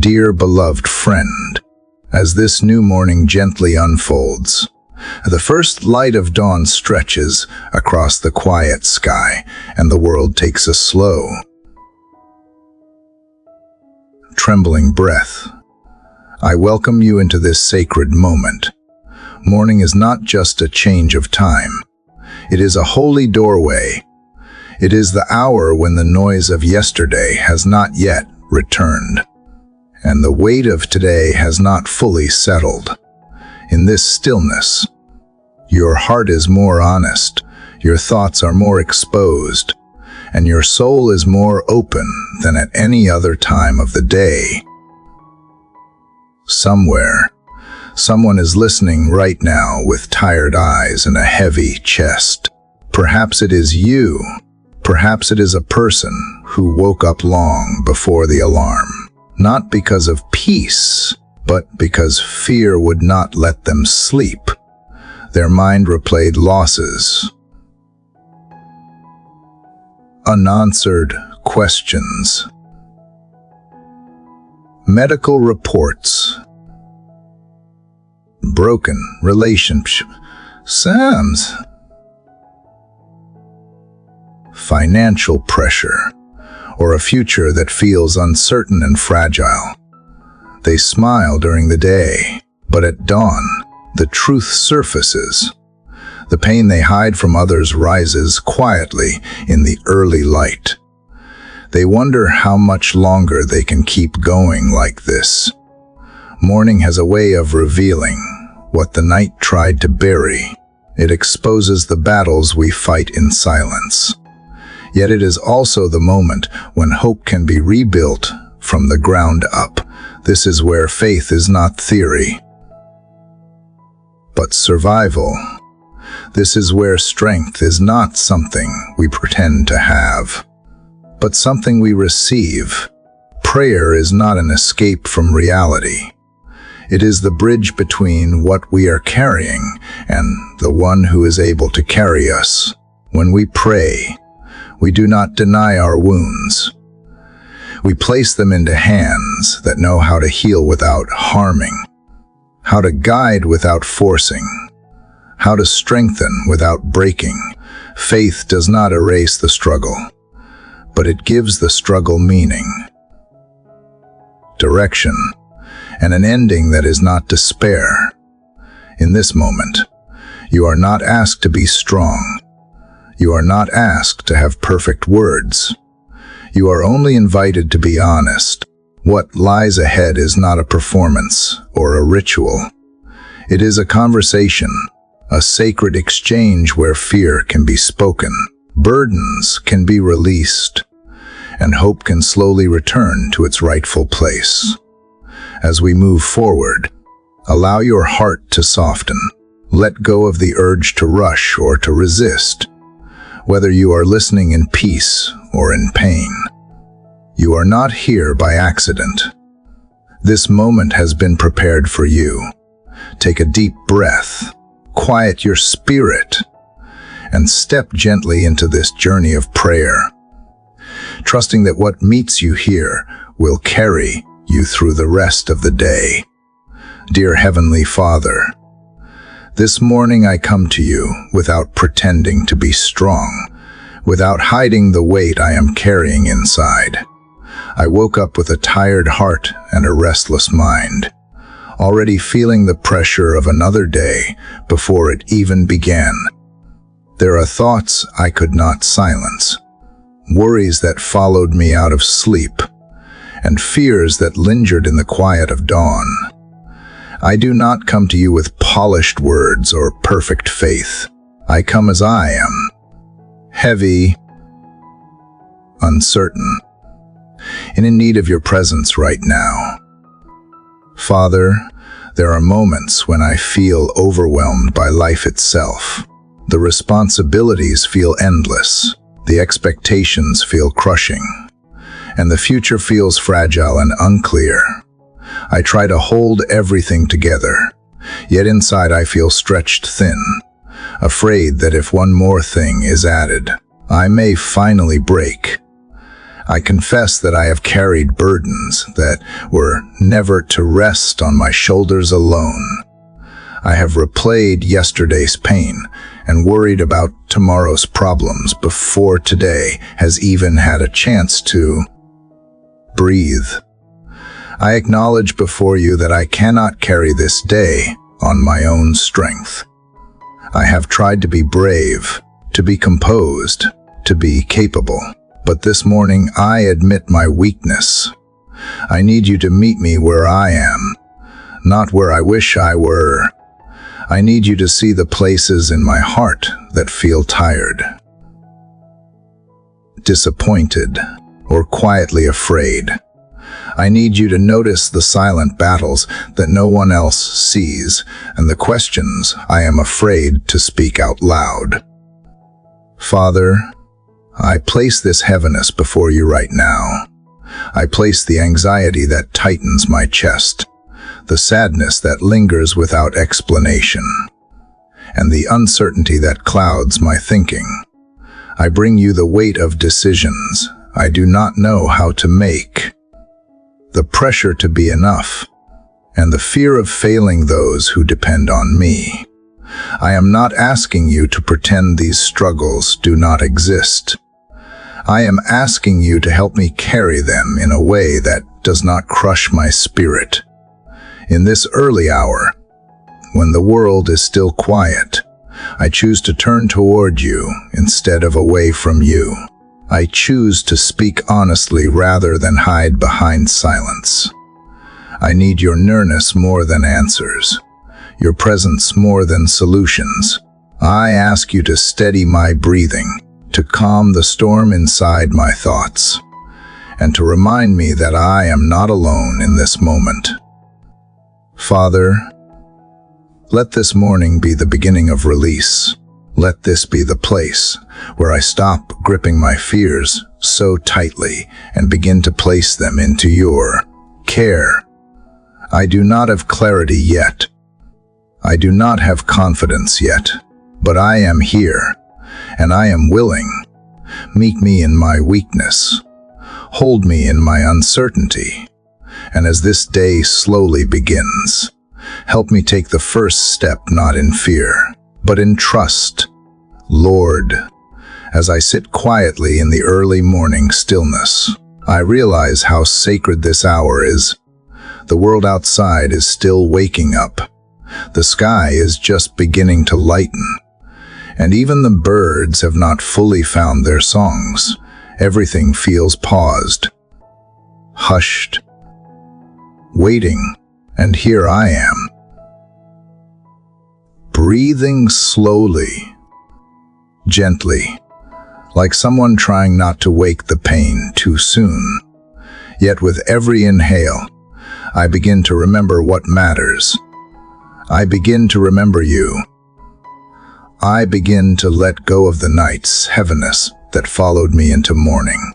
Dear beloved friend, as this new morning gently unfolds, the first light of dawn stretches across the quiet sky, and the world takes a slow, trembling breath. I welcome you into this sacred moment. Morning is not just a change of time. It is a holy doorway. It is the hour when the noise of yesterday has not yet returned, and the weight of today has not fully settled. In this stillness, your heart is more honest, your thoughts are more exposed, and your soul is more open than at any other time of the day. Somewhere, someone is listening right now with tired eyes and a heavy chest. Perhaps it is you. Perhaps it is a person who woke up long before the alarm, not because of peace, but because fear would not let them sleep. Their mind replayed losses, unanswered questions, medical reports, broken relationships, financial pressure, or a future that feels uncertain and fragile. They smile during the day, but at dawn, the truth surfaces. The pain they hide from others rises quietly in the early light. They wonder how much longer they can keep going like this. Morning has a way of revealing what the night tried to bury. It exposes the battles we fight in silence. Yet it is also the moment when hope can be rebuilt from the ground up. This is where faith is not theory, but survival. This is where strength is not something we pretend to have, but something we receive. Prayer is not an escape from reality. It is the bridge between what we are carrying and the one who is able to carry us. When we pray, we do not deny our wounds. We place them into hands that know how to heal without harming, how to guide without forcing, how to strengthen without breaking. Faith does not erase the struggle, but it gives the struggle meaning, direction, and an ending that is not despair. In this moment, you are not asked to be strong. You are not asked to have perfect words. You are only invited to be honest. What lies ahead is not a performance or a ritual. It is a conversation, a sacred exchange where fear can be spoken, burdens can be released, and hope can slowly return to its rightful place. As we move forward, allow your heart to soften. Let go of the urge to rush or to resist. Whether you are listening in peace or in pain, you are not here by accident. This moment has been prepared for you. Take a deep breath, quiet your spirit, and step gently into this journey of prayer, trusting that what meets you here will carry you through the rest of the day. Dear Heavenly Father, this morning I come to you without pretending to be strong, without hiding the weight I am carrying inside. I woke up with a tired heart and a restless mind, already feeling the pressure of another day before it even began. There are thoughts I could not silence, worries that followed me out of sleep, and fears that lingered in the quiet of dawn. I do not come to you with polished words or perfect faith. I come as I am, heavy, uncertain, and in need of your presence right now. Father, there are moments when I feel overwhelmed by life itself. The responsibilities feel endless, the expectations feel crushing, and the future feels fragile and unclear. I try to hold everything together, yet inside I feel stretched thin, afraid that if one more thing is added, I may finally break. I confess that I have carried burdens that were never to rest on my shoulders alone. I have replayed yesterday's pain and worried about tomorrow's problems before today has even had a chance to breathe. I acknowledge before you that I cannot carry this day on my own strength. I have tried to be brave, to be composed, to be capable. But this morning I admit my weakness. I need you to meet me where I am, not where I wish I were. I need you to see the places in my heart that feel tired, disappointed, or quietly afraid. I need you to notice the silent battles that no one else sees and the questions I am afraid to speak out loud. Father, I place this heaviness before you right now. I place the anxiety that tightens my chest, the sadness that lingers without explanation, and the uncertainty that clouds my thinking. I bring you the weight of decisions I do not know how to make, the pressure to be enough, and the fear of failing those who depend on me. I am not asking you to pretend these struggles do not exist. I am asking you to help me carry them in a way that does not crush my spirit. In this early hour, when the world is still quiet, I choose to turn toward you instead of away from you. I choose to speak honestly rather than hide behind silence. I need your nearness more than answers, your presence more than solutions. I ask you to steady my breathing, to calm the storm inside my thoughts, and to remind me that I am not alone in this moment. Father, let this morning be the beginning of release. Let this be the place where I stop gripping my fears so tightly and begin to place them into your care. I do not have clarity yet. I do not have confidence yet, but I am here, and I am willing. Meet me in my weakness. Hold me in my uncertainty. And as this day slowly begins, help me take the first step not in fear, but in trust. Lord, as I sit quietly in the early morning stillness, I realize how sacred this hour is. The world outside is still waking up. The sky is just beginning to lighten. And even the birds have not fully found their songs. Everything feels paused, hushed, waiting, and here I am, breathing slowly, gently, like someone trying not to wake the pain too soon. Yet with every inhale, I begin to remember what matters. I begin to remember you. I begin to let go of the night's heaviness that followed me into morning.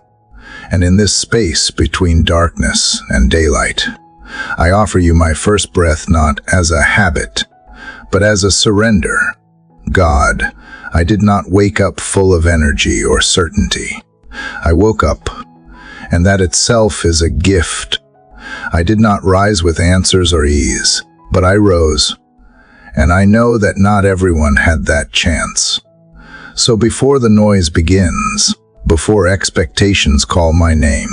And in this space between darkness and daylight, I offer you my first breath not as a habit, but as a surrender. God, I did not wake up full of energy or certainty. I woke up, and that itself is a gift. I did not rise with answers or ease, but I rose, and I know that not everyone had that chance. So before the noise begins, before expectations call my name,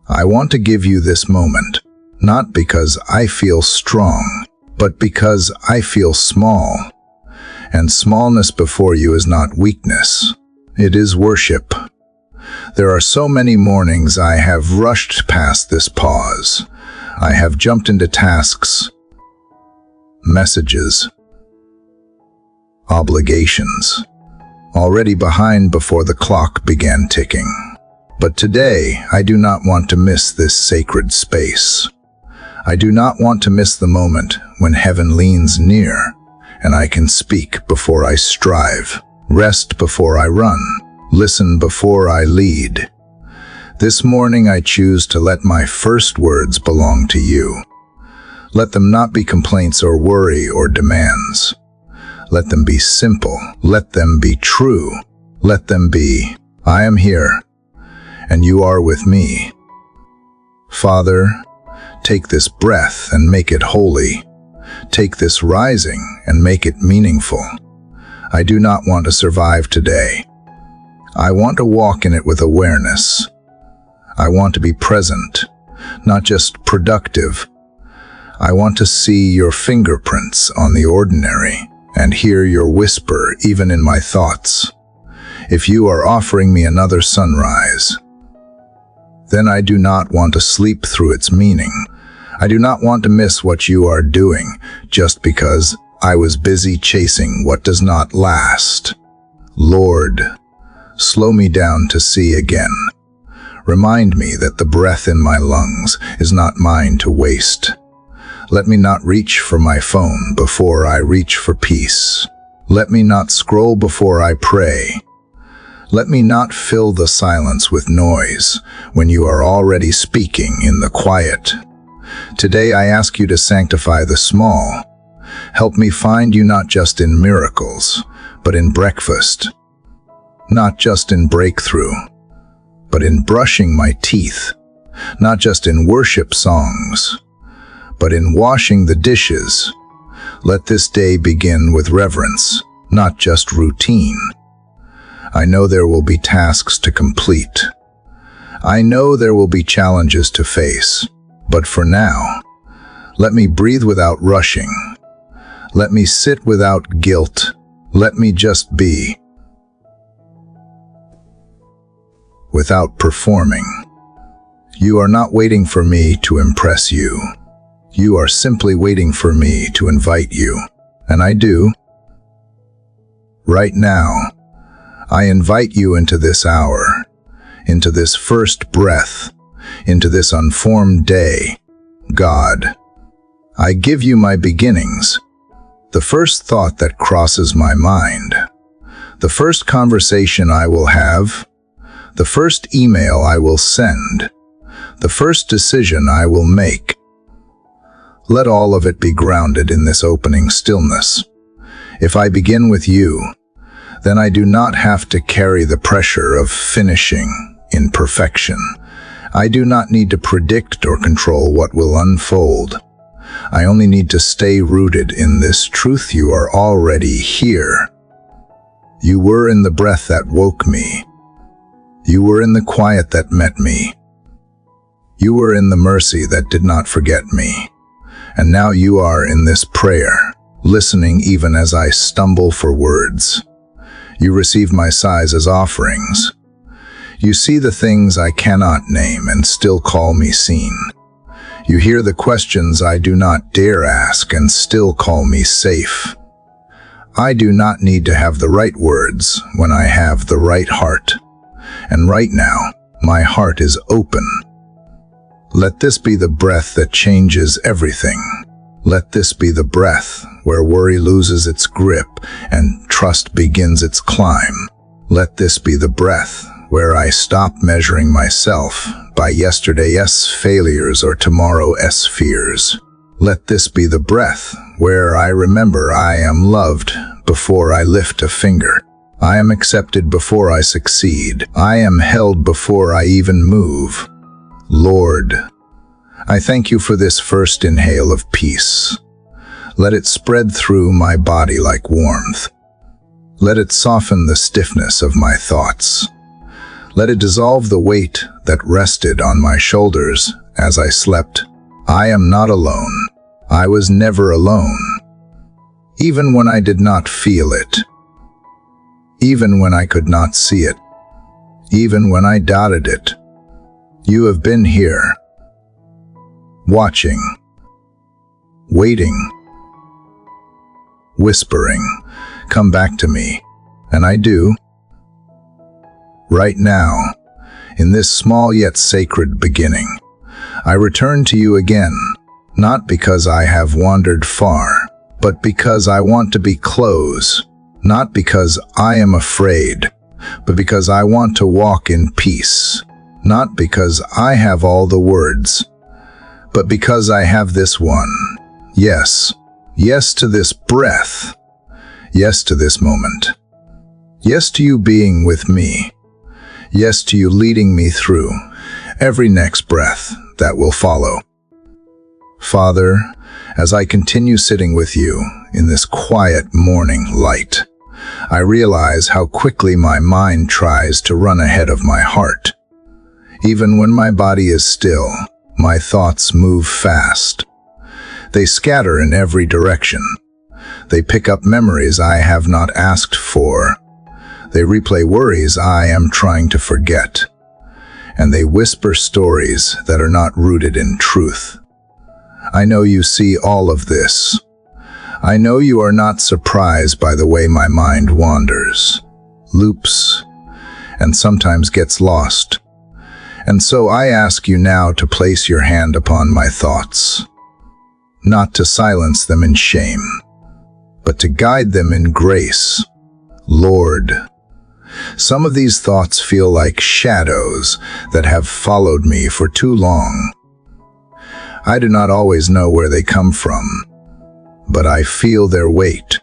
I want to give you this moment, not because I feel strong, but because I feel small. And smallness before you is not weakness, it is worship. There are so many mornings I have rushed past this pause. I have jumped into tasks, messages, obligations, already behind before the clock began ticking. But today, I do not want to miss this sacred space. I do not want to miss the moment when heaven leans near, and I can speak before I strive, rest before I run, listen before I lead. This morning I choose to let my first words belong to you. Let them not be complaints or worry or demands. Let them be simple. Let them be true. Let them be, I am here, and you are with me. Father, take this breath and make it holy. Take this rising and make it meaningful. I do not want to survive today. I want to walk in it with awareness. I want to be present, not just productive. I want to see your fingerprints on the ordinary and hear your whisper even in my thoughts. If you are offering me another sunrise, then I do not want to sleep through its meaning. I do not want to miss what you are doing just because I was busy chasing what does not last. Lord, slow me down to see again. Remind me that the breath in my lungs is not mine to waste. Let me not reach for my phone before I reach for peace. Let me not scroll before I pray. Let me not fill the silence with noise when you are already speaking in the quiet. Today I ask you to sanctify the small. Help me find you not just in miracles, but in breakfast. Not just in breakthrough, but in brushing my teeth. Not just in worship songs, but in washing the dishes. Let this day begin with reverence, not just routine. I know there will be tasks to complete. I know there will be challenges to face. But for now, let me breathe without rushing. Let me sit without guilt. Let me just be, without performing. You are not waiting for me to impress you. You are simply waiting for me to invite you. And I do. Right now, I invite you into this hour, into this first breath, into this unformed day. God, I give you my beginnings, the first thought that crosses my mind, the first conversation I will have, the first email I will send, the first decision I will make. Let all of it be grounded in this opening stillness. If I begin with you, then I do not have to carry the pressure of finishing in perfection. I do not need to predict or control what will unfold. I only need to stay rooted in this truth: you are already here. You were in the breath that woke me. You were in the quiet that met me. You were in the mercy that did not forget me. And now you are in this prayer, listening even as I stumble for words. You receive my sighs as offerings. You see the things I cannot name and still call me seen. You hear the questions I do not dare ask and still call me safe. I do not need to have the right words when I have the right heart. And right now, my heart is open. Let this be the breath that changes everything. Let this be the breath where worry loses its grip and trust begins its climb. Let this be the breath where I stop measuring myself by yesterday's failures or tomorrow's fears. Let this be the breath where I remember I am loved before I lift a finger. I am accepted before I succeed. I am held before I even move. Lord, I thank you for this first inhale of peace. Let it spread through my body like warmth. Let it soften the stiffness of my thoughts. Let it dissolve the weight that rested on my shoulders as I slept. I am not alone. I was never alone. Even when I did not feel it. Even when I could not see it. Even when I doubted it. You have been here. Watching. Waiting. Whispering, come back to me. And I do. Right now, in this small yet sacred beginning, I return to you again, not because I have wandered far, but because I want to be close, not because I am afraid, but because I want to walk in peace, not because I have all the words, but because I have this one. Yes, yes to this breath, yes to this moment, yes to you being with me. Yes to you leading me through every next breath that will follow. Father, as I continue sitting with you in this quiet morning light, I realize how quickly my mind tries to run ahead of my heart. Even when my body is still, my thoughts move fast. They scatter in every direction. They pick up memories I have not asked for. They replay worries I am trying to forget. And they whisper stories that are not rooted in truth. I know you see all of this. I know you are not surprised by the way my mind wanders, loops, and sometimes gets lost. And so I ask you now to place your hand upon my thoughts, not to silence them in shame, but to guide them in grace. Lord, some of these thoughts feel like shadows that have followed me for too long. I do not always know where they come from, but I feel their weight.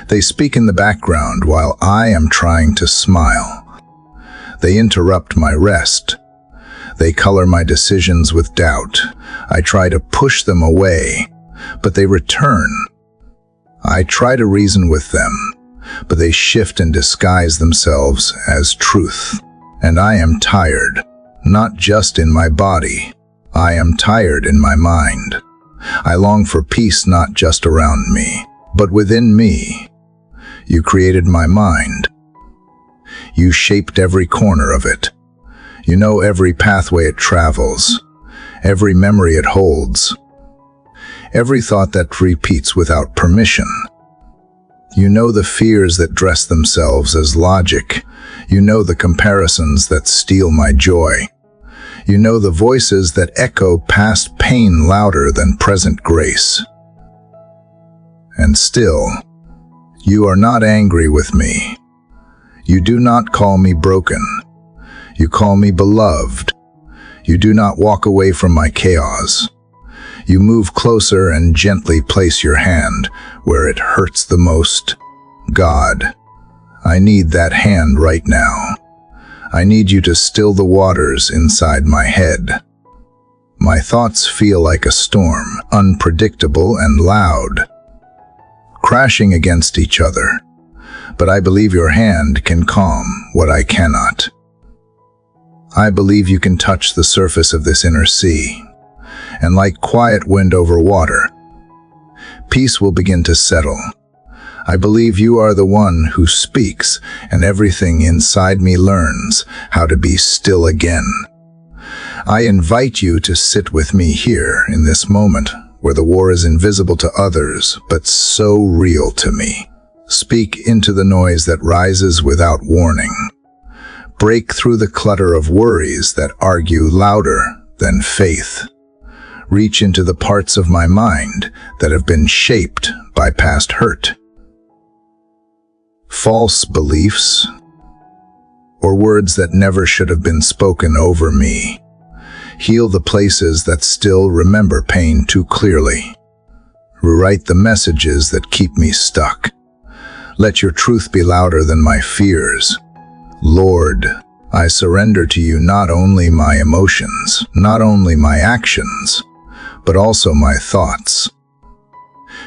They speak in the background while I am trying to smile. They interrupt my rest. They color my decisions with doubt. I try to push them away, but they return. I try to reason with them, but they shift and disguise themselves as truth. And I am tired, not just in my body. I am tired in my mind. I long for peace not just around me, but within me. You created my mind. You shaped every corner of it. You know every pathway it travels, every memory it holds, every thought that repeats without permission. You know the fears that dress themselves as logic. You know the comparisons that steal my joy. You know the voices that echo past pain louder than present grace. And still, you are not angry with me. You do not call me broken. You call me beloved. You do not walk away from my chaos. You move closer and gently place your hand where it hurts the most. God, I need that hand right now. I need you to still the waters inside my head. My thoughts feel like a storm, unpredictable and loud, crashing against each other. But I believe your hand can calm what I cannot. I believe you can touch the surface of this inner sea, and like quiet wind over water, peace will begin to settle. I believe you are the one who speaks, and everything inside me learns how to be still again. I invite you to sit with me here in this moment, where the war is invisible to others, but so real to me. Speak into the noise that rises without warning. Break through the clutter of worries that argue louder than faith. Reach into the parts of my mind that have been shaped by past hurt, false beliefs, or words that never should have been spoken over me. Heal the places that still remember pain too clearly. Rewrite the messages that keep me stuck. Let your truth be louder than my fears. Lord, I surrender to you not only my emotions, not only my actions, but also my thoughts.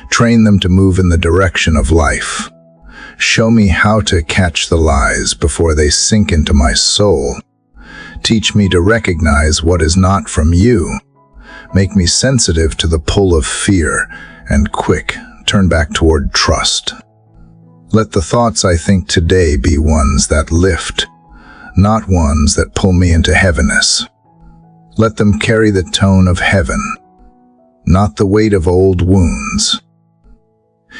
Train them to move in the direction of life. Show me how to catch the lies before they sink into my soul. Teach me to recognize what is not from you. Make me sensitive to the pull of fear and quick turn back toward trust. Let the thoughts I think today be ones that lift, not ones that pull me into heaviness. Let them carry the tone of heaven, not the weight of old wounds.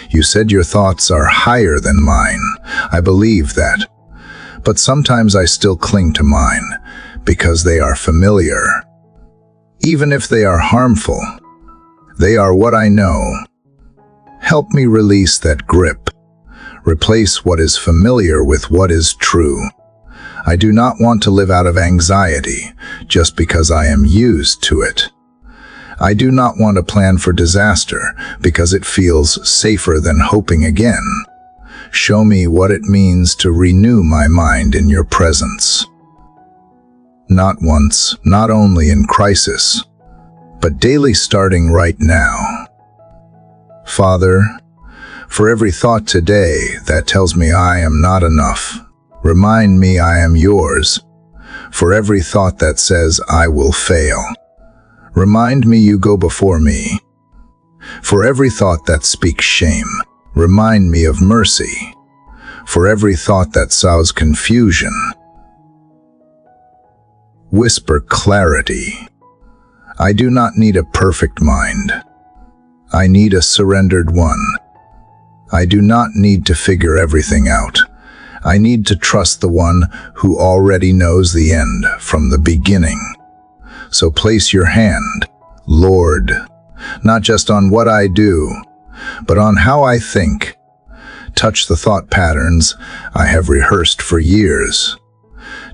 You said your thoughts are higher than mine. I believe that. But sometimes I still cling to mine because they are familiar. Even if they are harmful, they are what I know. Help me release that grip. Replace what is familiar with what is true. I do not want to live out of anxiety just because I am used to it. I do not want to plan for disaster because it feels safer than hoping again. Show me what it means to renew my mind in your presence. not once, not only in crisis, but daily starting right now. Father, for every thought today that tells me I am not enough, remind me I am yours. For every thought that says I will fail, remind me you go before me. For every thought that speaks shame, remind me of mercy. For every thought that sows confusion, whisper clarity. I do not need a perfect mind. I need a surrendered one. I do not need to figure everything out. I need to trust the one who already knows the end from the beginning. So place your hand, Lord, not just on what I do, but on how I think. Touch the thought patterns I have rehearsed for years.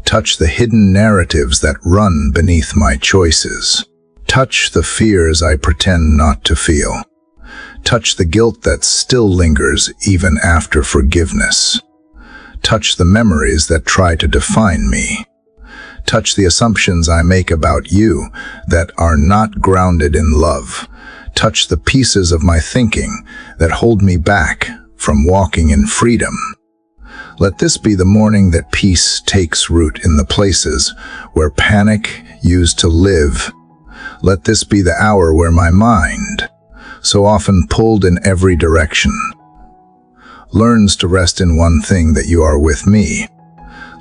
Touch the hidden narratives that run beneath my choices. Touch the fears I pretend not to feel. Touch the guilt that still lingers even after forgiveness. Touch the memories that try to define me. Touch the assumptions I make about you that are not grounded in love. Touch the pieces of my thinking that hold me back from walking in freedom. Let this be the morning that peace takes root in the places where panic used to live. Let this be the hour where my mind, so often pulled in every direction, learns to rest in one thing, that you are with me.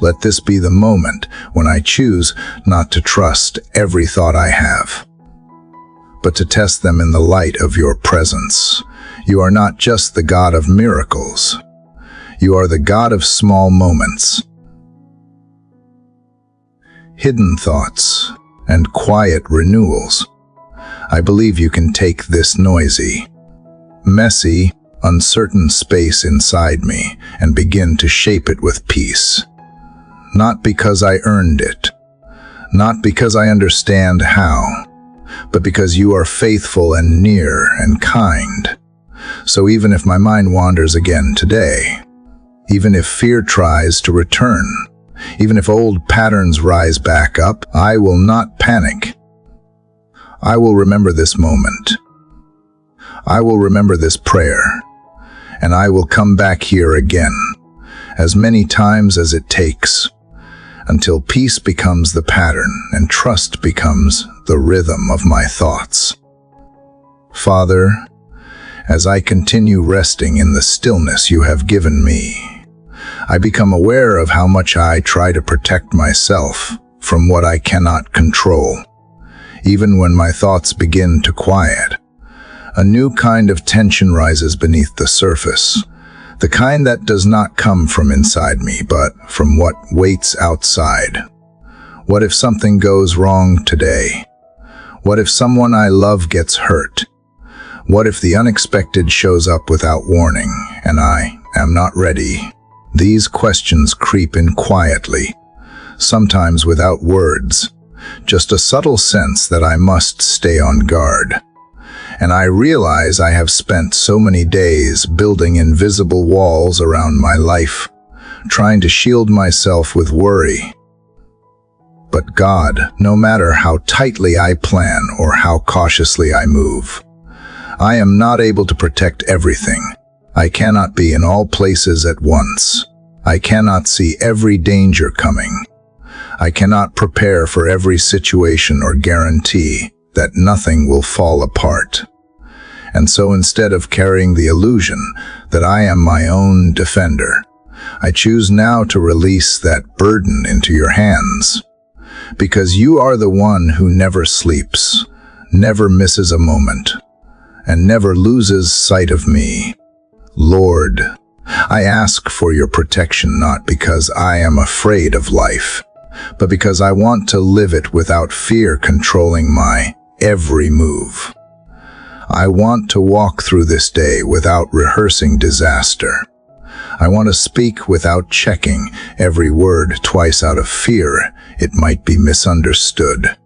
Let this be the moment when I choose not to trust every thought I have, but to test them in the light of your presence. You are not just the God of miracles. You are the God of small moments, hidden thoughts, and quiet renewals. I believe you can take this noisy, messy, uncertain space inside me and begin to shape it with peace. Not because I earned it, not because I understand how, but because you are faithful and near and kind. So even if my mind wanders again today, even if fear tries to return, even if old patterns rise back up, I will not panic. I will remember this moment. I will remember this prayer, and I will come back here again, as many times as it takes, until peace becomes the pattern and trust becomes the rhythm of my thoughts. Father, as I continue resting in the stillness you have given me, I become aware of how much I try to protect myself from what I cannot control. Even when my thoughts begin to quiet, a new kind of tension rises beneath the surface, the kind that does not come from inside me, but from what waits outside. What if something goes wrong today? What if someone I love gets hurt? What if the unexpected shows up without warning, and I am not ready? These questions creep in quietly, sometimes without words, just a subtle sense that I must stay on guard. And I realize I have spent so many days building invisible walls around my life, trying to shield myself with worry. But God, no matter how tightly I plan or how cautiously I move, I am not able to protect everything. I cannot be in all places at once. I cannot see every danger coming. I cannot prepare for every situation or guarantee that nothing will fall apart. And so instead of carrying the illusion that I am my own defender, I choose now to release that burden into your hands. Because you are the one who never sleeps, never misses a moment, and never loses sight of me. Lord, I ask for your protection not because I am afraid of life, but because I want to live it without fear controlling my every move. I want to walk through this day without rehearsing disaster. I want to speak without checking every word twice out of fear it might be misunderstood.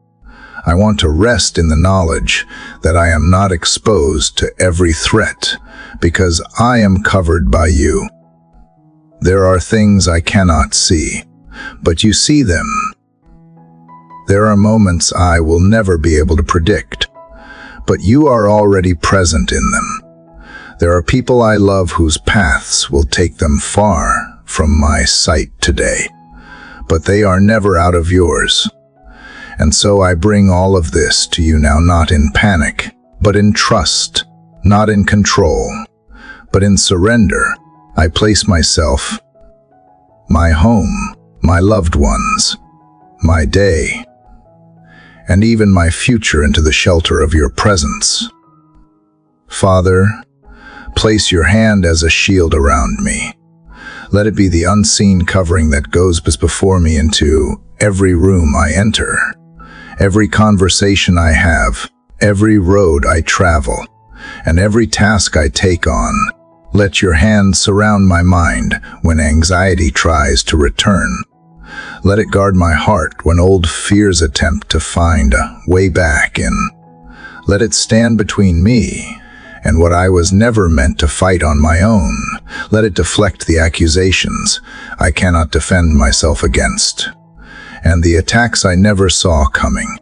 I want to rest in the knowledge that I am not exposed to every threat because I am covered by you. There are things I cannot see, but you see them. There are moments I will never be able to predict, but you are already present in them. There are people I love whose paths will take them far from my sight today, but they are never out of yours. And so I bring all of this to you now, not in panic, but in trust, not in control, but in surrender. I place myself, my home, my loved ones, my day, and even my future into the shelter of your presence. Father, place your hand as a shield around me. Let it be the unseen covering that goes before me into every room I enter, every conversation I have, every road I travel, and every task I take on. Let your hand surround my mind when anxiety tries to return. Let it guard my heart when old fears attempt to find a way back in. Let it stand between me and what I was never meant to fight on my own. Let it deflect the accusations I cannot defend myself against, and the attacks I never saw coming.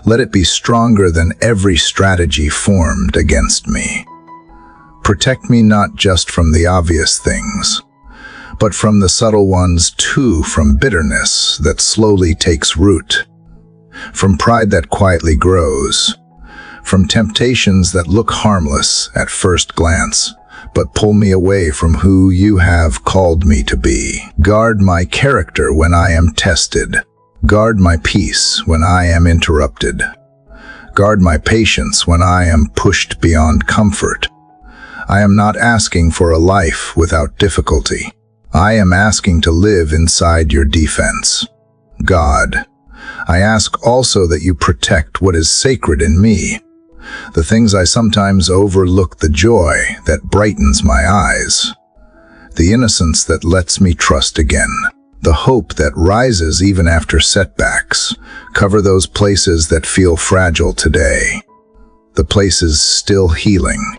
Let it be stronger than every strategy formed against me. Protect me not just from the obvious things, but from the subtle ones too, from bitterness that slowly takes root, from pride that quietly grows, from temptations that look harmless at first glance, but pull me away from who you have called me to be. Guard my character when I am tested. Guard my peace when I am interrupted. Guard my patience when I am pushed beyond comfort. I am not asking for a life without difficulty. I am asking to live inside your defense. God, I ask also that you protect what is sacred in me, the things I sometimes overlook, the joy that brightens my eyes, the innocence that lets me trust again, the hope that rises even after setbacks. Cover those places that feel fragile today, the places still healing,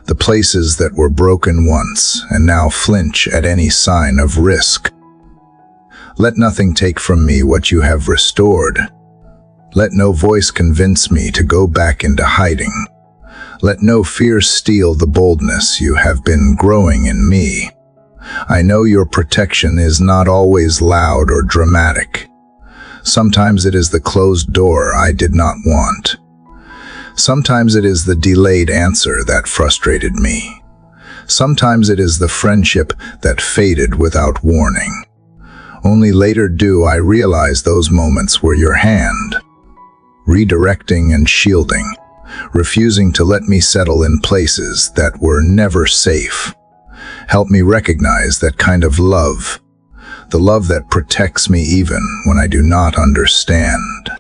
the places that were broken once and now flinch at any sign of risk. Let nothing take from me what you have restored. Let no voice convince me to go back into hiding. Let no fear steal the boldness you have been growing in me. I know your protection is not always loud or dramatic. Sometimes it is the closed door I did not want. Sometimes it is the delayed answer that frustrated me. Sometimes it is the friendship that faded without warning. Only later do I realize those moments were your hand, redirecting and shielding, refusing to let me settle in places that were never safe. Help me recognize that kind of love, the love that protects me even when I do not understand.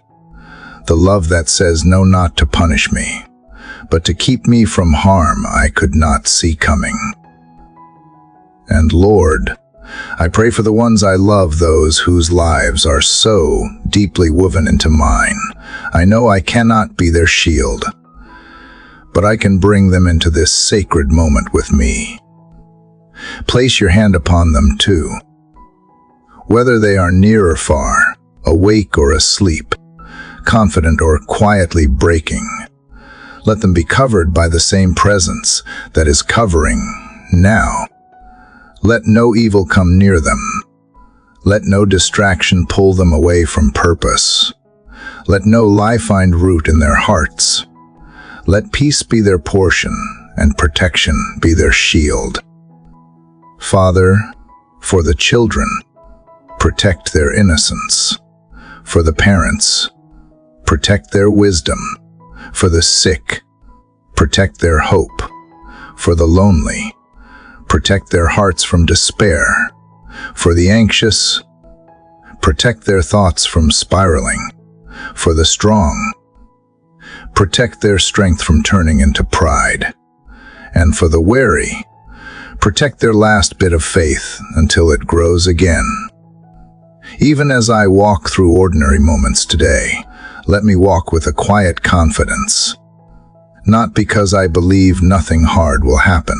The love that says no, not to punish me, but to keep me from harm I could not see coming. And Lord, I pray for the ones I love, those whose lives are so deeply woven into mine. I know I cannot be their shield, but I can bring them into this sacred moment with me. Place your hand upon them too. Whether they are near or far, awake or asleep, confident or quietly breaking, let them be covered by the same presence that is covering now. Let no evil come near them. Let no distraction pull them away from purpose. Let no lie find root in their hearts. Let peace be their portion and protection be their shield. Father, for the children, protect their innocence. For the parents, protect their wisdom. For the sick, protect their hope. For the lonely, protect their hearts from despair. For the anxious, protect their thoughts from spiraling. For the strong, protect their strength from turning into pride. And for the weary, protect their last bit of faith until it grows again. Even as I walk through ordinary moments today, let me walk with a quiet confidence, not because I believe nothing hard will happen,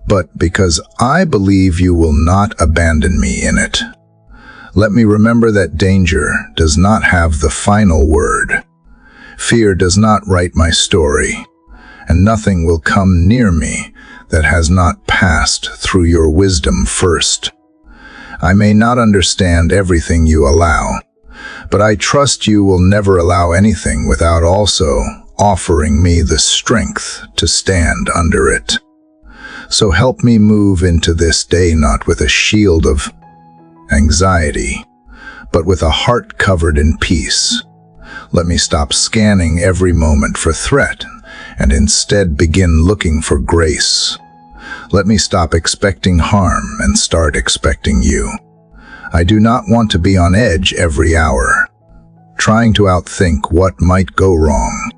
but because I believe you will not abandon me in it. Let me remember that danger does not have the final word. Fear does not write my story, and nothing will come near me that has not passed through your wisdom first. I may not understand everything you allow, but I trust you will never allow anything without also offering me the strength to stand under it. So help me move into this day not with a shield of anxiety, but with a heart covered in peace. Let me stop scanning every moment for threat and instead begin looking for grace. Let me stop expecting harm and start expecting you. I do not want to be on edge every hour, trying to outthink what might go wrong.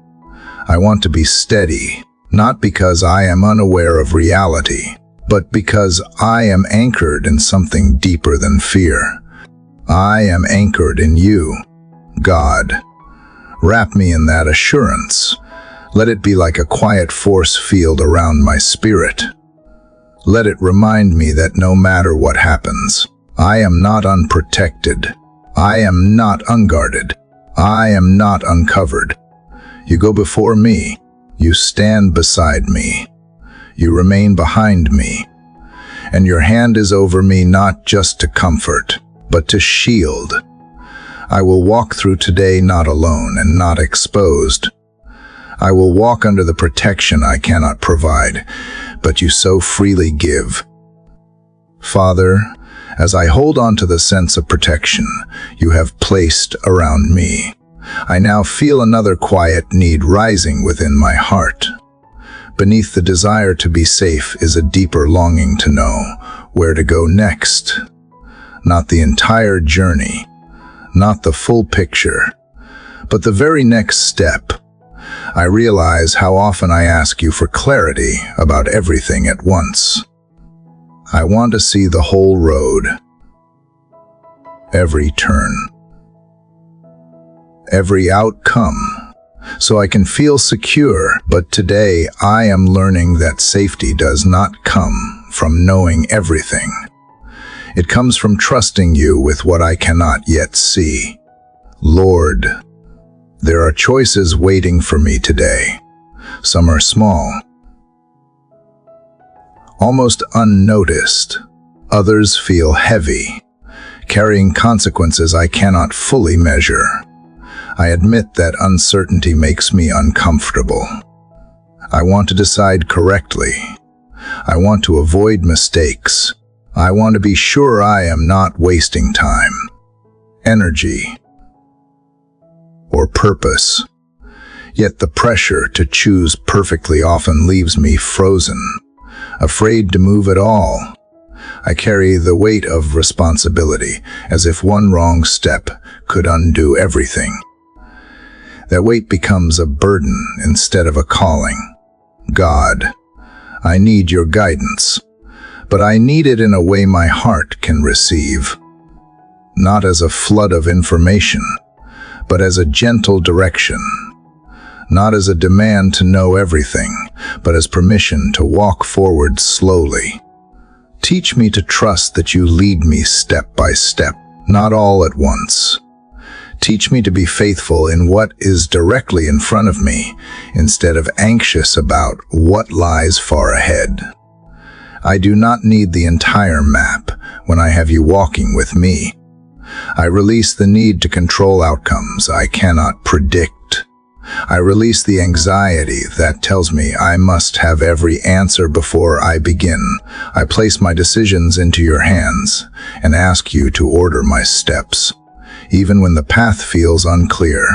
I want to be steady, not because I am unaware of reality, but because I am anchored in something deeper than fear. I am anchored in you, God. Wrap me in that assurance. Let it be like a quiet force field around my spirit. Let it remind me that no matter what happens, I am not unprotected. I am not unguarded. I am not uncovered. You go before me. You stand beside me. You remain behind me. And your hand is over me not just to comfort, but to shield. I will walk through today not alone and not exposed. I will walk under the protection I cannot provide, but you so freely give. Father, as I hold on to the sense of protection you have placed around me, I now feel another quiet need rising within my heart. Beneath the desire to be safe is a deeper longing to know where to go next. Not the entire journey, not the full picture, but the very next step. I realize how often I ask you for clarity about everything at once. I want to see the whole road, every turn, every outcome, so I can feel secure. But today I am learning that safety does not come from knowing everything. It comes from trusting you with what I cannot yet see. Lord, there are choices waiting for me today. Some are small, almost unnoticed. Others feel heavy, carrying consequences I cannot fully measure. I admit that uncertainty makes me uncomfortable. I want to decide correctly. I want to avoid mistakes. I want to be sure I am not wasting time, energy, or purpose. Yet the pressure to choose perfectly often leaves me frozen, afraid to move at all. I carry the weight of responsibility, as if one wrong step could undo everything. That weight becomes a burden instead of a calling. God, I need your guidance, but I need it in a way my heart can receive. Not as a flood of information, but as a gentle direction. Not as a demand to know everything, but as permission to walk forward slowly. Teach me to trust that you lead me step by step, not all at once. Teach me to be faithful in what is directly in front of me, instead of anxious about what lies far ahead. I do not need the entire map when I have you walking with me. I release the need to control outcomes I cannot predict. I release the anxiety that tells me I must have every answer before I begin. I place my decisions into your hands and ask you to order my steps, even when the path feels unclear.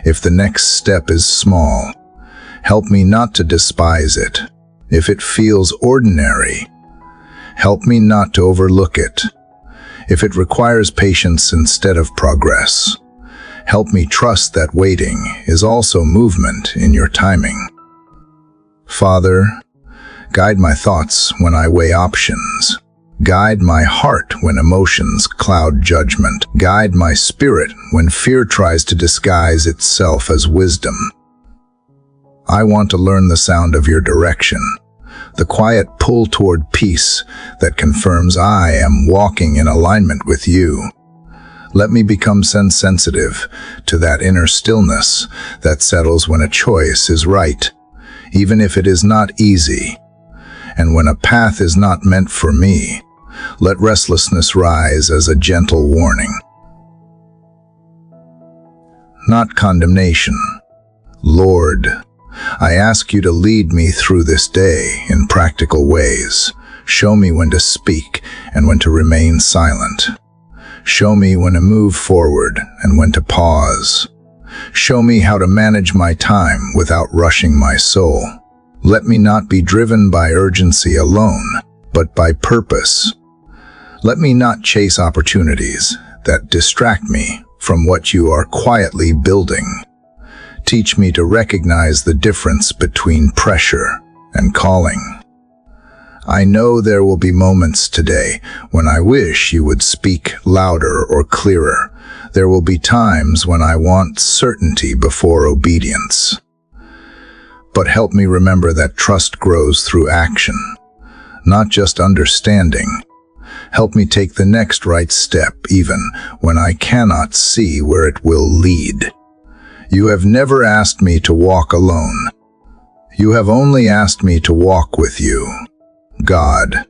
If the next step is small, help me not to despise it. If it feels ordinary, help me not to overlook it. If it requires patience instead of progress, help me trust that waiting is also movement in your timing. Father, guide my thoughts when I weigh options. Guide my heart when emotions cloud judgment. Guide my spirit when fear tries to disguise itself as wisdom. I want to learn the sound of your direction, the quiet pull toward peace that confirms I am walking in alignment with you. Let me become sensitive to that inner stillness that settles when a choice is right, even if it is not easy. And when a path is not meant for me, let restlessness rise as a gentle warning. Not condemnation. Lord, I ask you to lead me through this day in practical ways. Show me when to speak and when to remain silent. Show me when to move forward and when to pause. Show me how to manage my time without rushing my soul. Let me not be driven by urgency alone, but by purpose. Let me not chase opportunities that distract me from what you are quietly building. Teach me to recognize the difference between pressure and calling. I know there will be moments today when I wish you would speak louder or clearer. There will be times when I want certainty before obedience. But help me remember that trust grows through action, not just understanding. Help me take the next right step even when I cannot see where it will lead. You have never asked me to walk alone. You have only asked me to walk with you. God,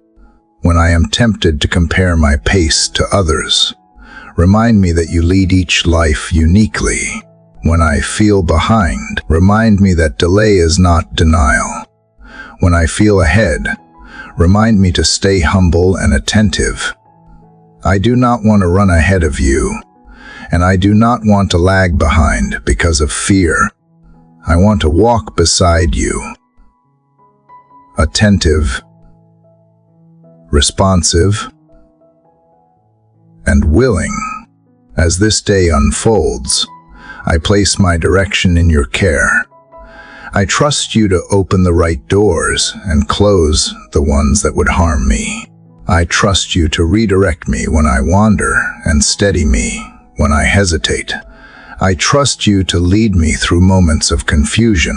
when I am tempted to compare my pace to others, remind me that you lead each life uniquely. When I feel behind, remind me that delay is not denial. When I feel ahead, remind me to stay humble and attentive. I do not want to run ahead of you, and I do not want to lag behind because of fear. I want to walk beside you. Attentive, responsive, and willing. As this day unfolds, I place my direction in your care. I trust you to open the right doors and close the ones that would harm me. I trust you to redirect me when I wander and steady me when I hesitate. I trust you to lead me through moments of confusion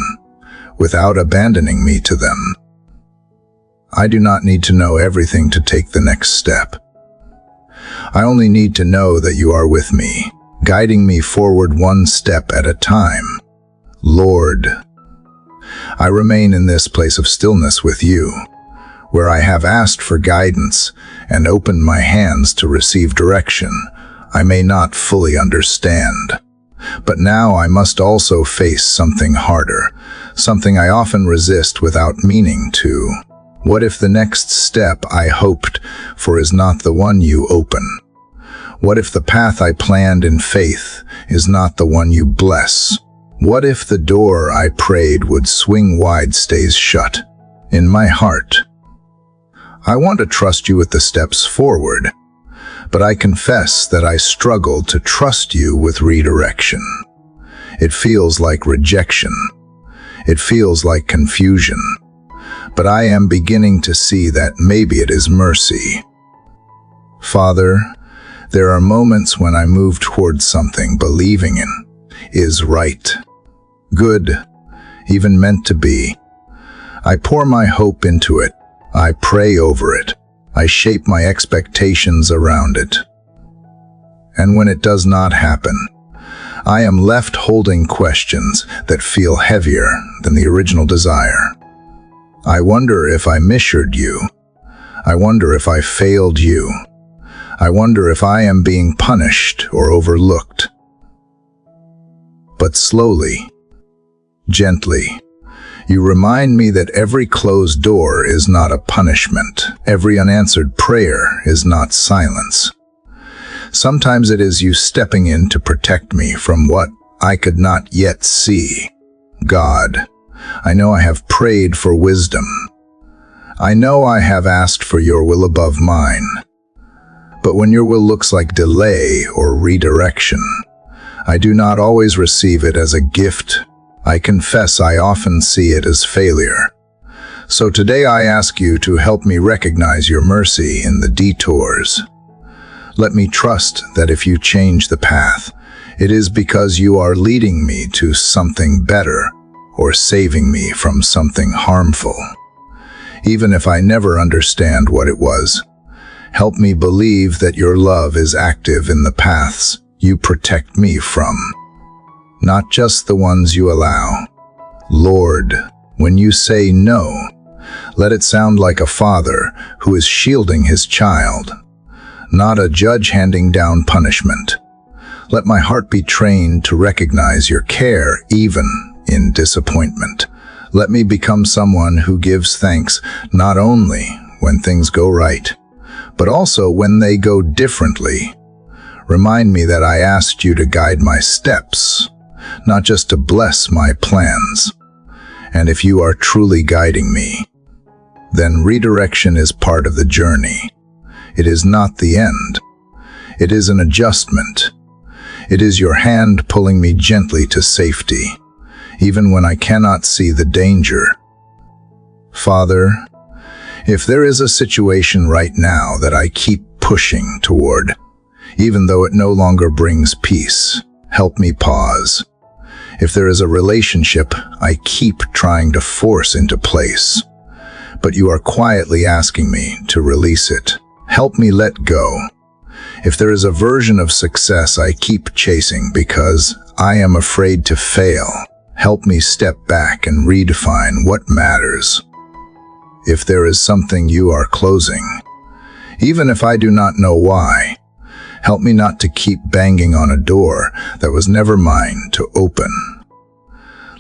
without abandoning me to them. I do not need to know everything to take the next step. I only need to know that you are with me, guiding me forward one step at a time. Lord, I remain in this place of stillness with you, where I have asked for guidance and opened my hands to receive direction I may not fully understand. But now I must also face something harder, something I often resist without meaning to. What if the next step I hoped for is not the one you open? What if the path I planned in faith is not the one you bless? What if the door I prayed would swing wide stays shut? In my heart, I want to trust you with the steps forward, but I confess that I struggle to trust you with redirection. It feels like rejection. It feels like confusion. But I am beginning to see that maybe it is mercy. Father, there are moments when I move towards something believing in is right, good, even meant to be. I pour my hope into it. I pray over it. I shape my expectations around it. And when it does not happen, I am left holding questions that feel heavier than the original desire. I wonder if I misheard you. I wonder if I failed you. I wonder if I am being punished or overlooked. But slowly, gently, you remind me that every closed door is not a punishment. Every unanswered prayer is not silence. Sometimes it is you stepping in to protect me from what I could not yet see. God, I know I have prayed for wisdom. I know I have asked for your will above mine. But when your will looks like delay or redirection, I do not always receive it as a gift. I confess I often see it as failure. So today I ask you to help me recognize your mercy in the detours. Let me trust that if you change the path, it is because you are leading me to something better or saving me from something harmful. Even if I never understand what it was, Help me believe that your love is active in the paths you protect me from, not just the ones you allow. Lord, when you say no, let it sound like a father who is shielding his child, not a judge handing down punishment. Let my heart be trained to recognize your care even in disappointment. Let me become someone who gives thanks not only when things go right, but also when they go differently. Remind me that I asked you to guide my steps, not just to bless my plans. And if you are truly guiding me, then redirection is part of the journey. It is not the end. It is an adjustment. It is your hand pulling me gently to safety, even when I cannot see the danger. Father, if there is a situation right now that I keep pushing toward, even though it no longer brings peace, help me pause. If there is a relationship I keep trying to force into place, but you are quietly asking me to release it, help me let go. If there is a version of success I keep chasing because I am afraid to fail, help me step back and redefine what matters. If there is something you are closing, even if I do not know why, help me not to keep banging on a door that was never mine to open.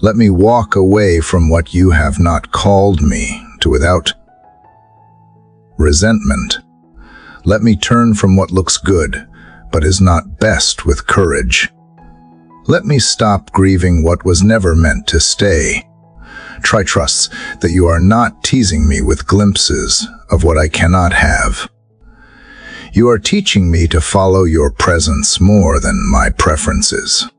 Let me walk away from what you have not called me to without resentment. Let me turn from what looks good, but is not best with courage. Let me stop grieving what was never meant to stay. Try trusts that you are not teasing me with glimpses of what I cannot have. You are teaching me to follow your presence more than my preferences.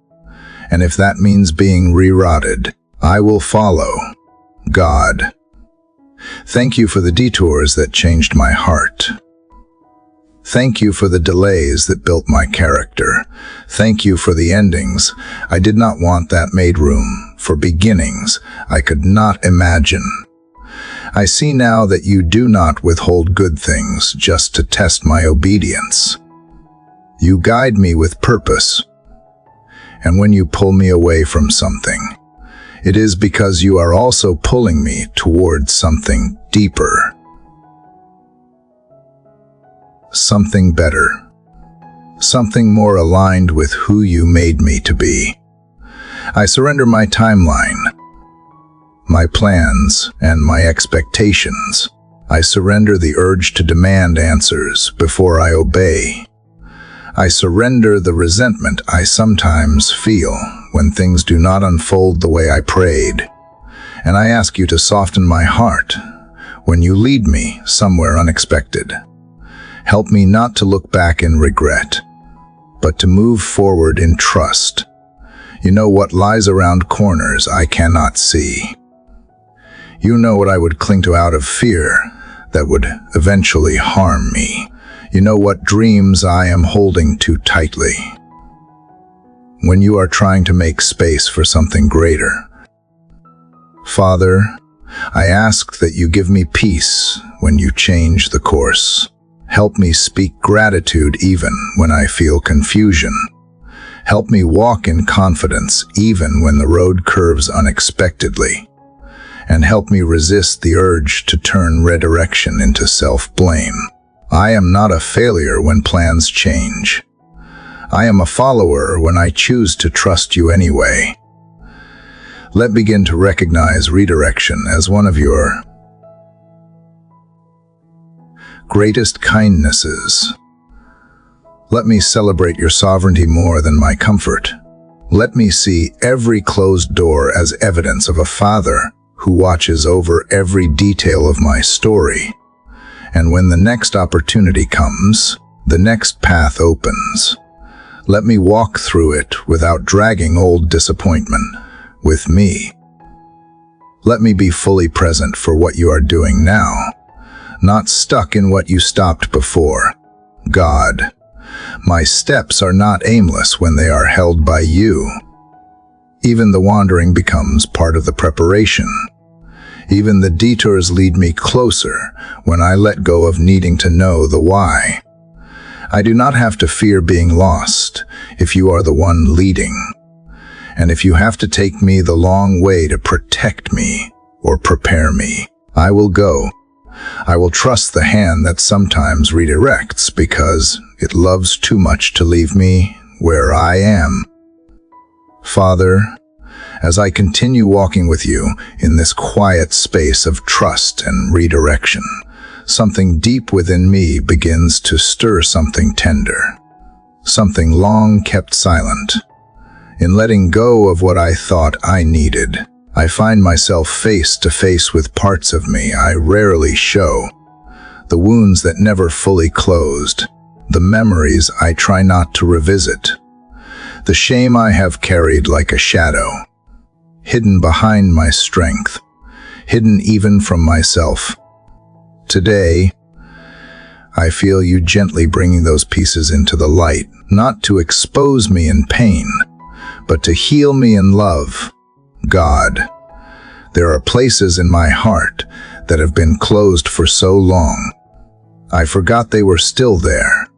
And if that means being rerouted, I will follow. God, thank you for the detours that changed my heart. Thank you for the delays that built my character. Thank you for the endings I did not want that made room for beginnings I could not imagine. I see now that you do not withhold good things just to test my obedience. You guide me with purpose. And when you pull me away from something, it is because you are also pulling me towards something deeper. Something better. Something more aligned with who you made me to be. I surrender my timeline, my plans, and my expectations. I surrender the urge to demand answers before I obey. I surrender the resentment I sometimes feel when things do not unfold the way I prayed. And I ask you to soften my heart when you lead me somewhere unexpected. Help me not to look back in regret, but to move forward in trust. You know what lies around corners I cannot see. You know what I would cling to out of fear that would eventually harm me. You know what dreams I am holding too tightly. When you are trying to make space for something greater. Father, I ask that you give me peace when you change the course. Help me speak gratitude even when I feel confusion. Help me walk in confidence even when the road curves unexpectedly. And help me resist the urge to turn redirection into self-blame. I am not a failure when plans change. I am a follower when I choose to trust you anyway. Let me begin to recognize redirection as one of your greatest kindnesses. Let me celebrate your sovereignty more than my comfort. Let me see every closed door as evidence of a Father who watches over every detail of my story. And when the next opportunity comes, the next path opens. Let me walk through it without dragging old disappointment with me. Let me be fully present for what you are doing now, not stuck in what you stopped before. God, my steps are not aimless when they are held by you. Even the wandering becomes part of the preparation. Even the detours lead me closer when I let go of needing to know the why. I do not have to fear being lost if you are the one leading. And if you have to take me the long way to protect me or prepare me, I will go. I will trust the hand that sometimes redirects because it loves too much to leave me where I am. Father, as I continue walking with you in this quiet space of trust and redirection, something deep within me begins to stir something tender, something long kept silent. In letting go of what I thought I needed, I find myself face to face with parts of me I rarely show, the wounds that never fully closed, the memories I try not to revisit, the shame I have carried like a shadow, hidden behind my strength, hidden even from myself. Today, I feel you gently bringing those pieces into the light, not to expose me in pain, but to heal me in love. God, there are places in my heart that have been closed for so long. I forgot they were still there.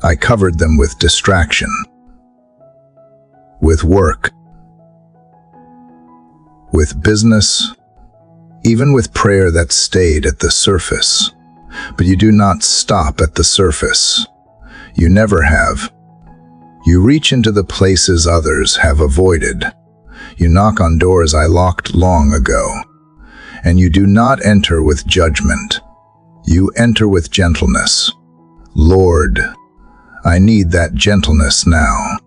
I covered them with distraction, with work, with business, even with prayer that stayed at the surface. But you do not stop at the surface. You never have. You reach into the places others have avoided. You knock on doors I locked long ago. And you do not enter with judgment. You enter with gentleness. Lord, I need that gentleness now.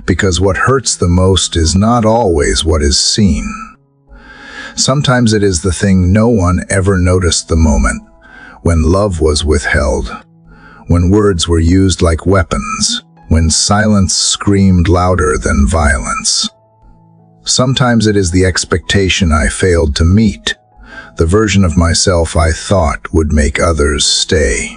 Because what hurts the most is not always what is seen. Sometimes it is the thing no one ever noticed the moment, when love was withheld, when words were used like weapons, when silence screamed louder than violence. Sometimes it is the expectation I failed to meet, the version of myself I thought would make others stay.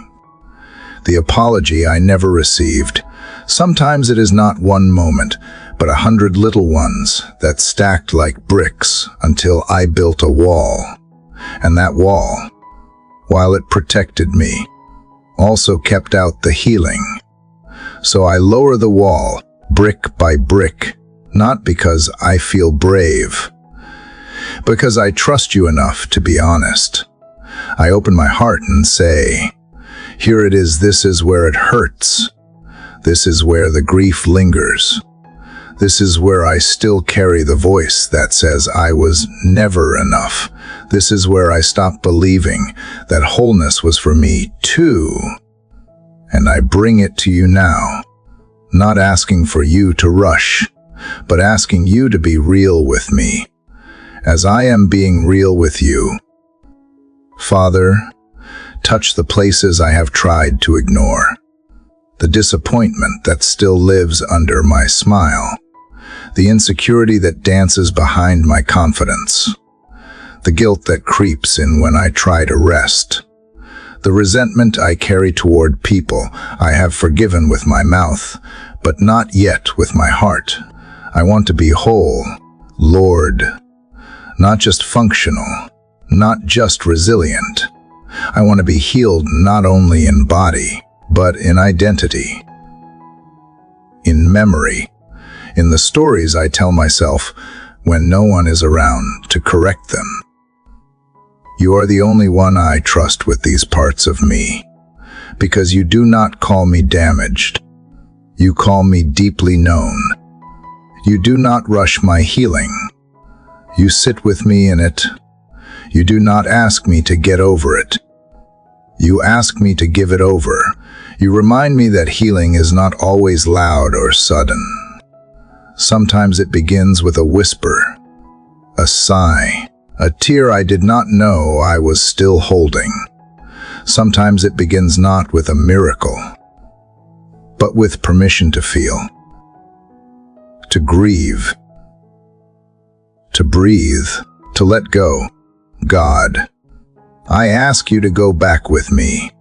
The apology I never received. Sometimes it is not one moment, but 100 little ones that stacked like bricks until I built a wall. And that wall, while it protected me, also kept out the healing. So I lower the wall, brick by brick, not because I feel brave, because I trust you enough to be honest. I open my heart and say, here it is, this is where it hurts. This is where the grief lingers. This is where I still carry the voice that says I was never enough. This is where I stopped believing that wholeness was for me too. And I bring it to you now, not asking for you to rush, but asking you to be real with me, as I am being real with you. Father, touch the places I have tried to ignore, the disappointment that still lives under my smile, the insecurity that dances behind my confidence, the guilt that creeps in when I try to rest, the resentment I carry toward people I have forgiven with my mouth, but not yet with my heart. I want to be whole, Lord, not just functional, not just resilient. I want to be healed not only in body, but in identity, in memory, in the stories I tell myself when no one is around to correct them. You are the only one I trust with these parts of me, because you do not call me damaged. You call me deeply known. You do not rush my healing. You sit with me in it. You do not ask me to get over it. You ask me to give it over. You remind me that healing is not always loud or sudden. Sometimes it begins with a whisper, a sigh, a tear I did not know I was still holding. Sometimes it begins not with a miracle, but with permission to feel, to grieve, to breathe, to let go. God, I ask you to go back with me,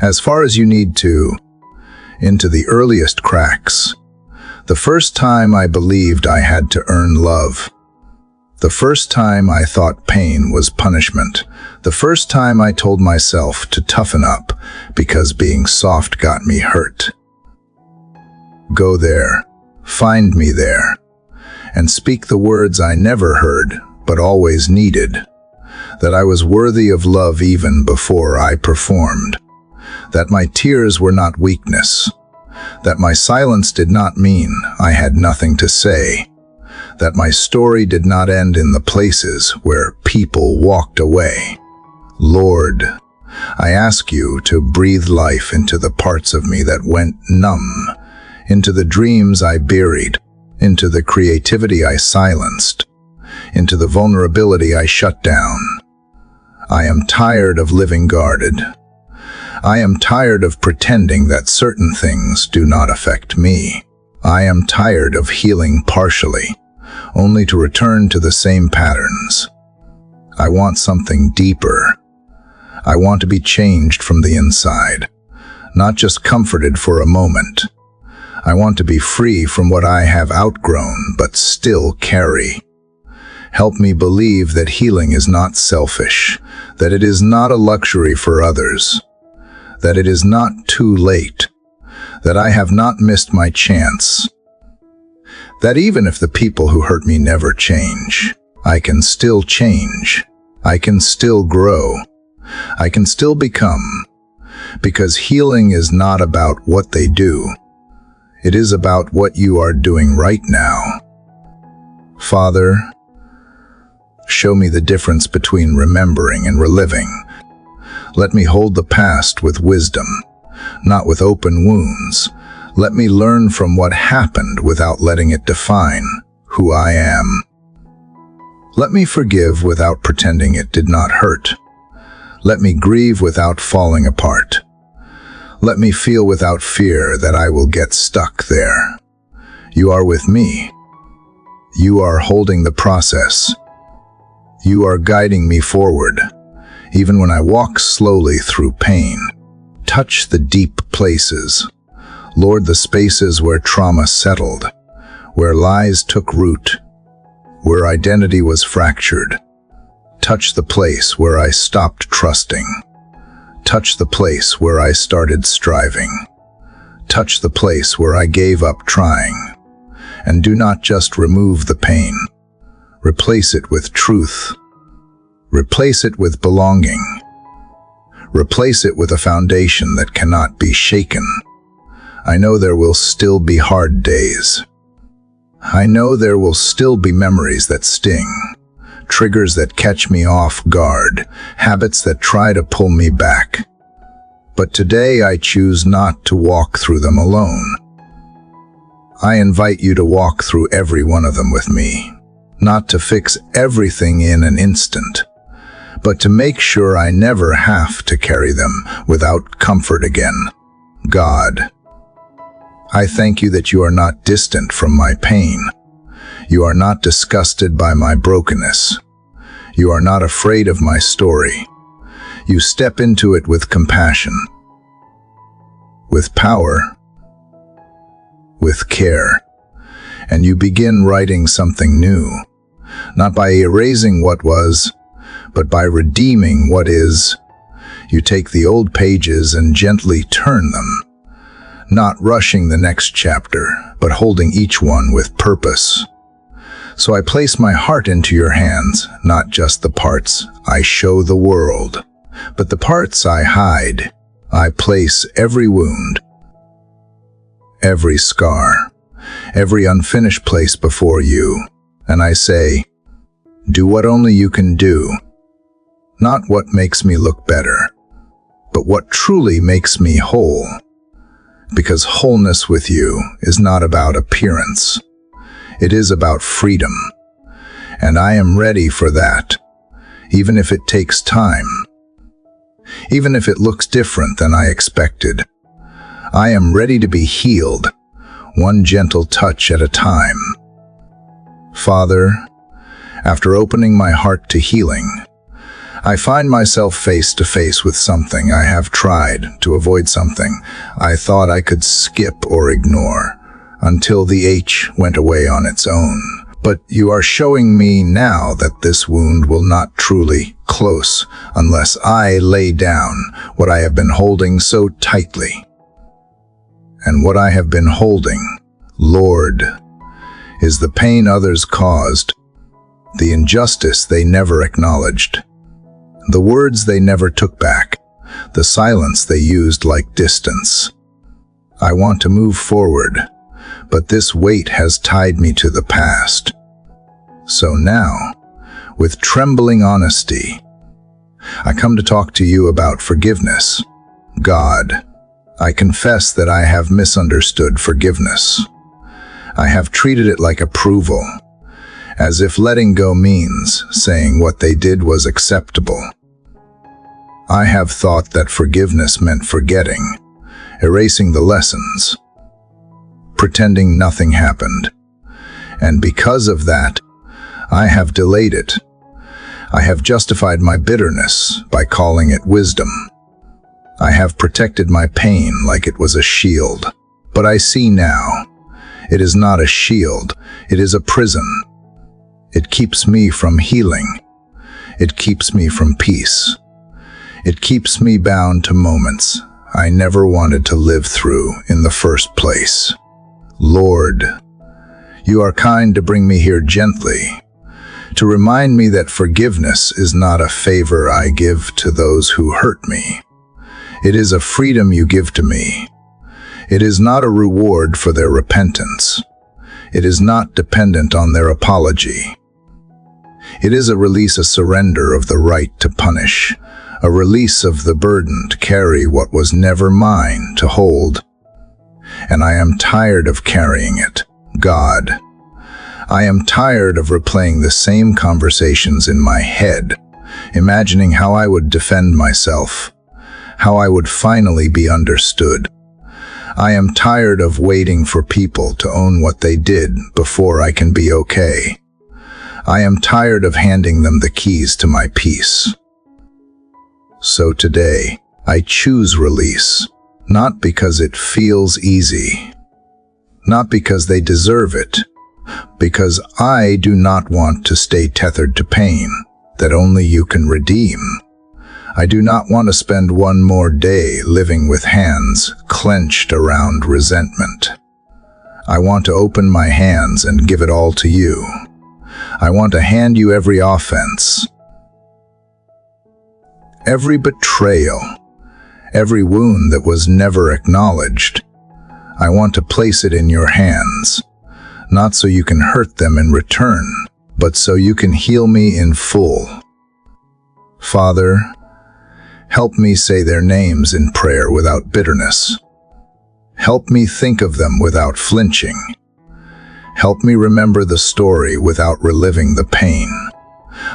as far as you need to, into the earliest cracks, the first time I believed I had to earn love, The first time I thought pain was punishment. The first time I told myself to toughen up because being soft got me hurt. Go there, find me there, and speak the words I never heard but always needed. That I was worthy of love even before I performed. That my tears were not weakness. That my silence did not mean I had nothing to say. That my story did not end in the places where people walked away. Lord, I ask you to breathe life into the parts of me that went numb, into the dreams I buried, into the creativity I silenced, into the vulnerability I shut down. I am tired of living guarded. I am tired of pretending that certain things do not affect me. I am tired of healing partially, only to return to the same patterns. I want something deeper. I want to be changed from the inside, not just comforted for a moment. I want to be free from what I have outgrown but still carry. Help me believe that healing is not selfish, that it is not a luxury for others, that it is not too late, that I have not missed my chance, that even if the people who hurt me never change, I can still change, I can still grow, I can still become, because healing is not about what they do, it is about what you are doing right now. Father, show me the difference between remembering and reliving. Let me hold the past with wisdom, not with open wounds. Let me learn from what happened without letting it define who I am. Let me forgive without pretending it did not hurt. Let me grieve without falling apart. Let me feel without fear that I will get stuck there. You are with me. You are holding the process. You are guiding me forward, even when I walk slowly through pain. Touch the deep places. Lord, the spaces where trauma settled, where lies took root, where identity was fractured. Touch the place where I stopped trusting. Touch the place where I started striving. Touch the place where I gave up trying. And do not just remove the pain. Replace it with truth. Replace it with belonging. Replace it with a foundation that cannot be shaken. I know there will still be hard days. I know there will still be memories that sting, triggers that catch me off guard, habits that try to pull me back. But today I choose not to walk through them alone. I invite you to walk through every one of them with me, not to fix everything in an instant, but to make sure I never have to carry them without comfort again. God, I thank you that you are not distant from my pain. You are not disgusted by my brokenness. You are not afraid of my story. You step into it with compassion, with power, with care, and you begin writing something new, not by erasing what was, but by redeeming what is. You take the old pages and gently turn them, not rushing the next chapter, but holding each one with purpose. So I place my heart into your hands, not just the parts I show the world, but the parts I hide. I place every wound, every scar, every unfinished place before you, and I say, do what only you can do. Not what makes me look better, but what truly makes me whole. Because wholeness with you is not about appearance. It is about freedom. And I am ready for that, even if it takes time. Even if it looks different than I expected. I am ready to be healed, one gentle touch at a time. Father, after opening my heart to healing, I find myself face to face with something I have tried to avoid, something I thought I could skip or ignore, until the H went away on its own. But you are showing me now that this wound will not truly close unless I lay down what I have been holding so tightly. And what I have been holding, Lord, is the pain others caused, the injustice they never acknowledged, the words they never took back, the silence they used like distance. I want to move forward, but this weight has tied me to the past. So now, with trembling honesty, I come to talk to you about forgiveness. God, I confess that I have misunderstood forgiveness. I have treated it like approval, as if letting go means saying what they did was acceptable. I have thought that forgiveness meant forgetting, erasing the lessons, pretending nothing happened. And because of that, I have delayed it. I have justified my bitterness by calling it wisdom. I have protected my pain like it was a shield. But I see now, it is not a shield, it is a prison. It keeps me from healing. It keeps me from peace. It keeps me bound to moments I never wanted to live through in the first place. Lord, you are kind to bring me here gently, to remind me that forgiveness is not a favor I give to those who hurt me. It is a freedom you give to me. It is not a reward for their repentance. It is not dependent on their apology. It is a release, a surrender of the right to punish, a release of the burden to carry what was never mine to hold. And I am tired of carrying it, God. I am tired of replaying the same conversations in my head, imagining how I would defend myself, how I would finally be understood. I am tired of waiting for people to own what they did before I can be okay. I am tired of handing them the keys to my peace. So today, I choose release, not because it feels easy, not because they deserve it, because I do not want to stay tethered to pain that only you can redeem. I do not want to spend one more day living with hands clenched around resentment. I want to open my hands and give it all to you. I want to hand you every offense, every betrayal, every wound that was never acknowledged. I want to place it in your hands, not so you can hurt them in return, but so you can heal me in full. Father, help me say their names in prayer without bitterness. Help me think of them without flinching. Help me remember the story without reliving the pain.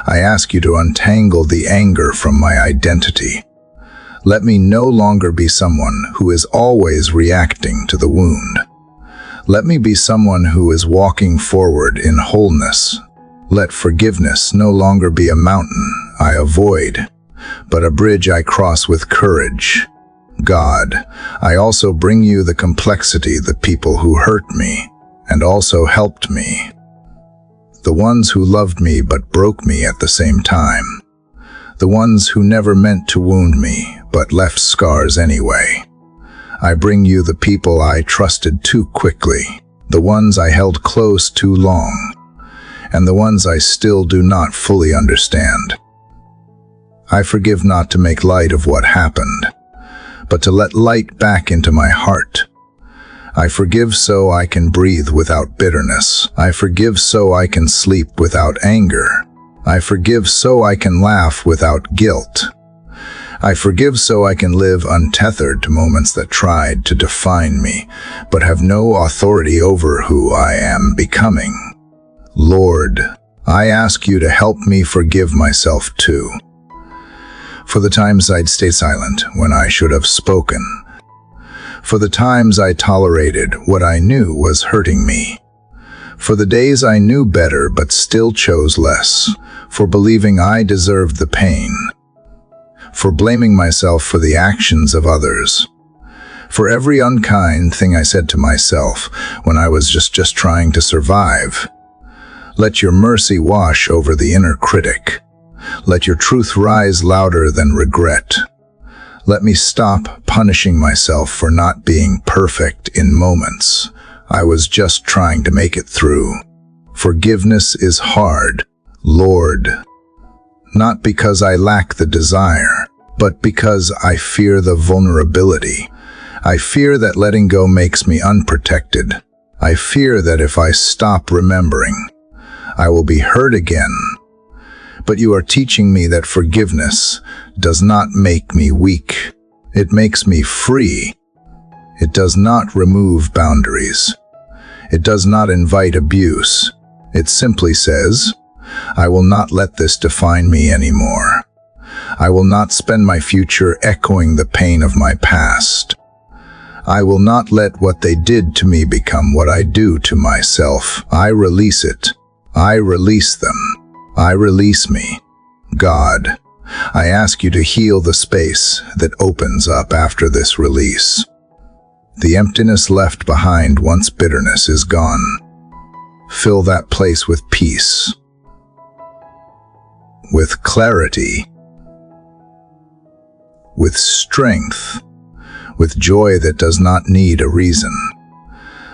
I ask you to untangle the anger from my identity. Let me no longer be someone who is always reacting to the wound. Let me be someone who is walking forward in wholeness. Let forgiveness no longer be a mountain I avoid, but a bridge I cross with courage. God, I also bring you the complexity, the people who hurt me and also helped me, the ones who loved me but broke me at the same time, the ones who never meant to wound me but left scars anyway. I bring you the people I trusted too quickly, the ones I held close too long, and the ones I still do not fully understand. I forgive not to make light of what happened, but to let light back into my heart. I forgive so I can breathe without bitterness. I forgive so I can sleep without anger. I forgive so I can laugh without guilt. I forgive so I can live untethered to moments that tried to define me, but have no authority over who I am becoming. Lord, I ask you to help me forgive myself too, for the times I'd stay silent when I should have spoken, for the times I tolerated what I knew was hurting me, for the days I knew better but still chose less, for believing I deserved the pain, for blaming myself for the actions of others, for every unkind thing I said to myself when I was just trying to survive. Let your mercy wash over the inner critic. Let your truth rise louder than regret. Let me stop punishing myself for not being perfect in moments. I was just trying to make it through. Forgiveness is hard, Lord, not because I lack the desire, but because I fear the vulnerability. I fear that letting go makes me unprotected. I fear that if I stop remembering, I will be hurt again. But you are teaching me that forgiveness does not make me weak. It makes me free. It does not remove boundaries. It does not invite abuse. It simply says, I will not let this define me anymore. I will not spend my future echoing the pain of my past. I will not let what they did to me become what I do to myself. I release it. I release them. I release me. God, I ask you to heal the space that opens up after this release. The emptiness left behind once bitterness is gone. Fill that place with peace, with clarity, with strength, with joy that does not need a reason.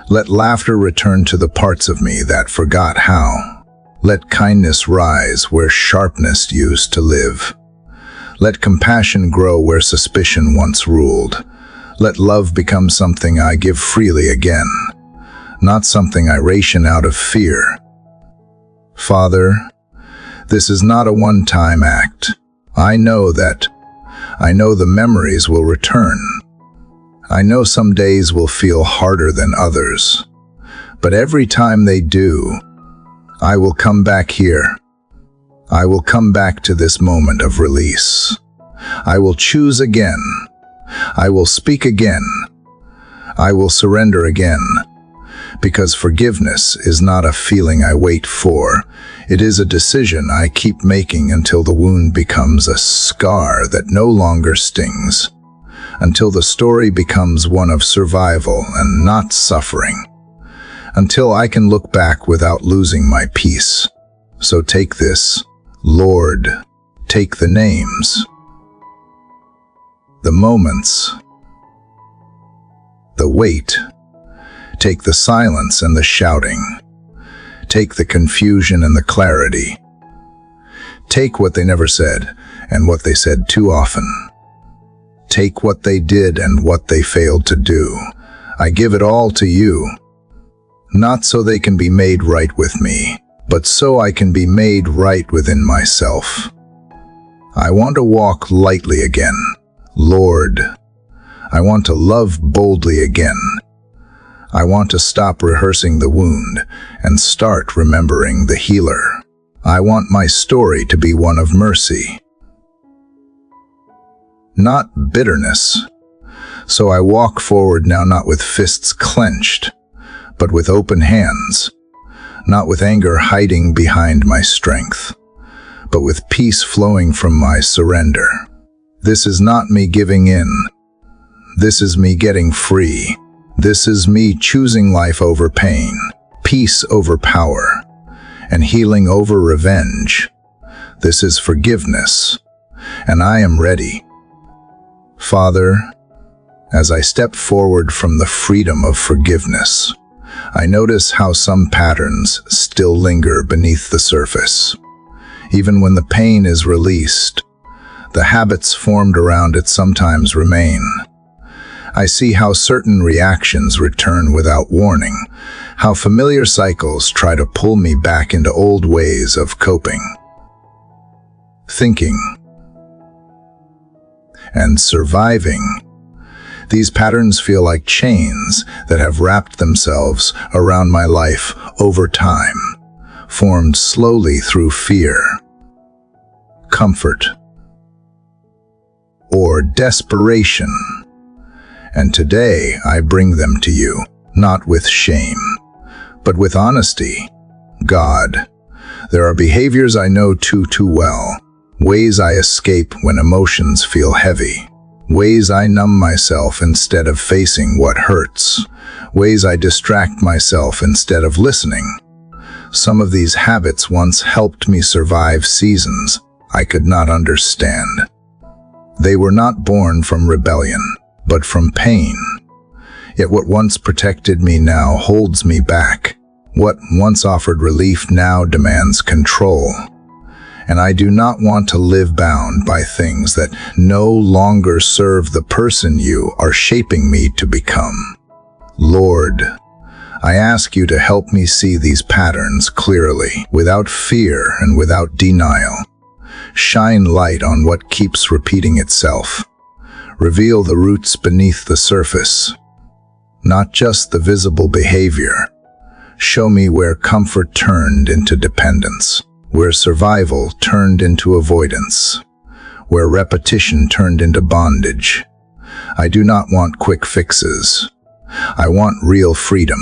Let laughter return to the parts of me that forgot how. Let kindness rise where sharpness used to live. Let compassion grow where suspicion once ruled. Let love become something I give freely again, not something I ration out of fear. Father, this is not a one-time act. I know the memories will return. I know some days will feel harder than others, but every time they do, I will come back here. I will come back to this moment of release. I will choose again. I will speak again. I will surrender again. Because forgiveness is not a feeling I wait for. It is a decision I keep making until the wound becomes a scar that no longer stings. Until the story becomes one of survival and not suffering. Until I can look back without losing my peace. So take this, Lord, take the names, the moments, the weight. Take the silence and the shouting. Take the confusion and the clarity. Take what they never said and what they said too often. Take what they did and what they failed to do. I give it all to you. Not so they can be made right with me, but so I can be made right within myself. I want to walk lightly again, Lord. I want to love boldly again. I want to stop rehearsing the wound and start remembering the healer. I want my story to be one of mercy, not bitterness. So I walk forward now not with fists clenched, but with open hands, not with anger hiding behind my strength, but with peace flowing from my surrender. This is not me giving in. This is me getting free. This is me choosing life over pain, peace over power, and healing over revenge. This is forgiveness, and I am ready. Father, as I step forward from the freedom of forgiveness, I notice how some patterns still linger beneath the surface. Even when the pain is released, the habits formed around it sometimes remain. I see how certain reactions return without warning, how familiar cycles try to pull me back into old ways of coping, thinking, and surviving. These patterns feel like chains that have wrapped themselves around my life over time, formed slowly through fear, comfort, or desperation. And today I bring them to you, not with shame, but with honesty. God, there are behaviors I know too well, ways I escape when emotions feel heavy, ways I numb myself instead of facing what hurts, ways I distract myself instead of listening. Some of these habits once helped me survive seasons I could not understand. They were not born from rebellion, but from pain. Yet what once protected me now holds me back. What once offered relief now demands control. And I do not want to live bound by things that no longer serve the person you are shaping me to become. Lord, I ask you to help me see these patterns clearly, without fear and without denial. Shine light on what keeps repeating itself. Reveal the roots beneath the surface, not just the visible behavior. Show me where comfort turned into dependence, where survival turned into avoidance, where repetition turned into bondage. I do not want quick fixes. I want real freedom.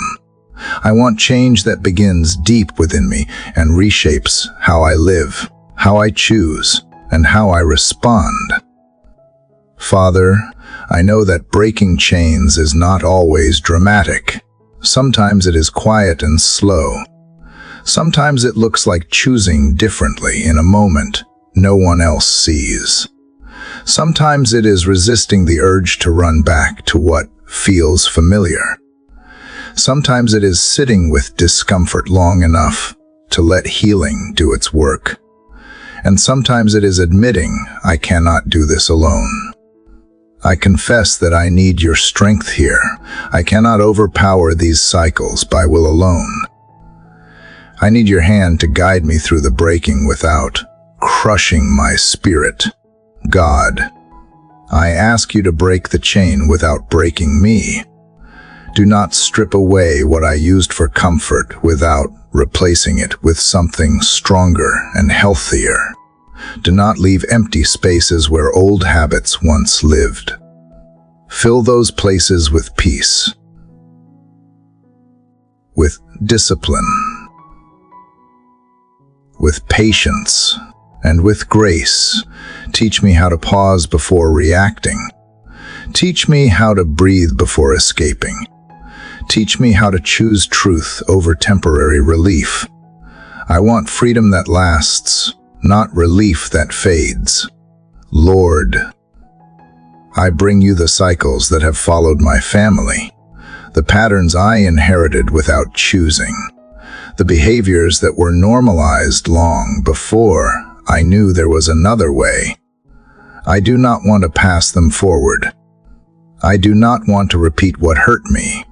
I want change that begins deep within me and reshapes how I live, how I choose, and how I respond. Father, I know that breaking chains is not always dramatic. Sometimes it is quiet and slow. Sometimes it looks like choosing differently in a moment no one else sees. Sometimes it is resisting the urge to run back to what feels familiar. Sometimes it is sitting with discomfort long enough to let healing do its work. And sometimes it is admitting I cannot do this alone. I confess that I need your strength here. I cannot overpower these cycles by will alone. I need your hand to guide me through the breaking without crushing my spirit. God, I ask you to break the chain without breaking me. Do not strip away what I used for comfort without replacing it with something stronger and healthier. Do not leave empty spaces where old habits once lived. Fill those places with peace, with discipline, with patience, and with grace. Teach me how to pause before reacting. Teach me how to breathe before escaping. Teach me how to choose truth over temporary relief. I want freedom that lasts, not relief that fades. Lord, I bring you the cycles that have followed my family, the patterns I inherited without choosing, the behaviors that were normalized long before I knew there was another way. I do not want to pass them forward. I do not want to repeat what hurt me.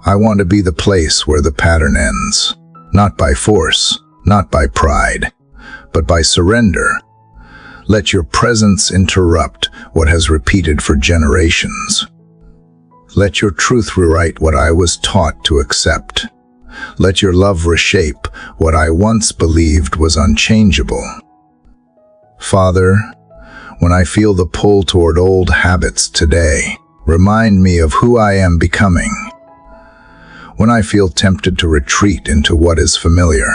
I want to be the place where the pattern ends, not by force, not by pride, but by surrender. Let your presence interrupt what has repeated for generations. Let your truth rewrite what I was taught to accept. Let your love reshape what I once believed was unchangeable. Father, when I feel the pull toward old habits today, remind me of who I am becoming. When I feel tempted to retreat into what is familiar,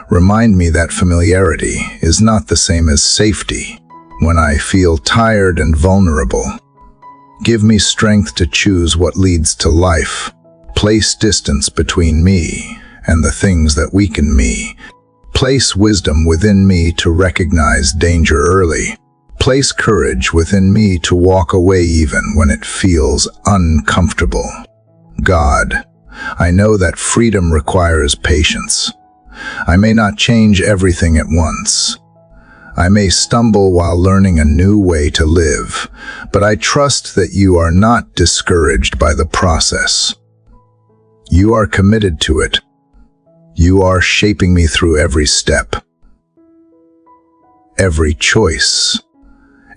remind me that familiarity is not the same as safety. When I feel tired and vulnerable, give me strength to choose what leads to life. Place distance between me and the things that weaken me. Place wisdom within me to recognize danger early. Place courage within me to walk away even when it feels uncomfortable. God, I know that freedom requires patience. I may not change everything at once. I may stumble while learning a new way to live, but I trust that you are not discouraged by the process. You are committed to it. You are shaping me through every step, every choice,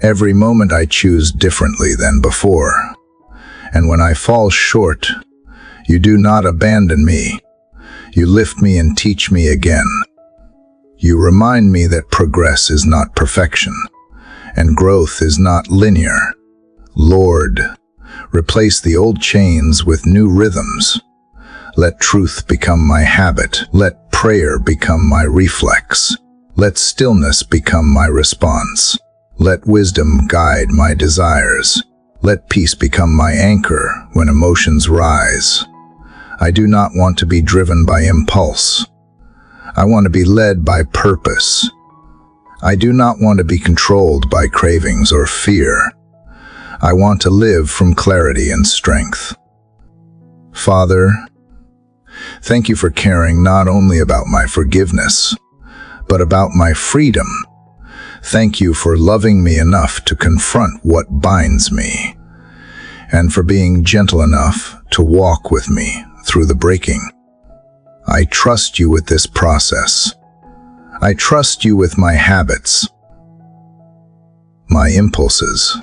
every moment I choose differently than before. And when I fall short, you do not abandon me. You lift me and teach me again. You remind me that progress is not perfection, and growth is not linear. Lord, replace the old chains with new rhythms. Let truth become my habit. Let prayer become my reflex. Let stillness become my response. Let wisdom guide my desires. Let peace become my anchor when emotions rise. I do not want to be driven by impulse. I want to be led by purpose. I do not want to be controlled by cravings or fear. I want to live from clarity and strength. Father, thank you for caring not only about my forgiveness, but about my freedom. Thank you for loving me enough to confront what binds me, and for being gentle enough to walk with me through the breaking. I trust you with this process. I trust you with my habits, my impulses,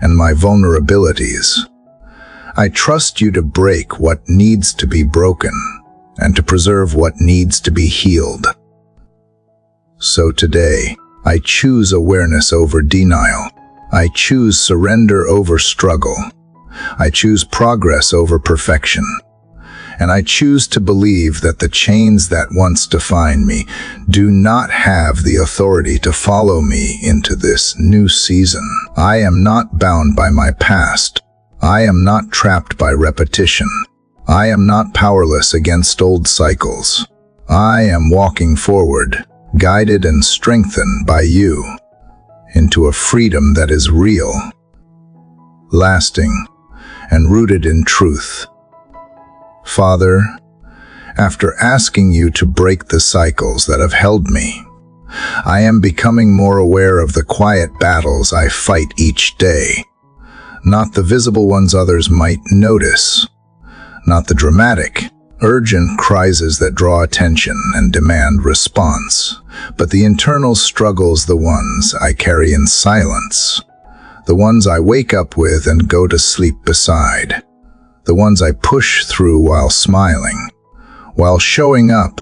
and my vulnerabilities. I trust you to break what needs to be broken and to preserve what needs to be healed. So today, I choose awareness over denial. I choose surrender over struggle. I choose progress over perfection. And I choose to believe that the chains that once defined me do not have the authority to follow me into this new season. I am not bound by my past. I am not trapped by repetition. I am not powerless against old cycles. I am walking forward, guided and strengthened by you, into a freedom that is real, lasting, and rooted in truth. Father, after asking you to break the cycles that have held me, I am becoming more aware of the quiet battles I fight each day, not the visible ones others might notice, not the dramatic, urgent crises that draw attention and demand response, but the internal struggles, the ones I carry in silence, the ones I wake up with and go to sleep beside, the ones I push through while smiling, while showing up,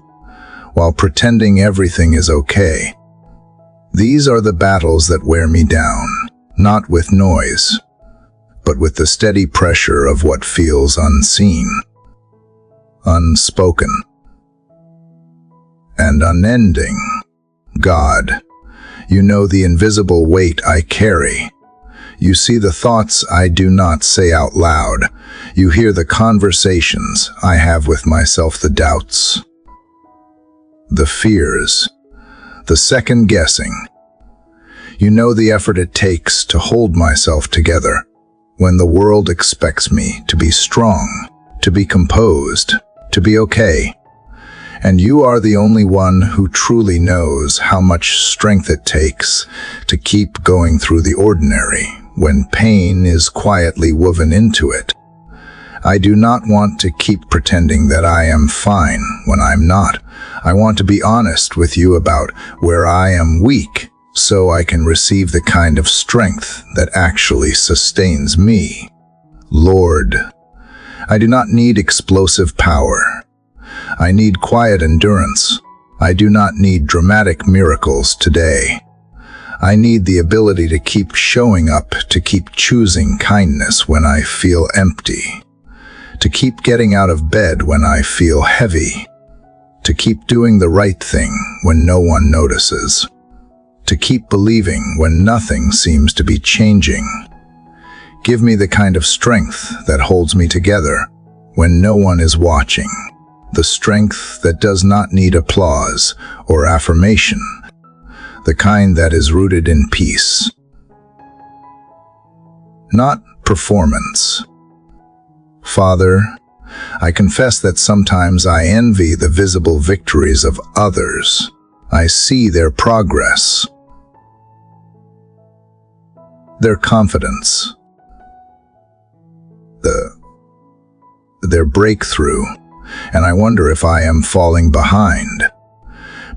while pretending everything is okay. These are the battles that wear me down, not with noise, but with the steady pressure of what feels unseen, unspoken, and unending. God, you know the invisible weight I carry. You see the thoughts I do not say out loud. You hear the conversations I have with myself, the doubts, the fears, the second guessing. You know the effort it takes to hold myself together when the world expects me to be strong, to be composed, to be okay. And you are the only one who truly knows how much strength it takes to keep going through the ordinary when pain is quietly woven into it. I do not want to keep pretending that I am fine when I'm not. I want to be honest with you about where I am weak, so I can receive the kind of strength that actually sustains me. Lord, I do not need explosive power. I need quiet endurance. I do not need dramatic miracles today. I need the ability to keep showing up, to keep choosing kindness when I feel empty, to keep getting out of bed when I feel heavy, to keep doing the right thing when no one notices, to keep believing when nothing seems to be changing. Give me the kind of strength that holds me together when no one is watching, the strength that does not need applause or affirmation, the kind that is rooted in peace, not performance. Father, I confess that sometimes I envy the visible victories of others. I see their progress, their confidence, their breakthrough, and I wonder if I am falling behind.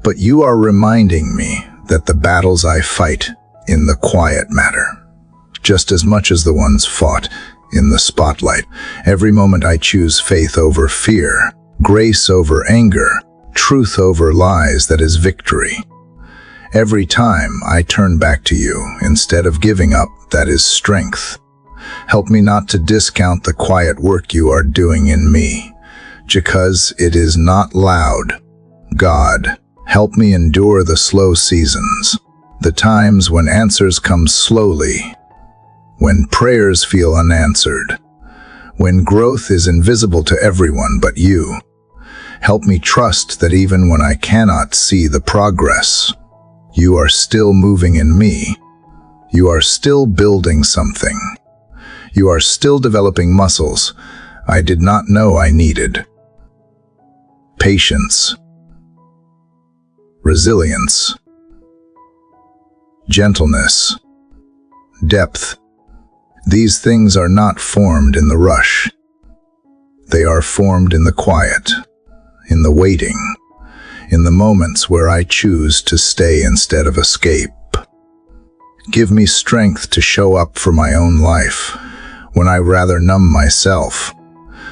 But you are reminding me that the battles I fight in the quiet matter, just as much as the ones fought in the spotlight. Every moment I choose faith over fear, grace over anger, truth over lies, that is victory. Every time I turn back to you instead of giving up, that is strength. Help me not to discount the quiet work you are doing in me, because it is not loud. God, help me endure the slow seasons, the times when answers come slowly, when prayers feel unanswered, when growth is invisible to everyone but you. Help me trust that even when I cannot see the progress, you are still moving in me. You are still building something. You are still developing muscles I did not know I needed. Patience, resilience, gentleness, depth. These things are not formed in the rush. They are formed in the quiet, in the waiting, in the moments where I choose to stay instead of escape. Give me strength to show up for my own life when I rather numb myself.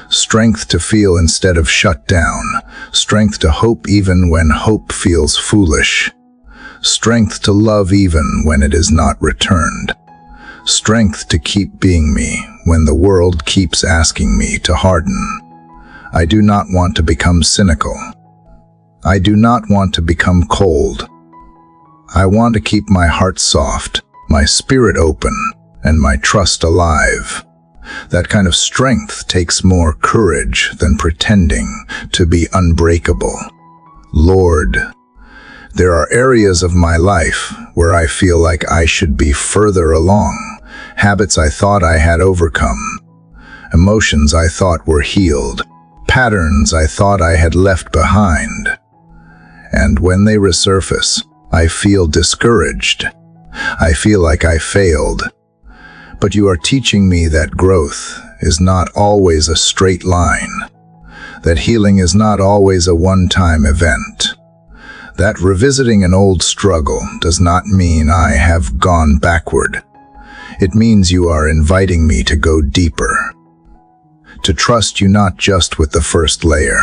Strength to feel instead of shut down. Strength to hope even when hope feels foolish. Strength to love even when it is not returned. Strength to keep being me when the world keeps asking me to harden. I do not want to become cynical. I do not want to become cold. I want to keep my heart soft, my spirit open, and my trust alive. That kind of strength takes more courage than pretending to be unbreakable. Lord, there are areas of my life where I feel like I should be further along. Habits I thought I had overcome. Emotions I thought were healed. Patterns I thought I had left behind. And when they resurface, I feel discouraged. I feel like I failed. But you are teaching me that growth is not always a straight line, that healing is not always a one-time event, that revisiting an old struggle does not mean I have gone backward. It means you are inviting me to go deeper, to trust you not just with the first layer,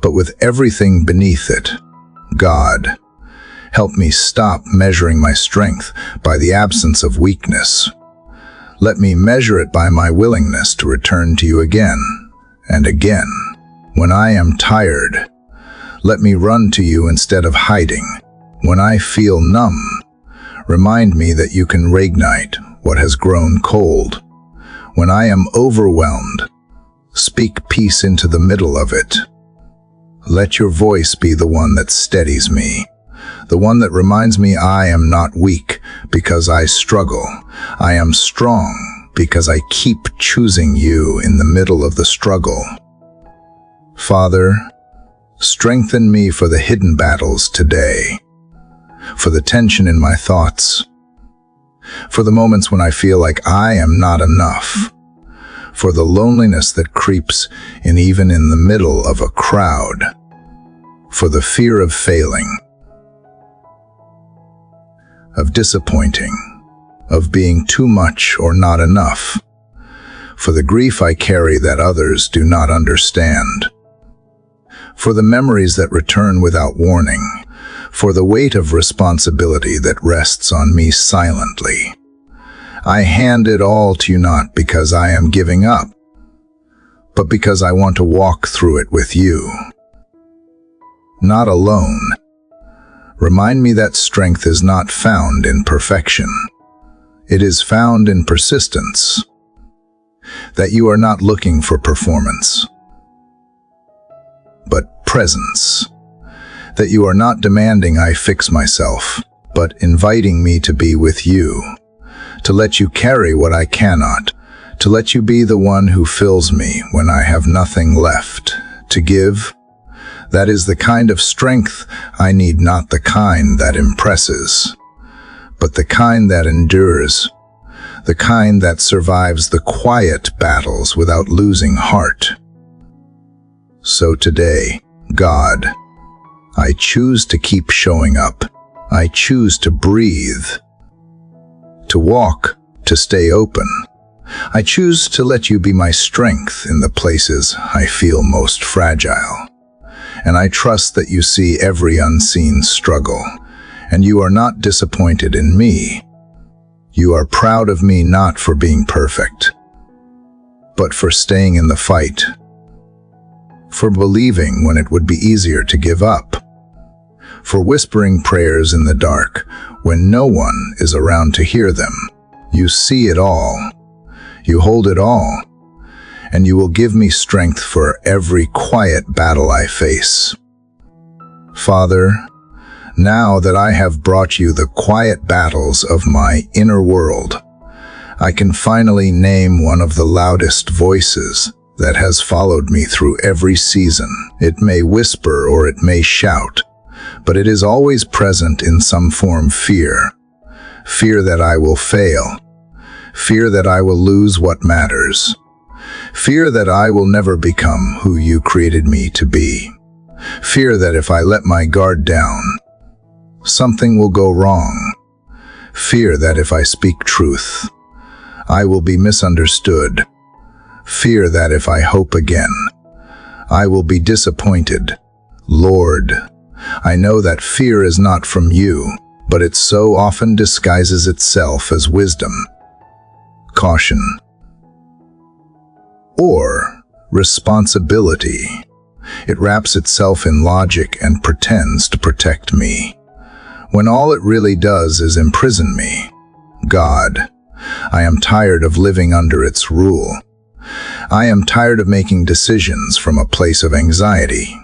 but with everything beneath it. God, help me stop measuring my strength by the absence of weakness. Let me measure it by my willingness to return to you again and again. When I am tired, let me run to you instead of hiding. When I feel numb, remind me that you can reignite what has grown cold. When I am overwhelmed, speak peace into the middle of it. Let your voice be the one that steadies me, the one that reminds me I am not weak because I struggle. I am strong because I keep choosing you in the middle of the struggle. Father, strengthen me for the hidden battles today, for the tension in my thoughts, for the moments when I feel like I am not enough, for the loneliness that creeps in even in the middle of a crowd, for the fear of failing, of disappointing, of being too much or not enough, for the grief I carry that others do not understand, for the memories that return without warning, for the weight of responsibility that rests on me silently. I hand it all to you not because I am giving up, but because I want to walk through it with you. Not alone. Remind me that strength is not found in perfection. It is found in persistence. That you are not looking for performance, but presence. That you are not demanding I fix myself, but inviting me to be with you, to let you carry what I cannot, to let you be the one who fills me when I have nothing left to give. That is the kind of strength I need, not the kind that impresses, but the kind that endures, the kind that survives the quiet battles without losing heart. So today, God, I choose to keep showing up. I choose to breathe, to walk, to stay open. I choose to let you be my strength in the places I feel most fragile. And I trust that you see every unseen struggle, and you are not disappointed in me. You are proud of me not for being perfect, but for staying in the fight, for believing when it would be easier to give up, for whispering prayers in the dark when no one is around to hear them. You see it all. You hold it all. and you will give me strength for every quiet battle I face. Father, now that I have brought you the quiet battles of my inner world, I can finally name one of the loudest voices that has followed me through every season. It may whisper or it may shout, but it is always present in some form: fear. Fear that I will fail. Fear that I will lose what matters. Fear that I will never become who you created me to be. Fear that if I let my guard down, something will go wrong. Fear that if I speak truth, I will be misunderstood. Fear that if I hope again, I will be disappointed. Lord, I know that fear is not from you, but it so often disguises itself as wisdom, caution, or responsibility. It wraps itself in logic and pretends to protect me, when all it really does is imprison me. God, I am tired of living under its rule. I am tired of making decisions from a place of anxiety.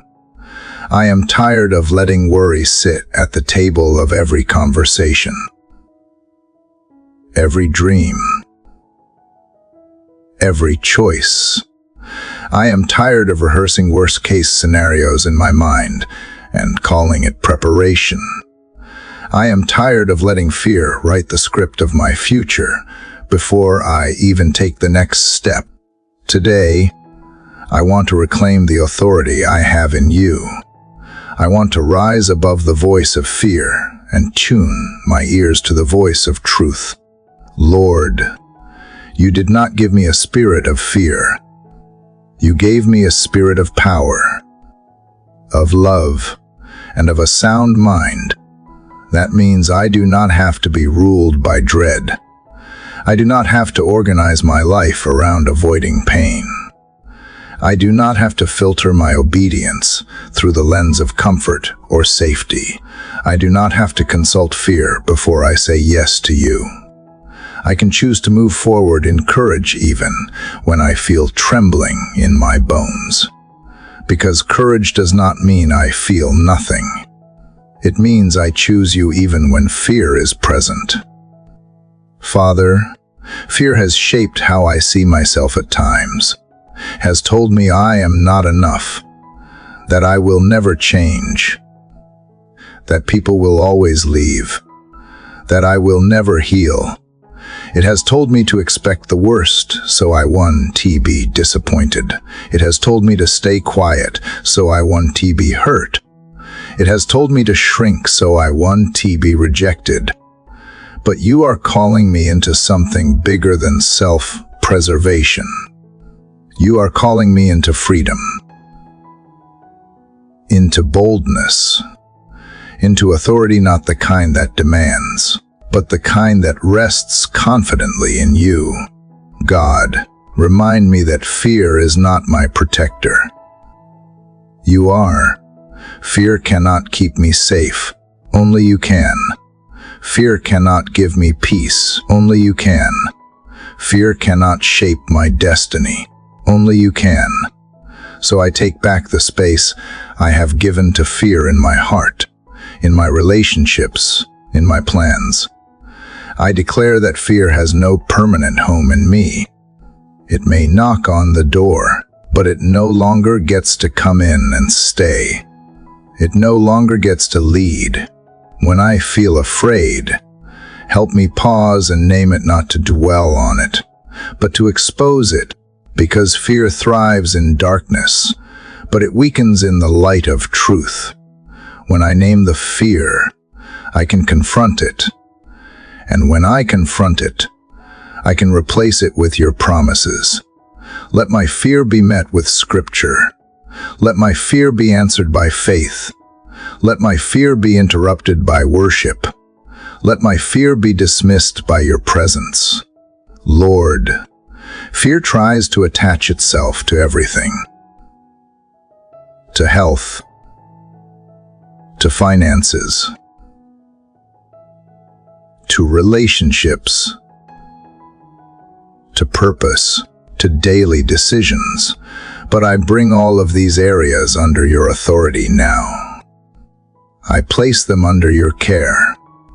I am tired of letting worry sit at the table of every conversation, every dream, every choice. I am tired of rehearsing worst-case scenarios in my mind and calling it preparation. I am tired of letting fear write the script of my future before I even take the next step. Today, I want to reclaim the authority I have in you. I want to rise above the voice of fear and tune my ears to the voice of truth. Lord, you did not give me a spirit of fear. You gave me a spirit of power, of love, and of a sound mind. That means I do not have to be ruled by dread. I do not have to organize my life around avoiding pain. I do not have to filter my obedience through the lens of comfort or safety. I do not have to consult fear before I say yes to you. I can choose to move forward in courage even when I feel trembling in my bones. Because courage does not mean I feel nothing. It means I choose you even when fear is present. Father, fear has shaped how I see myself at times, has told me I am not enough, that I will never change, that people will always leave, that I will never heal. It has told me to expect the worst, so I be disappointed. It has told me to stay quiet, so I be hurt. It has told me to shrink, so I be rejected. But you are calling me into something bigger than self-preservation. You are calling me into freedom, into boldness, into authority, not the kind that demands, but the kind that rests confidently in you. God, remind me that fear is not my protector. You are. Fear cannot keep me safe. Only you can. Fear cannot give me peace. Only you can. Fear cannot shape my destiny. Only you can. So I take back the space I have given to fear in my heart, in my relationships, in my plans. I declare that fear has no permanent home in me. It may knock on the door, but it no longer gets to come in and stay. It no longer gets to lead. When I feel afraid, help me pause and name it, not to dwell on it, but to expose it, because fear thrives in darkness, but it weakens in the light of truth. When I name the fear, I can confront it. And when I confront it, I can replace it with your promises. Let my fear be met with Scripture. Let my fear be answered by faith. Let my fear be interrupted by worship. Let my fear be dismissed by your presence. Lord, fear tries to attach itself to everything. To health, to finances, to relationships, to purpose, to daily decisions, but I bring all of these areas under your authority now. I place them under your care.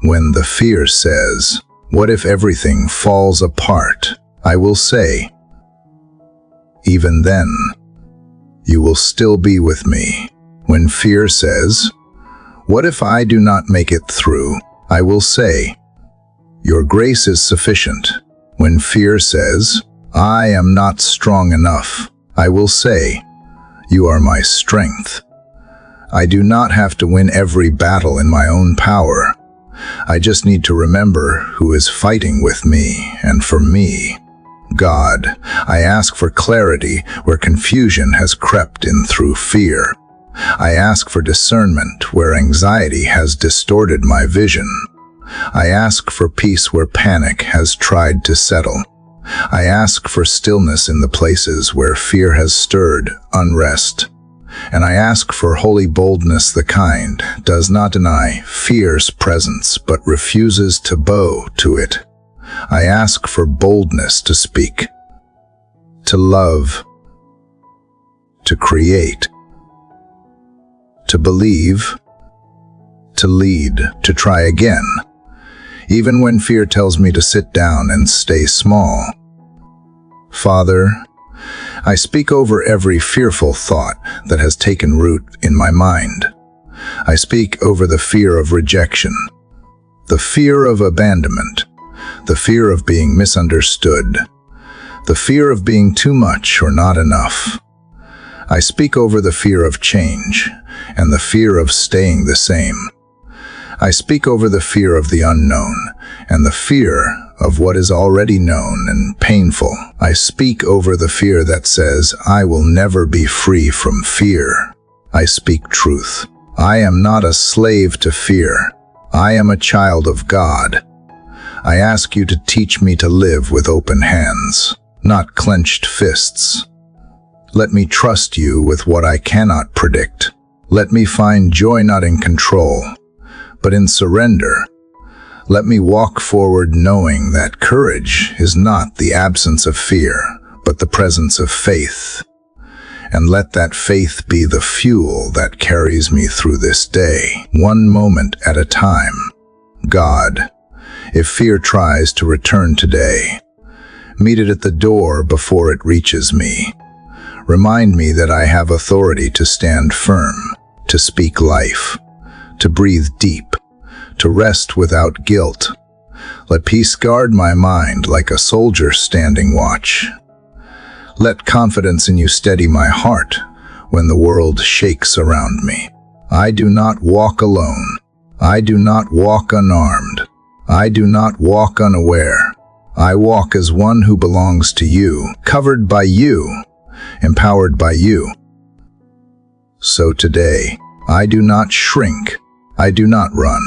When the fear says, "What if everything falls apart?" I will say, "Even then, you will still be with me." When fear says, "What if I do not make it through?" I will say, "Your grace is sufficient." When fear says, "I am not strong enough," I will say, "You are my strength." I do not have to win every battle in my own power. I just need to remember who is fighting with me and for me. God, I ask for clarity where confusion has crept in through fear. I ask for discernment where anxiety has distorted my vision. I ask for peace where panic has tried to settle. I ask for stillness in the places where fear has stirred unrest. And I ask for holy boldness, the kind does not deny fear's presence but refuses to bow to it. I ask for boldness to speak, to love, to create, to believe, to lead, to try again, even when fear tells me to sit down and stay small. Father, I speak over every fearful thought that has taken root in my mind. I speak over the fear of rejection, the fear of abandonment, the fear of being misunderstood, the fear of being too much or not enough. I speak over the fear of change and the fear of staying the same. I speak over the fear of the unknown and the fear of what is already known and painful. I speak over the fear that says, "I will never be free from fear." I speak truth. I am not a slave to fear. I am a child of God. I ask you to teach me to live with open hands, not clenched fists. Let me trust you with what I cannot predict. Let me find joy not in control, but in surrender. Let me walk forward knowing that courage is not the absence of fear, but the presence of faith. And let that faith be the fuel that carries me through this day, one moment at a time. God, if fear tries to return today, meet it at the door before it reaches me. Remind me that I have authority to stand firm, to speak life, to breathe deep, to rest without guilt. Let peace guard my mind like a soldier standing watch. Let confidence in you steady my heart when the world shakes around me. I do not walk alone. I do not walk unarmed. I do not walk unaware. I walk as one who belongs to you, covered by you, empowered by you. So today, I do not shrink. I do not run.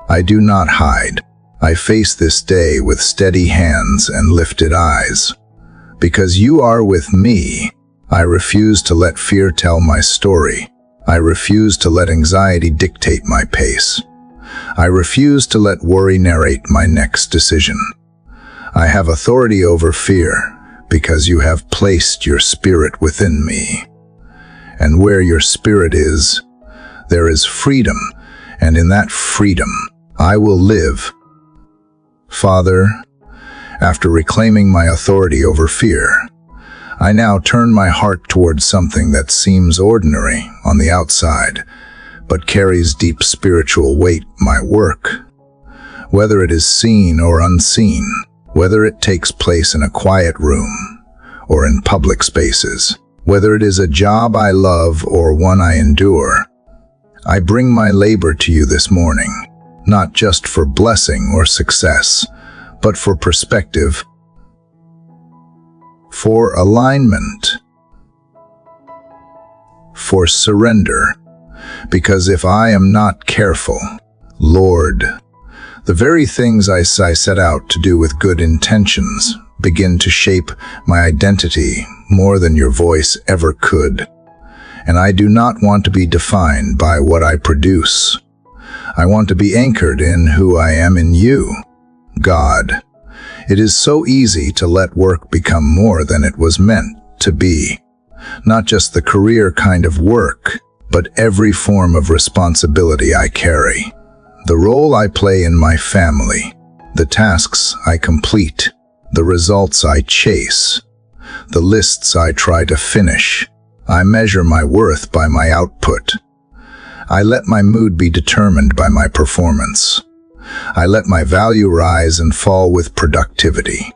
I do not hide. I face this day with steady hands and lifted eyes. Because you are with me, I refuse to let fear tell my story. I refuse to let anxiety dictate my pace. I refuse to let worry narrate my next decision. I have authority over fear because you have placed your spirit within me. And where your spirit is, there is freedom, and in that freedom, I will live. Father, after reclaiming my authority over fear, I now turn my heart towards something that seems ordinary on the outside, but carries deep spiritual weight, my work. Whether it is seen or unseen, whether it takes place in a quiet room or in public spaces, whether it is a job I love or one I endure, I bring my labor to you this morning, not just for blessing or success, but for perspective, for alignment, for surrender. Because if I am not careful, Lord, the very things I set out to do with good intentions begin to shape my identity more than your voice ever could. And I do not want to be defined by what I produce. I want to be anchored in who I am in you. God, It is so easy to let work become more than it was meant to be. Not just the career kind of work, but every form of responsibility I carry. The role I play in my family, the tasks I complete, the results I chase, the lists I try to finish. I measure my worth by my output. I let my mood be determined by my performance. I let my value rise and fall with productivity.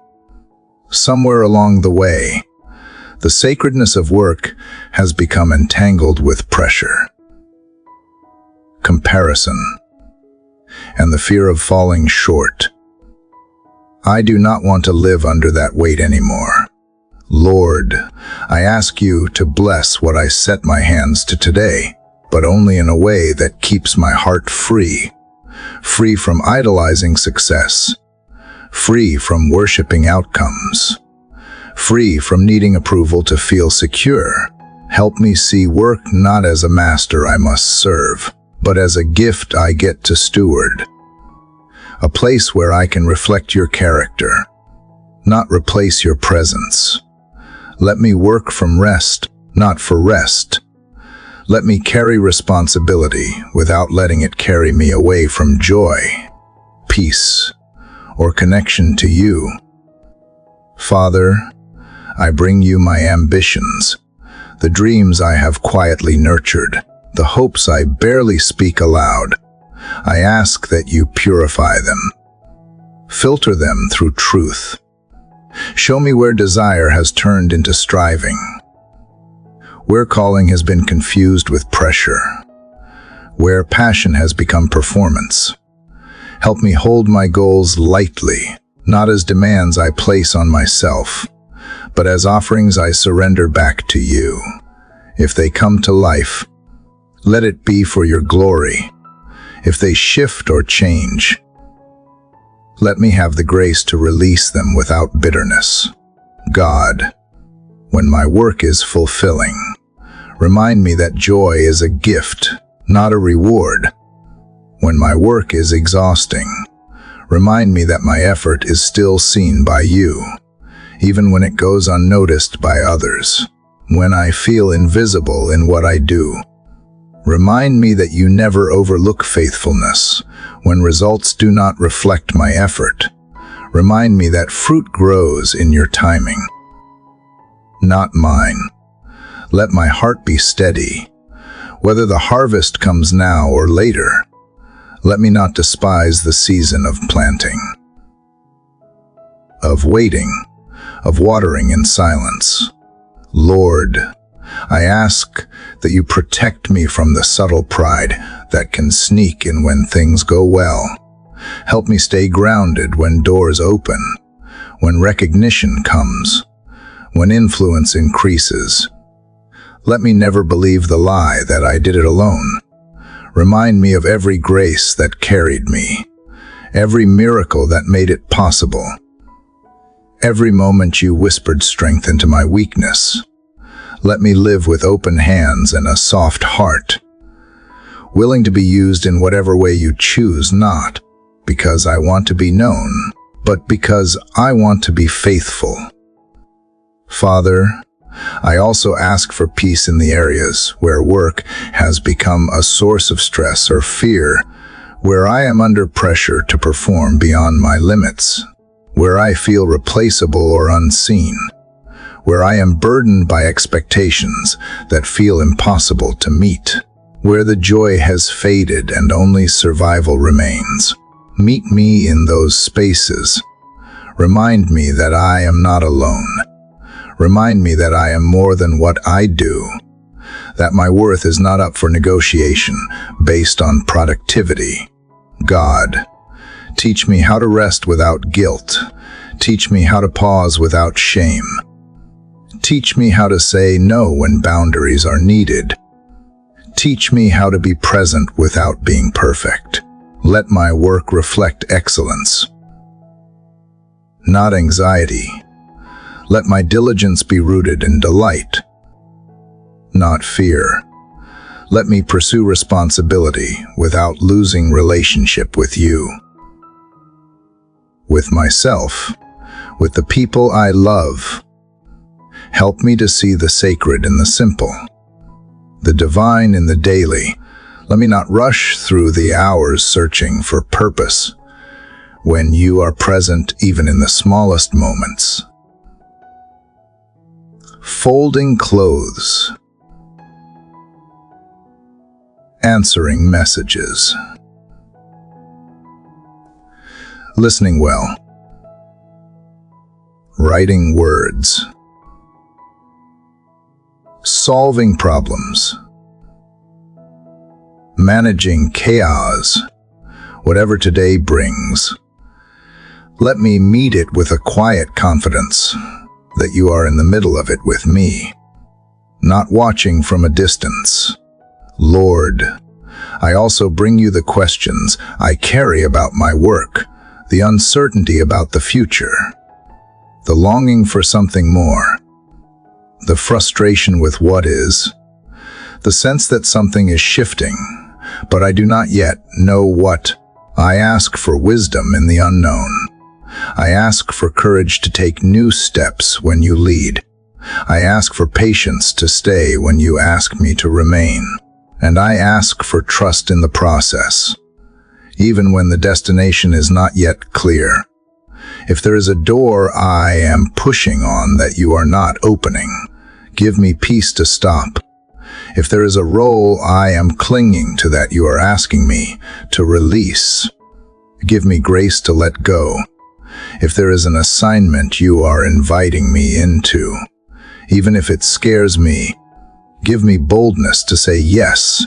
Somewhere along the way, the sacredness of work has become entangled with pressure, comparison, and the fear of falling short. I do not want to live under that weight anymore. Lord, I ask you to bless what I set my hands to today, but only in a way that keeps my heart free from idolizing success, free from worshiping outcomes, free from needing approval to feel secure. Help me see work not as a master I must serve, but as a gift I get to steward. A place where I can reflect your character, not replace your presence. Let me work from rest, not for rest. Let me carry responsibility without letting it carry me away from joy, peace, or connection to you. Father, I bring you my ambitions, the dreams I have quietly nurtured, the hopes I barely speak aloud. I ask that you purify them. Filter them through truth. Show me where desire has turned into striving, where calling has been confused with pressure, where passion has become performance. Help me hold my goals lightly, not as demands I place on myself, but as offerings I surrender back to you. If they come to life, let it be for your glory. If they shift or change, let me have the grace to release them without bitterness. God, when my work is fulfilling, remind me that joy is a gift, not a reward. When my work is exhausting, remind me that my effort is still seen by you, even when it goes unnoticed by others. When I feel invisible in what I do, remind me that you never overlook faithfulness. When results do not reflect my effort, remind me that fruit grows in your timing, not mine. Let my heart be steady, whether the harvest comes now or later. Let me not despise the season of planting, of waiting, of watering in silence. Lord, I ask that you protect me from the subtle pride that can sneak in when things go well. Help me stay grounded when doors open, when recognition comes, when influence increases. Let me never believe the lie that I did it alone. Remind me of every grace that carried me, every miracle that made it possible, every moment you whispered strength into my weakness. Let me live with open hands and a soft heart, willing to be used in whatever way you choose, not because I want to be known, but because I want to be faithful. Father, I also ask for peace in the areas where work has become a source of stress or fear, where I am under pressure to perform beyond my limits, where I feel replaceable or unseen, where I am burdened by expectations that feel impossible to meet, where the joy has faded and only survival remains. Meet me in those spaces. Remind me that I am not alone. Remind me that I am more than what I do, that my worth is not up for negotiation based on productivity. God, teach me how to rest without guilt. Teach me how to pause without shame. Teach me how to say no when boundaries are needed. Teach me how to be present without being perfect. Let my work reflect excellence, not anxiety. Let my diligence be rooted in delight, not fear. Let me pursue responsibility without losing relationship with you, with myself, with the people I love. Help me to see the sacred in the simple, the divine in the daily. Let me not rush through the hours searching for purpose when you are present even in the smallest moments. Folding clothes. Answering messages. Listening well. Writing words. Solving problems. Managing chaos, whatever today brings. Let me meet it with a quiet confidence that you are in the middle of it with me, not watching from a distance. Lord, I also bring you the questions I carry about my work, the uncertainty about the future, the longing for something more, the frustration with what is, the sense that something is shifting, but I do not yet know what. I ask for wisdom in the unknown. I ask for courage to take new steps when you lead. I ask for patience to stay when you ask me to remain. And I ask for trust in the process, even when the destination is not yet clear. If there is a door I am pushing on that you are not opening, give me peace to stop. If there is a role I am clinging to that you are asking me to release, give me grace to let go. If there is an assignment you are inviting me into, even if it scares me, give me boldness to say yes.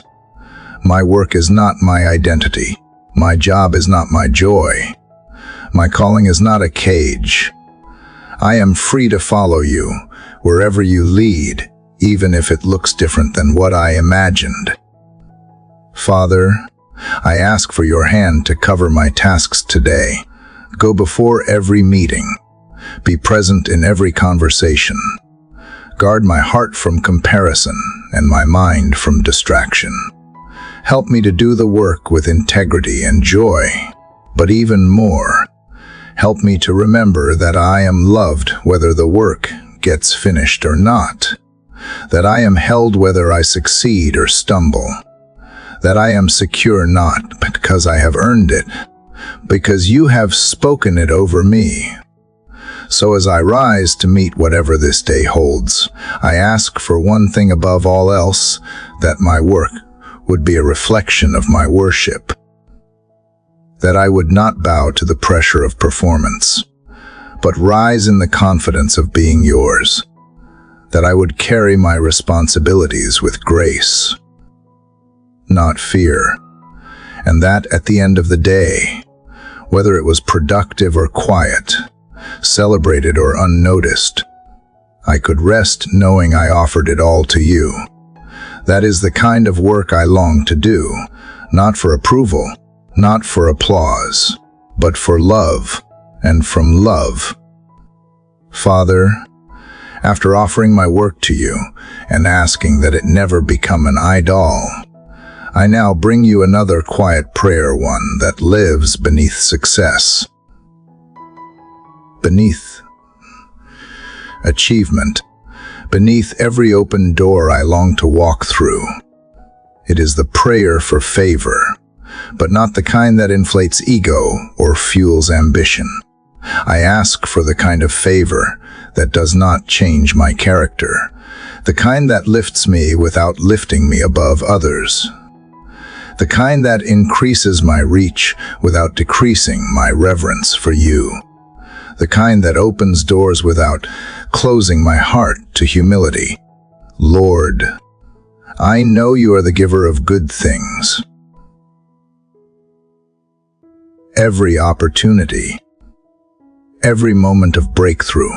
My work is not my identity. My job is not my joy. My calling is not a cage. I am free to follow you wherever you lead, even if it looks different than what I imagined. Father, I ask for your hand to cover my tasks today. Go before every meeting. Be present in every conversation. Guard my heart from comparison and my mind from distraction. Help me to do the work with integrity and joy, but even more, help me to remember that I am loved whether the work gets finished or not, that I am held whether I succeed or stumble, that I am secure not because I have earned it, because you have spoken it over me. So as I rise to meet whatever this day holds, I ask for one thing above all else, that my work would be a reflection of my worship, that I would not bow to the pressure of performance, but rise in the confidence of being yours, that I would carry my responsibilities with grace, not fear, and that at the end of the day, whether it was productive or quiet, celebrated or unnoticed, I could rest knowing I offered it all to you. That is the kind of work I long to do, not for approval, not for applause, but for love, and from love. Father, after offering my work to you and asking that it never become an idol, I now bring you another quiet prayer, one that lives beneath success, beneath achievement, beneath every open door I long to walk through. It is the prayer for favor, but not the kind that inflates ego or fuels ambition. I ask for the kind of favor that does not change my character, the kind that lifts me without lifting me above others, the kind that increases my reach without decreasing my reverence for you, the kind that opens doors without closing my heart to humility. Lord, I know you are the giver of good things. Every opportunity, every moment of breakthrough,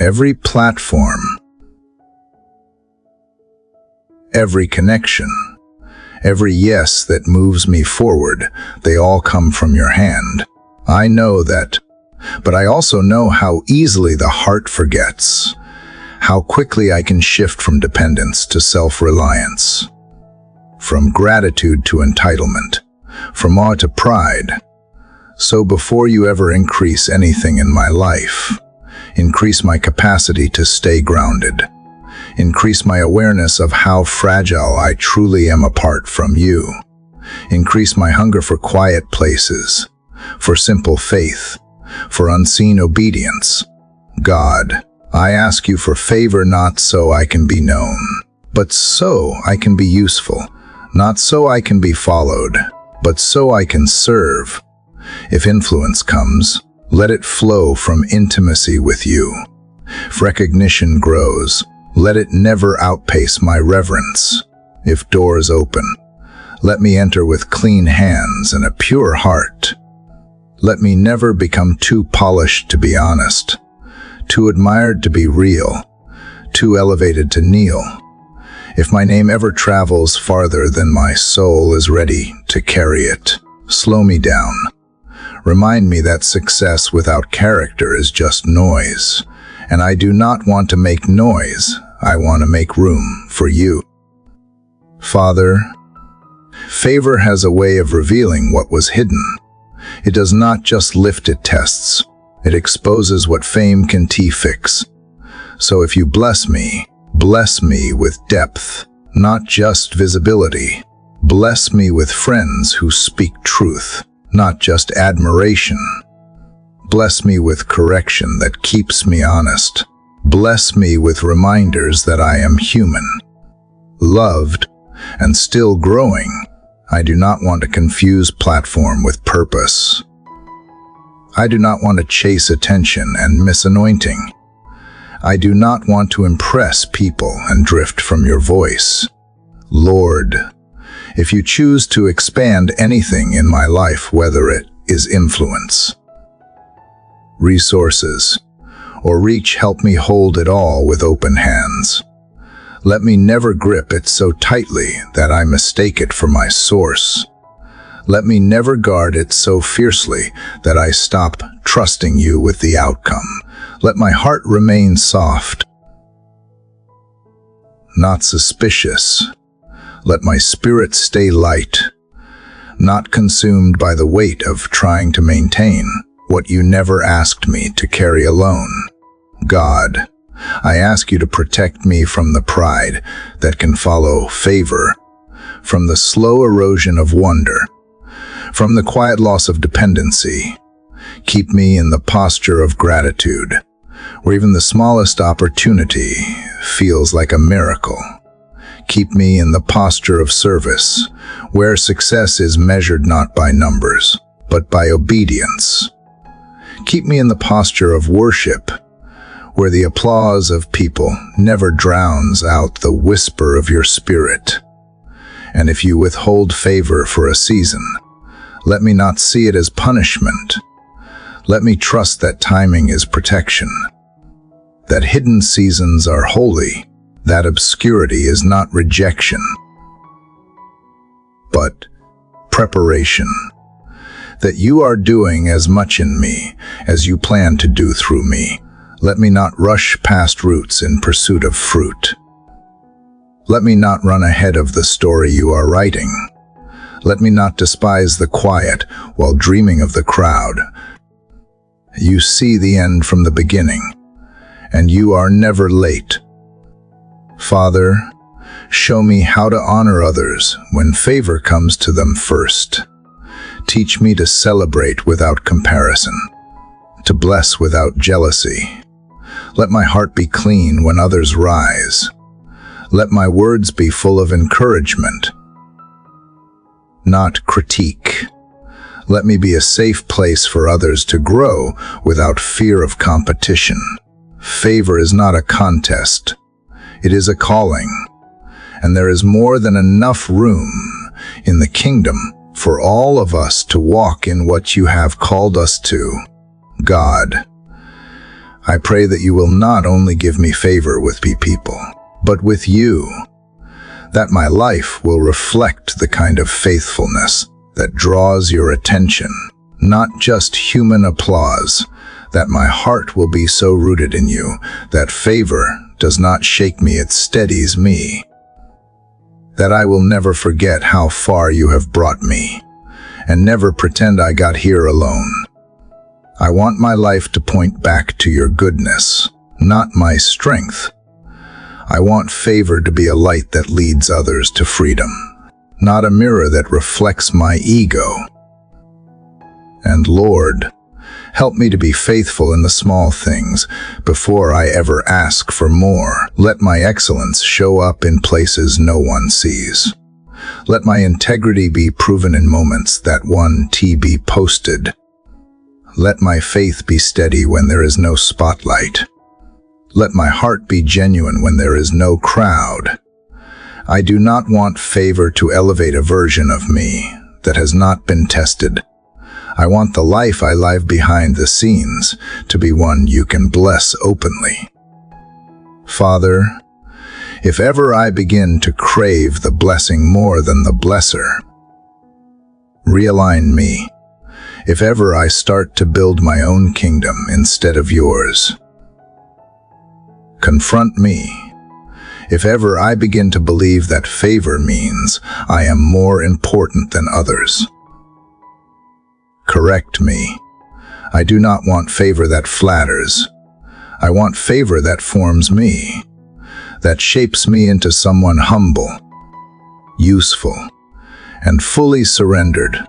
every platform, every connection, every yes that moves me forward, they all come from your hand. I know that, but I also know how easily the heart forgets, how quickly I can shift from dependence to self-reliance, from gratitude to entitlement, from awe to pride. So before you ever increase anything in my life, increase my capacity to stay grounded. Increase my awareness of how fragile I truly am apart from you. Increase my hunger for quiet places, for simple faith, for unseen obedience. God, I ask you for favor, not so I can be known, but so I can be useful, not so I can be followed, but so I can serve. If influence comes, let it flow from intimacy with you. If recognition grows, let it never outpace my reverence. If doors open, let me enter with clean hands and a pure heart. Let me never become too polished to be honest, too admired to be real, too elevated to kneel. If my name ever travels farther than my soul is ready to carry it, slow me down. Remind me that success without character is just noise, and I do not want to make noise. I want to make room for you. Father, favor has a way of revealing what was hidden. It does not just lift it tests. It exposes what fame can fix. So if you bless me with depth, not just visibility. Bless me with friends who speak truth, not just admiration. Bless me with correction that keeps me honest. Bless me with reminders that I am human, loved, and still growing. I do not want to confuse platform with purpose. I do not want to chase attention and miss anointing. I do not want to impress people and drift from your voice. Lord, if you choose to expand anything in my life, whether it is influence, resources, or reach, help me hold it all with open hands. Let me never grip it so tightly that I mistake it for my source. Let me never guard it so fiercely that I stop trusting you with the outcome. Let my heart remain soft, not suspicious. Let my spirit stay light, not consumed by the weight of trying to maintain what you never asked me to carry alone. God, I ask you to protect me from the pride that can follow favor, from the slow erosion of wonder, from the quiet loss of dependency. Keep me in the posture of gratitude, where even the smallest opportunity feels like a miracle. Keep me in the posture of service, where success is measured not by numbers, but by obedience. Keep me in the posture of worship, where the applause of people never drowns out the whisper of your spirit. And if you withhold favor for a season, let me not see it as punishment. Let me trust that timing is protection, that hidden seasons are holy, that obscurity is not rejection, but preparation, that you are doing as much in me as you plan to do through me. Let me not rush past roots in pursuit of fruit. Let me not run ahead of the story you are writing. Let me not despise the quiet while dreaming of the crowd. You see the end from the beginning, and you are never late. Father, show me how to honor others when favor comes to them first. Teach me to celebrate without comparison, to bless without jealousy. Let my heart be clean when others rise. Let my words be full of encouragement, not critique. Let me be a safe place for others to grow without fear of competition. Favor is not a contest. It is a calling, and there is more than enough room in the kingdom for all of us to walk in what you have called us to. God, I pray that you will not only give me favor with people, but with you, that my life will reflect the kind of faithfulness that draws your attention, not just human applause, that my heart will be so rooted in you that favor does not shake me, it steadies me, that I will never forget how far you have brought me, and never pretend I got here alone. I want my life to point back to your goodness, not my strength. I want favor to be a light that leads others to freedom, not a mirror that reflects my ego. And Lord, help me to be faithful in the small things before I ever ask for more. Let my excellence show up in places no one sees. Let my integrity be proven in moments that one be posted. Let my faith be steady when there is no spotlight. Let my heart be genuine when there is no crowd. I do not want favor to elevate a version of me that has not been tested. I want the life I live behind the scenes to be one you can bless openly. Father, if ever I begin to crave the blessing more than the blesser, realign me. If ever I start to build my own kingdom instead of yours, confront me. If ever I begin to believe that favor means I am more important than others, correct me. I do not want favor that flatters. I want favor that forms me, that shapes me into someone humble, useful, and fully surrendered.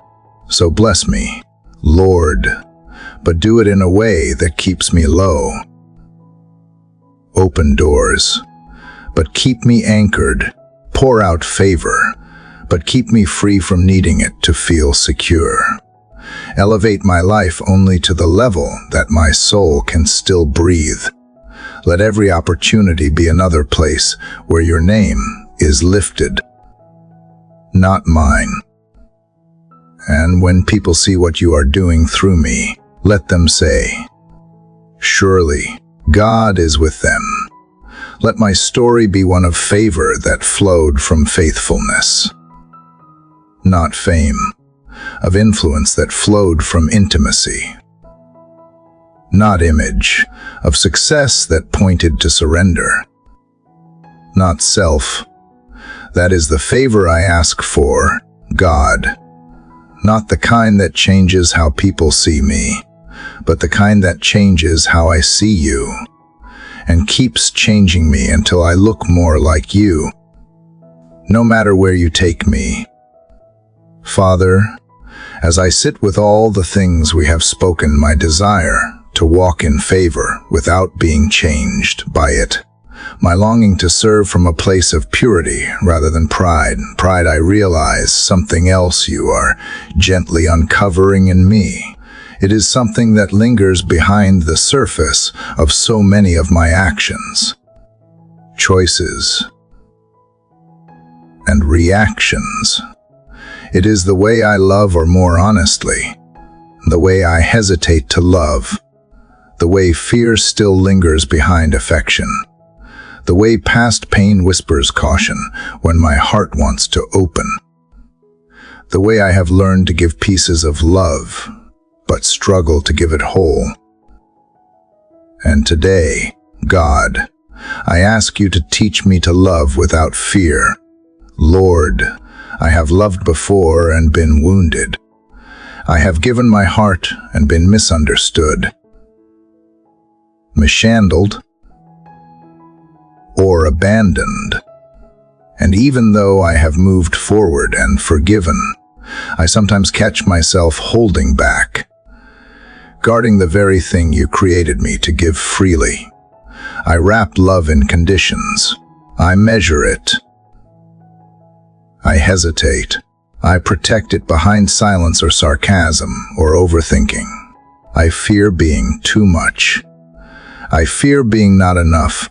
So bless me, Lord, but do it in a way that keeps me low. Open doors, but keep me anchored. Pour out favor, but keep me free from needing it to feel secure. Elevate my life only to the level that my soul can still breathe. Let every opportunity be another place where your name is lifted, not mine. And when people see what you are doing through me, let them say, surely God is with them. Let my story be one of favor that flowed from faithfulness, not fame, of influence that flowed from intimacy, not image, of success that pointed to surrender, not self. That is the favor I ask for, God, not the kind that changes how people see me, but the kind that changes how I see you, and keeps changing me until I look more like you, no matter where you take me. Father, as I sit with all the things we have spoken, my desire to walk in favor without being changed by it, my longing to serve from a place of purity rather than pride. Pride, I realize something else you are gently uncovering in me. It is something that lingers behind the surface of so many of my actions, choices, and reactions. It is the way I love, or more honestly, the way I hesitate to love, the way fear still lingers behind affection, the way past pain whispers caution when my heart wants to open, the way I have learned to give pieces of love, but struggle to give it whole. And today, God, I ask you to teach me to love without fear. Lord, I have loved before and been wounded. I have given my heart and been misunderstood, mishandled, or abandoned. And even though I have moved forward and forgiven, I sometimes catch myself holding back, guarding the very thing you created me to give freely. I wrap love in conditions. I measure it. I hesitate. I protect it behind silence or sarcasm or overthinking. I fear being too much. I fear being not enough.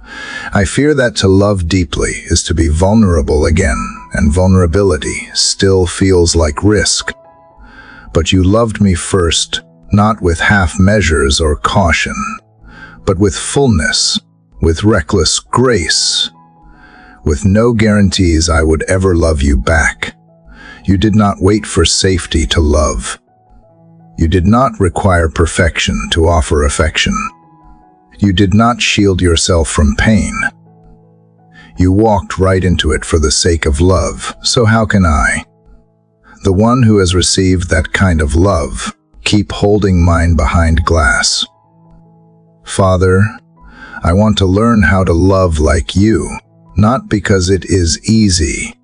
I fear that to love deeply is to be vulnerable again, and vulnerability still feels like risk. But you loved me first, not with half measures or caution, but with fullness, with reckless grace, with no guarantees I would ever love you back. You did not wait for safety to love. You did not require perfection to offer affection. You did not shield yourself from pain. You walked right into it for the sake of love. So how can I, the one who has received that kind of love. Keep holding mine behind glass. Father, I want to learn how to love like you, not because it is easy,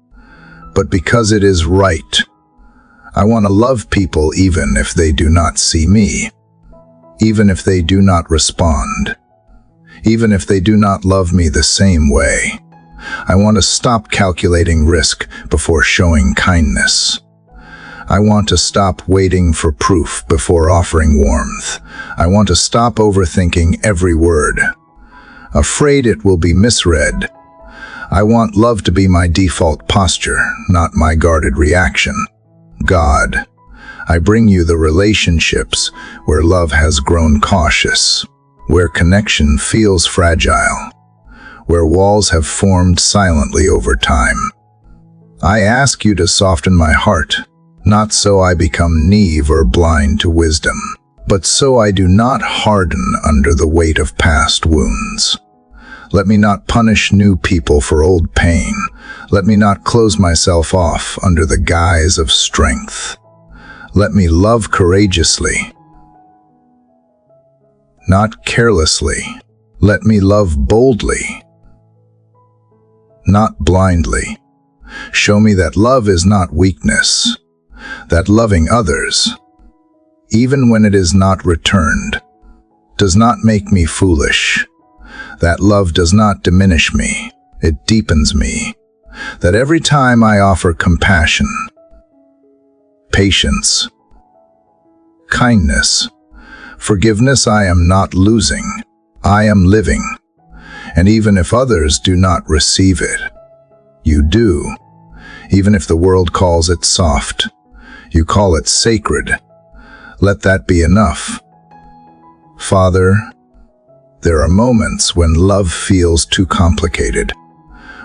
but because it is right. I want to love people even if they do not see me, even if they do not respond, even if they do not love me the same way. I want to stop calculating risk before showing kindness. I want to stop waiting for proof before offering warmth. I want to stop overthinking every word, afraid it will be misread. I want love to be my default posture, not my guarded reaction. God, I bring you the relationships where love has grown cautious, where connection feels fragile, where walls have formed silently over time. I ask you to soften my heart, not so I become naive or blind to wisdom, but so I do not harden under the weight of past wounds. Let me not punish new people for old pain. Let me not close myself off under the guise of strength. Let me love courageously, not carelessly. Let me love boldly, not blindly. Show me that love is not weakness, that loving others, even when it is not returned, does not make me foolish, that love does not diminish me, it deepens me, that every time I offer compassion, patience, kindness, forgiveness, I am not losing, I am living, and even if others do not receive it, you do. Even if the world calls it soft, you call it sacred. Let that be enough. Father, there are moments when love feels too complicated,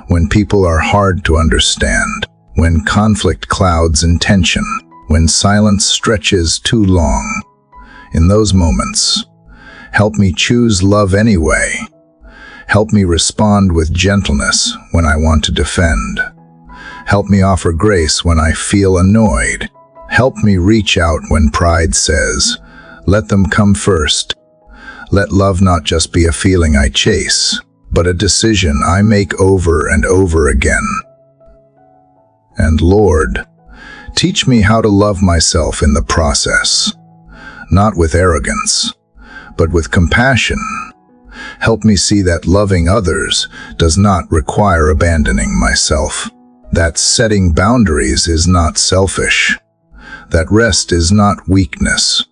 when people are hard to understand, when conflict clouds intention, when silence stretches too long. In those moments, help me choose love anyway. Help me respond with gentleness when I want to defend. Help me offer grace when I feel annoyed. Help me reach out when pride says, let them come first. Let love not just be a feeling I chase, but a decision I make over and over again. And Lord, teach me how to love myself in the process, not with arrogance, but with compassion. Help me see that loving others does not require abandoning myself, that setting boundaries is not selfish, that rest is not weakness,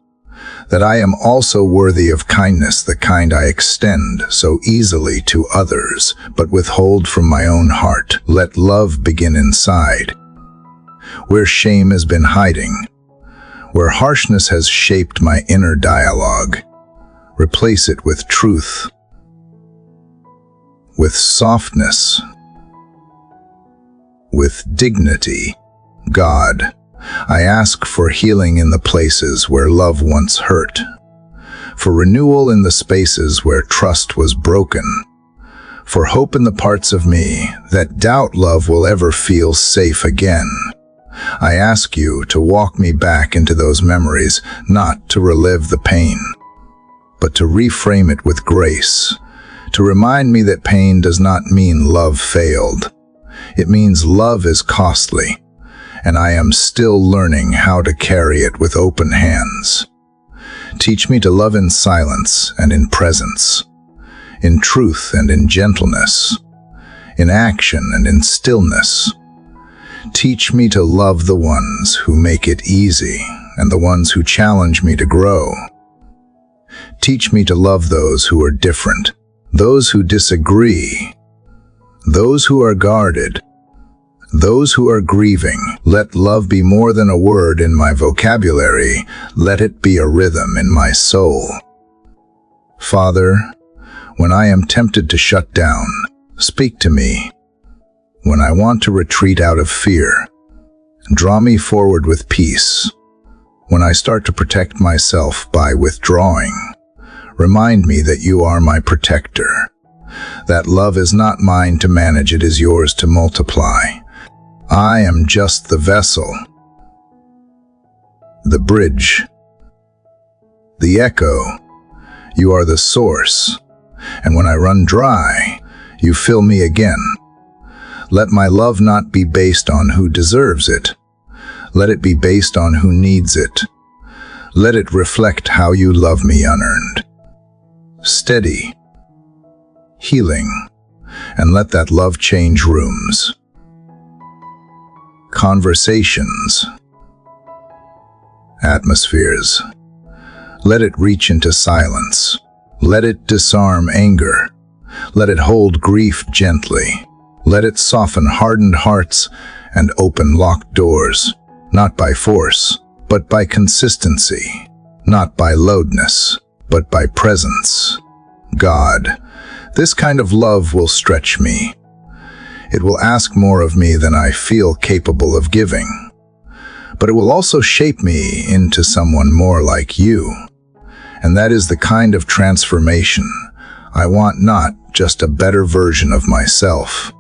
that I am also worthy of kindness, the kind I extend so easily to others, but withhold from my own heart. Let love begin inside, where shame has been hiding, where harshness has shaped my inner dialogue. Replace it with truth, with softness, with dignity. God, I ask for healing in the places where love once hurt, for renewal in the spaces where trust was broken, for hope in the parts of me that doubt love will ever feel safe again. I ask you to walk me back into those memories, not to relive the pain, but to reframe it with grace, to remind me that pain does not mean love failed. It means love is costly, and I am still learning how to carry it with open hands. Teach me to love in silence and in presence, in truth and in gentleness, in action and in stillness. Teach me to love the ones who make it easy and the ones who challenge me to grow. Teach me to love those who are different, those who disagree, those who are guarded, those who are grieving. Let love be more than a word in my vocabulary. Let it be a rhythm in my soul. Father, when I am tempted to shut down, speak to me. When I want to retreat out of fear, draw me forward with peace. When I start to protect myself by withdrawing, remind me that you are my protector. That love is not mine to manage, it is yours to multiply. I am just the vessel, the bridge, the echo. You are the source, and when I run dry, you fill me again. Let my love not be based on who deserves it. Let it be based on who needs it. Let it reflect how you love me unearned. Steady, healing, and let that love change rooms. Conversations, atmospheres. Let it reach into silence. Let it disarm anger. Let it hold grief gently. Let it soften hardened hearts and open locked doors, not by force, but by consistency, not by loudness, but by presence. God, this kind of love will stretch me. It will ask more of me than I feel capable of giving. But it will also shape me into someone more like you. And that is the kind of transformation I want, not just a better version of myself,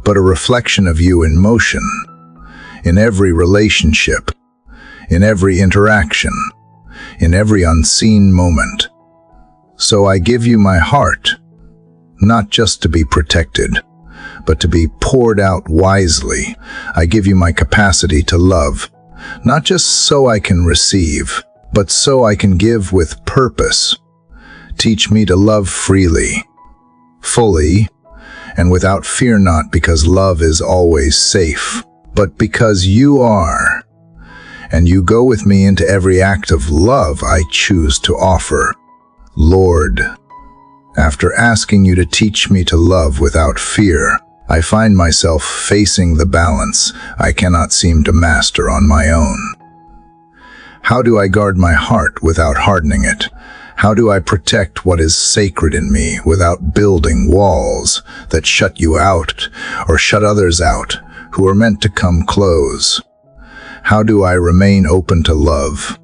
but a reflection of you in motion, in every relationship, in every interaction, in every unseen moment. So I give you my heart, not just to be protected, but to be poured out wisely. I give you my capacity to love, not just so I can receive, but so I can give with purpose. Teach me to love freely, fully, and without fear, not because love is always safe, but because you are. And you go with me into every act of love I choose to offer. Lord, after asking you to teach me to love without fear, I find myself facing the balance I cannot seem to master on my own. How do I guard my heart without hardening it? How do I protect what is sacred in me without building walls that shut you out or shut others out who are meant to come close? How do I remain open to love,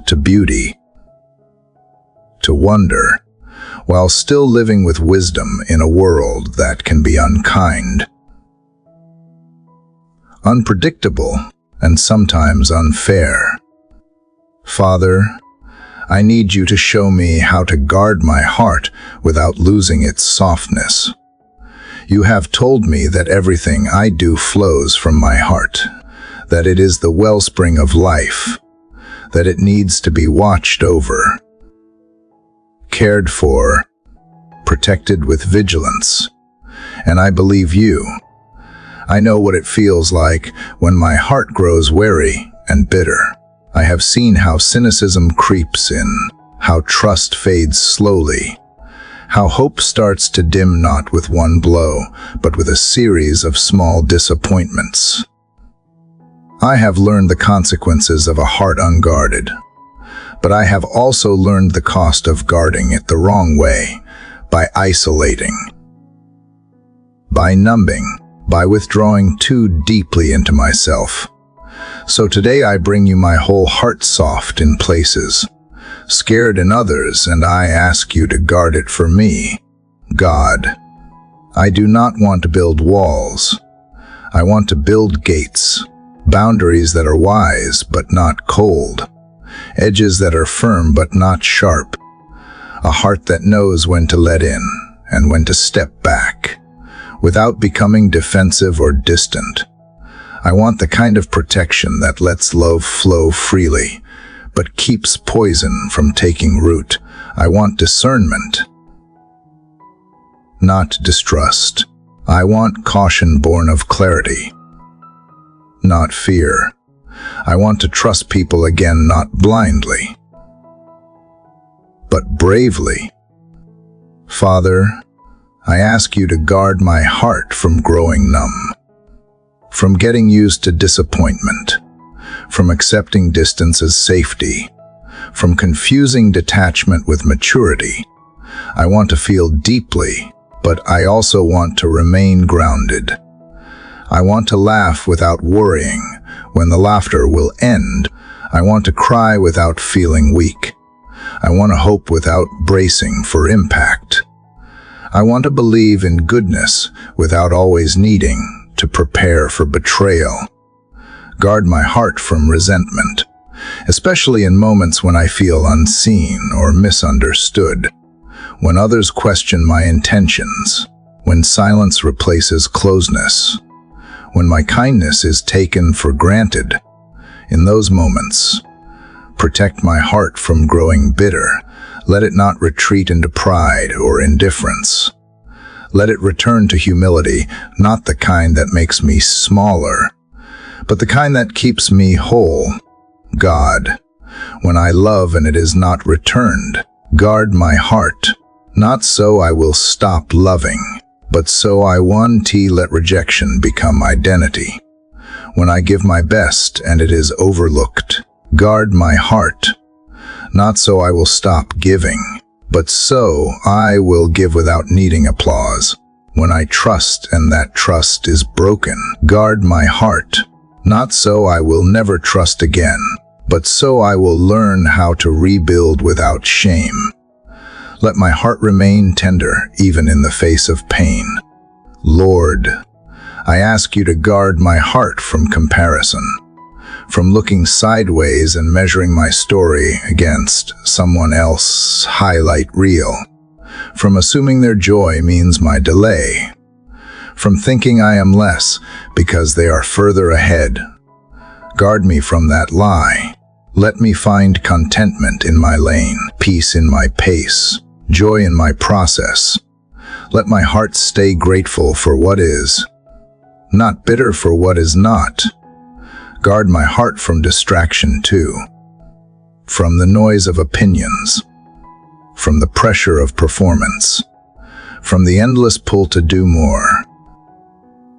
to beauty, to wonder, while still living with wisdom in a world that can be unkind, unpredictable, and sometimes unfair? Father, I need you to show me how to guard my heart without losing its softness. You have told me that everything I do flows from my heart, that it is the wellspring of life, that it needs to be watched over, cared for, protected with vigilance. And I believe you. I know what it feels like when my heart grows wary and bitter. I have seen how cynicism creeps in, how trust fades slowly, how hope starts to dim not with one blow, but with a series of small disappointments. I have learned the consequences of a heart unguarded, but I have also learned the cost of guarding it the wrong way, by isolating, by numbing, by withdrawing too deeply into myself. So today I bring you my whole heart, soft in places, scared in others, and I ask you to guard it for me. God, I do not want to build walls. I want to build gates, boundaries that are wise but not cold, edges that are firm but not sharp, a heart that knows when to let in and when to step back, without becoming defensive or distant. I want the kind of protection that lets love flow freely, but keeps poison from taking root. I want discernment, not distrust. I want caution born of clarity, not fear. I want to trust people again, not blindly, but bravely. Father, I ask you to guard my heart from growing numb, from getting used to disappointment, from accepting distance as safety, from confusing detachment with maturity. I want to feel deeply, but I also want to remain grounded. I want to laugh without worrying when the laughter will end. I want to cry without feeling weak. I want to hope without bracing for impact. I want to believe in goodness without always needing to prepare for betrayal. Guard my heart from resentment, especially in moments when I feel unseen or misunderstood, when others question my intentions, when silence replaces closeness, when my kindness is taken for granted. In those moments, protect my heart from growing bitter. Let it not retreat into pride or indifference. Let it return to humility, not the kind that makes me smaller, but the kind that keeps me whole. God, when I love and it is not returned, guard my heart, not so I will stop loving, but so I won't let rejection become identity. When I give my best and it is overlooked, guard my heart, not so I will stop giving, but so I will give without needing applause. When I trust and that trust is broken, guard my heart, not so I will never trust again, but so I will learn how to rebuild without shame. Let my heart remain tender even in the face of pain. Lord, I ask you to guard my heart from comparison, from looking sideways and measuring my story against someone else's highlight reel, from assuming their joy means my delay, from thinking I am less because they are further ahead. Guard me from that lie. Let me find contentment in my lane, peace in my pace, joy in my process. Let my heart stay grateful for what is, not bitter for what is not. Guard my heart from distraction too, from the noise of opinions, from the pressure of performance, from the endless pull to do more,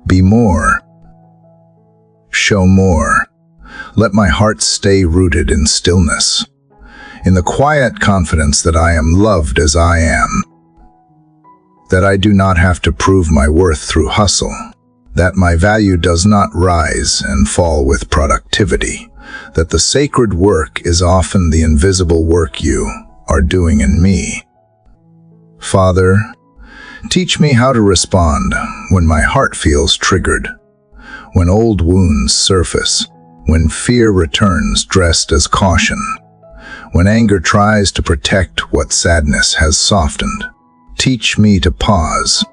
be more, show more. Let my heart stay rooted in stillness, in the quiet confidence that I am loved as I am, that I do not have to prove my worth through hustle, that my value does not rise and fall with productivity, that the sacred work is often the invisible work you are doing in me. Father, teach me how to respond when my heart feels triggered, when old wounds surface, when fear returns dressed as caution, when anger tries to protect what sadness has softened. Teach me to pause,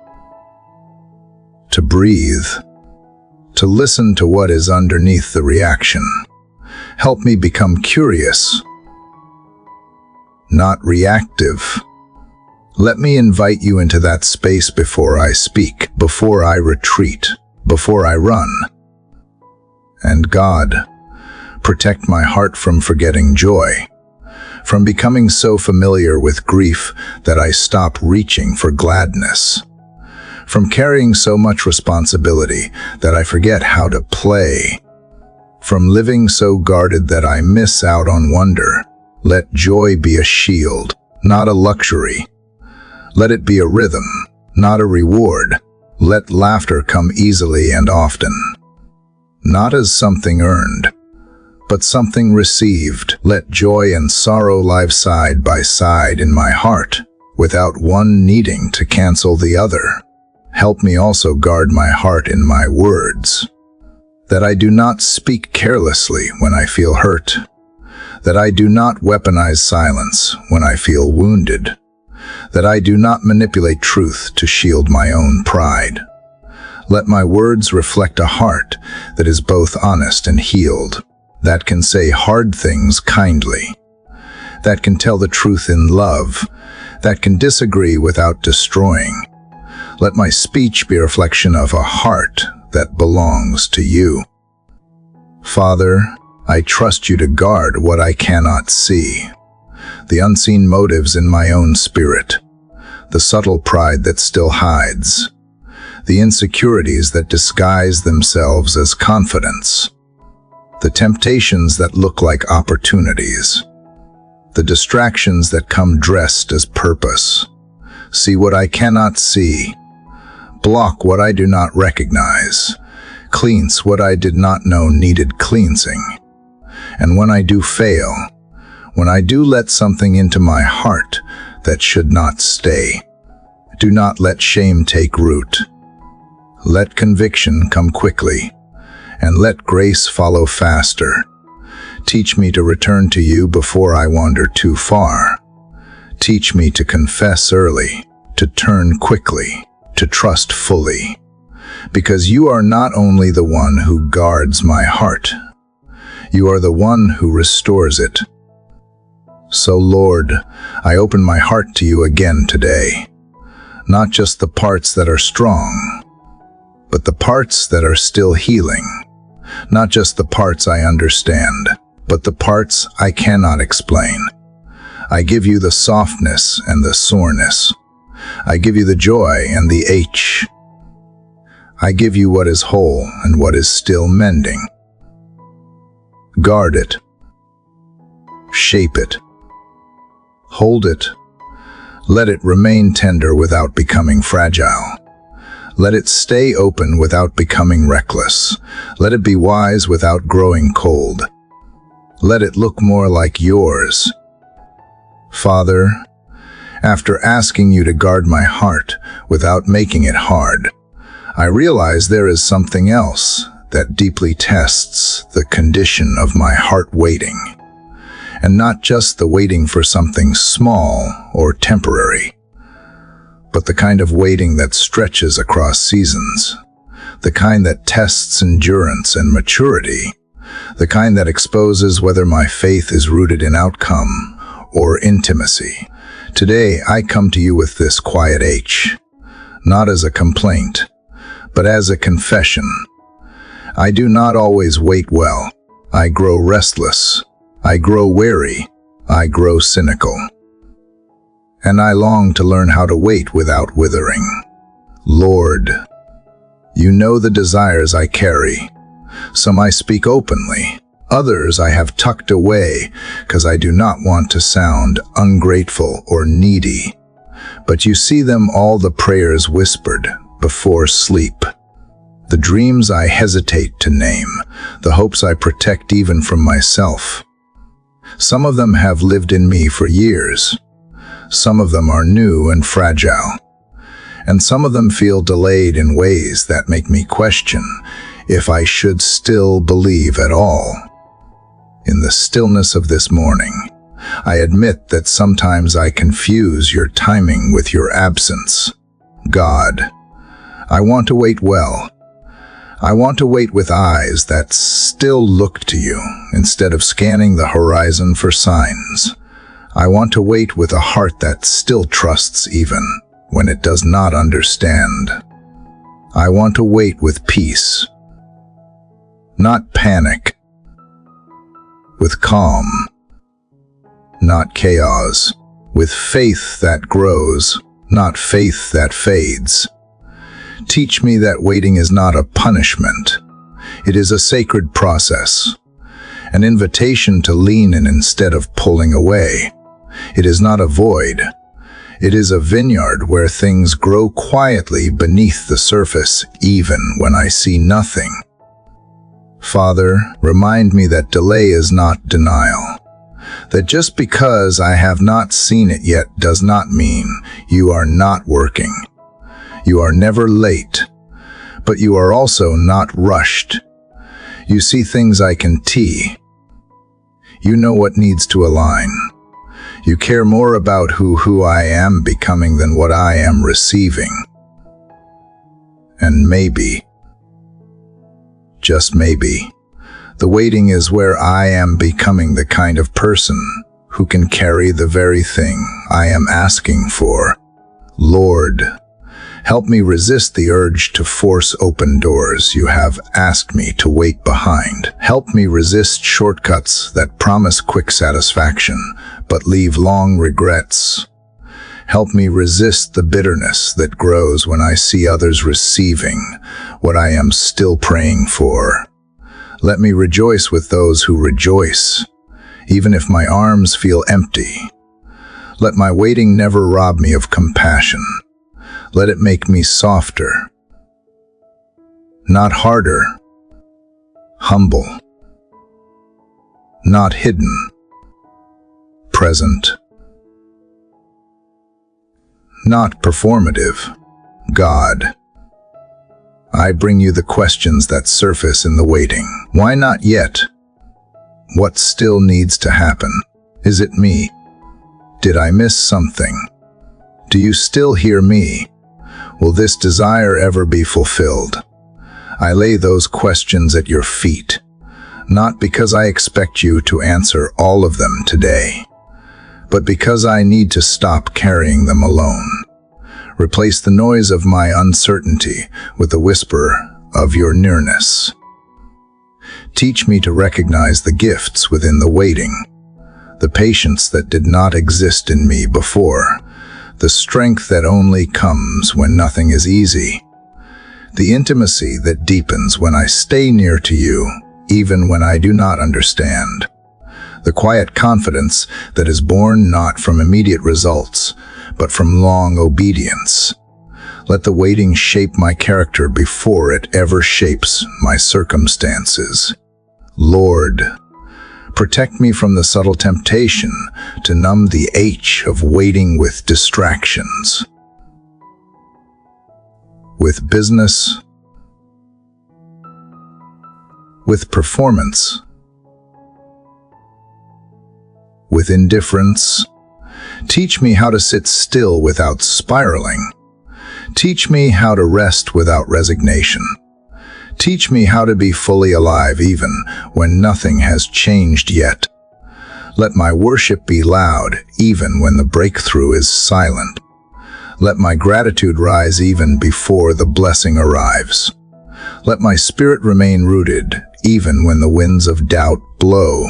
to breathe, to listen to what is underneath the reaction. Help me become curious, not reactive. Let me invite you into that space before I speak, before I retreat, before I run. And God, protect my heart from forgetting joy, from becoming so familiar with grief that I stop reaching for gladness, from carrying so much responsibility that I forget how to play, from living so guarded that I miss out on wonder. Let joy be a shield, not a luxury. Let it be a rhythm, not a reward. Let laughter come easily and often, not as something earned, but something received. Let joy and sorrow live side by side in my heart, without one needing to cancel the other. Help me also guard my heart in my words, that I do not speak carelessly when I feel hurt, that I do not weaponize silence when I feel wounded, that I do not manipulate truth to shield my own pride. Let my words reflect a heart that is both honest and healed, that can say hard things kindly, that can tell the truth in love, that can disagree without destroying. Let my speech be a reflection of a heart that belongs to you. Father, I trust you to guard what I cannot see, the unseen motives in my own spirit, the subtle pride that still hides, the insecurities that disguise themselves as confidence, the temptations that look like opportunities, the distractions that come dressed as purpose. See what I cannot see, block what I do not recognize, cleanse what I did not know needed cleansing. And when I do fail, when I do let something into my heart that should not stay, do not let shame take root. Let conviction come quickly, and let grace follow faster. Teach me to return to you before I wander too far. Teach me to confess early, to turn quickly, to trust fully. Because you are not only the one who guards my heart, you are the one who restores it. So Lord, I open my heart to you again today. Not just the parts that are strong, but the parts that are still healing. Not just the parts I understand, but the parts I cannot explain. I give you the softness and the soreness. I give you the joy and the ache. I give you what is whole and what is still mending. Guard it. Shape it. Hold it. Let it remain tender without becoming fragile. Let it stay open without becoming reckless. Let it be wise without growing cold. Let it look more like yours. Father, after asking you to guard my heart without making it hard, I realize there is something else that deeply tests the condition of my heart waiting. And not just the waiting for something small or temporary, but the kind of waiting that stretches across seasons, the kind that tests endurance and maturity, the kind that exposes whether my faith is rooted in outcome or intimacy. Today, I come to you with this quiet H, not as a complaint, but as a confession. I do not always wait well. I grow restless. I grow weary. I grow cynical. And I long to learn how to wait without withering. Lord, you know the desires I carry. Some I speak openly. Others I have tucked away because I do not want to sound ungrateful or needy. But you see them all, the prayers whispered before sleep. The dreams I hesitate to name, the hopes I protect even from myself. Some of them have lived in me for years. Some of them are new and fragile. And some of them feel delayed in ways that make me question if I should still believe at all. In the stillness of this morning, I admit that sometimes I confuse your timing with your absence. God, I want to wait well. I want to wait with eyes that still look to you instead of scanning the horizon for signs. I want to wait with a heart that still trusts even when it does not understand. I want to wait with peace, not panic, with calm, not chaos, with faith that grows, not faith that fades. Teach me that waiting is not a punishment. It is a sacred process, an invitation to lean in instead of pulling away. It is not a void. It is a vineyard where things grow quietly beneath the surface, even when I see nothing. Father, remind me that delay is not denial. That just because I have not seen it yet does not mean you are not working. You are never late, but you are also not rushed. You see things I can see. You know what needs to align. You care more about who I am becoming than what I am receiving. And maybe, just maybe, the waiting is where I am becoming the kind of person who can carry the very thing I am asking for. Lord, help me resist the urge to force open doors you have asked me to wait behind. Help me resist shortcuts that promise quick satisfaction but leave long regrets. Help me resist the bitterness that grows when I see others receiving what I am still praying for. Let me rejoice with those who rejoice, even if my arms feel empty. Let my waiting never rob me of compassion. Let it make me softer, not harder, humble, not hidden, present, not performative. God, I bring you the questions that surface in the waiting. Why not yet? What still needs to happen? Is it me? Did I miss something? Do you still hear me? Will this desire ever be fulfilled? I lay those questions at your feet, not because I expect you to answer all of them today, but because I need to stop carrying them alone. Replace the noise of my uncertainty with the whisper of your nearness. Teach me to recognize the gifts within the waiting, the patience that did not exist in me before, the strength that only comes when nothing is easy, the intimacy that deepens when I stay near to you, even when I do not understand, the quiet confidence that is born not from immediate results, but from long obedience. Let the waiting shape my character before it ever shapes my circumstances. Lord, protect me from the subtle temptation to numb the ache of waiting with distractions, with business, with performance, with indifference. Teach me how to sit still without spiraling. Teach me how to rest without resignation. Teach me how to be fully alive even when nothing has changed yet. Let my worship be loud even when the breakthrough is silent. Let my gratitude rise even before the blessing arrives. Let my spirit remain rooted even when the winds of doubt blow.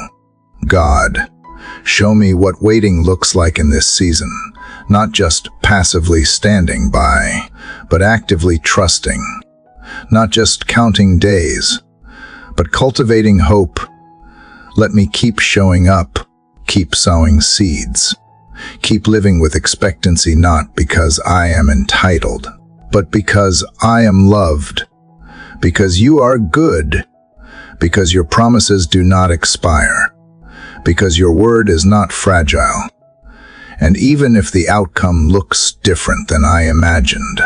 God, show me what waiting looks like in this season, not just passively standing by, but actively trusting, not just counting days, but cultivating hope. Let me keep showing up, keep sowing seeds, keep living with expectancy, not because I am entitled, but because I am loved, because you are good, because your promises do not expire, because your word is not fragile. And even if the outcome looks different than I imagined,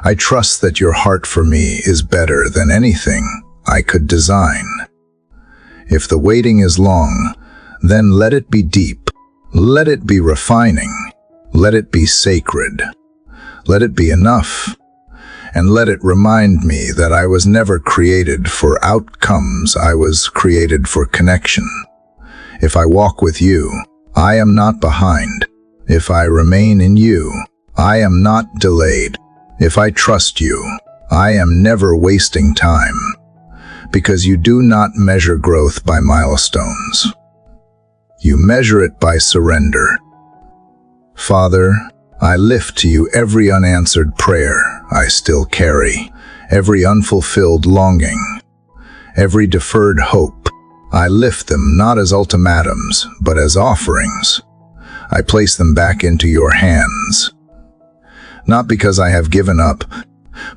I trust that your heart for me is better than anything I could design. If the waiting is long, then let it be deep. Let it be refining. Let it be sacred. Let it be enough. And let it remind me that I was never created for outcomes. I was created for connection. If I walk with you, I am not behind. If I remain in you, I am not delayed. If I trust you, I am never wasting time, because you do not measure growth by milestones. You measure it by surrender. Father, I lift to you every unanswered prayer I still carry, every unfulfilled longing, every deferred hope. I lift them not as ultimatums, but as offerings. I place them back into your hands. Not because I have given up,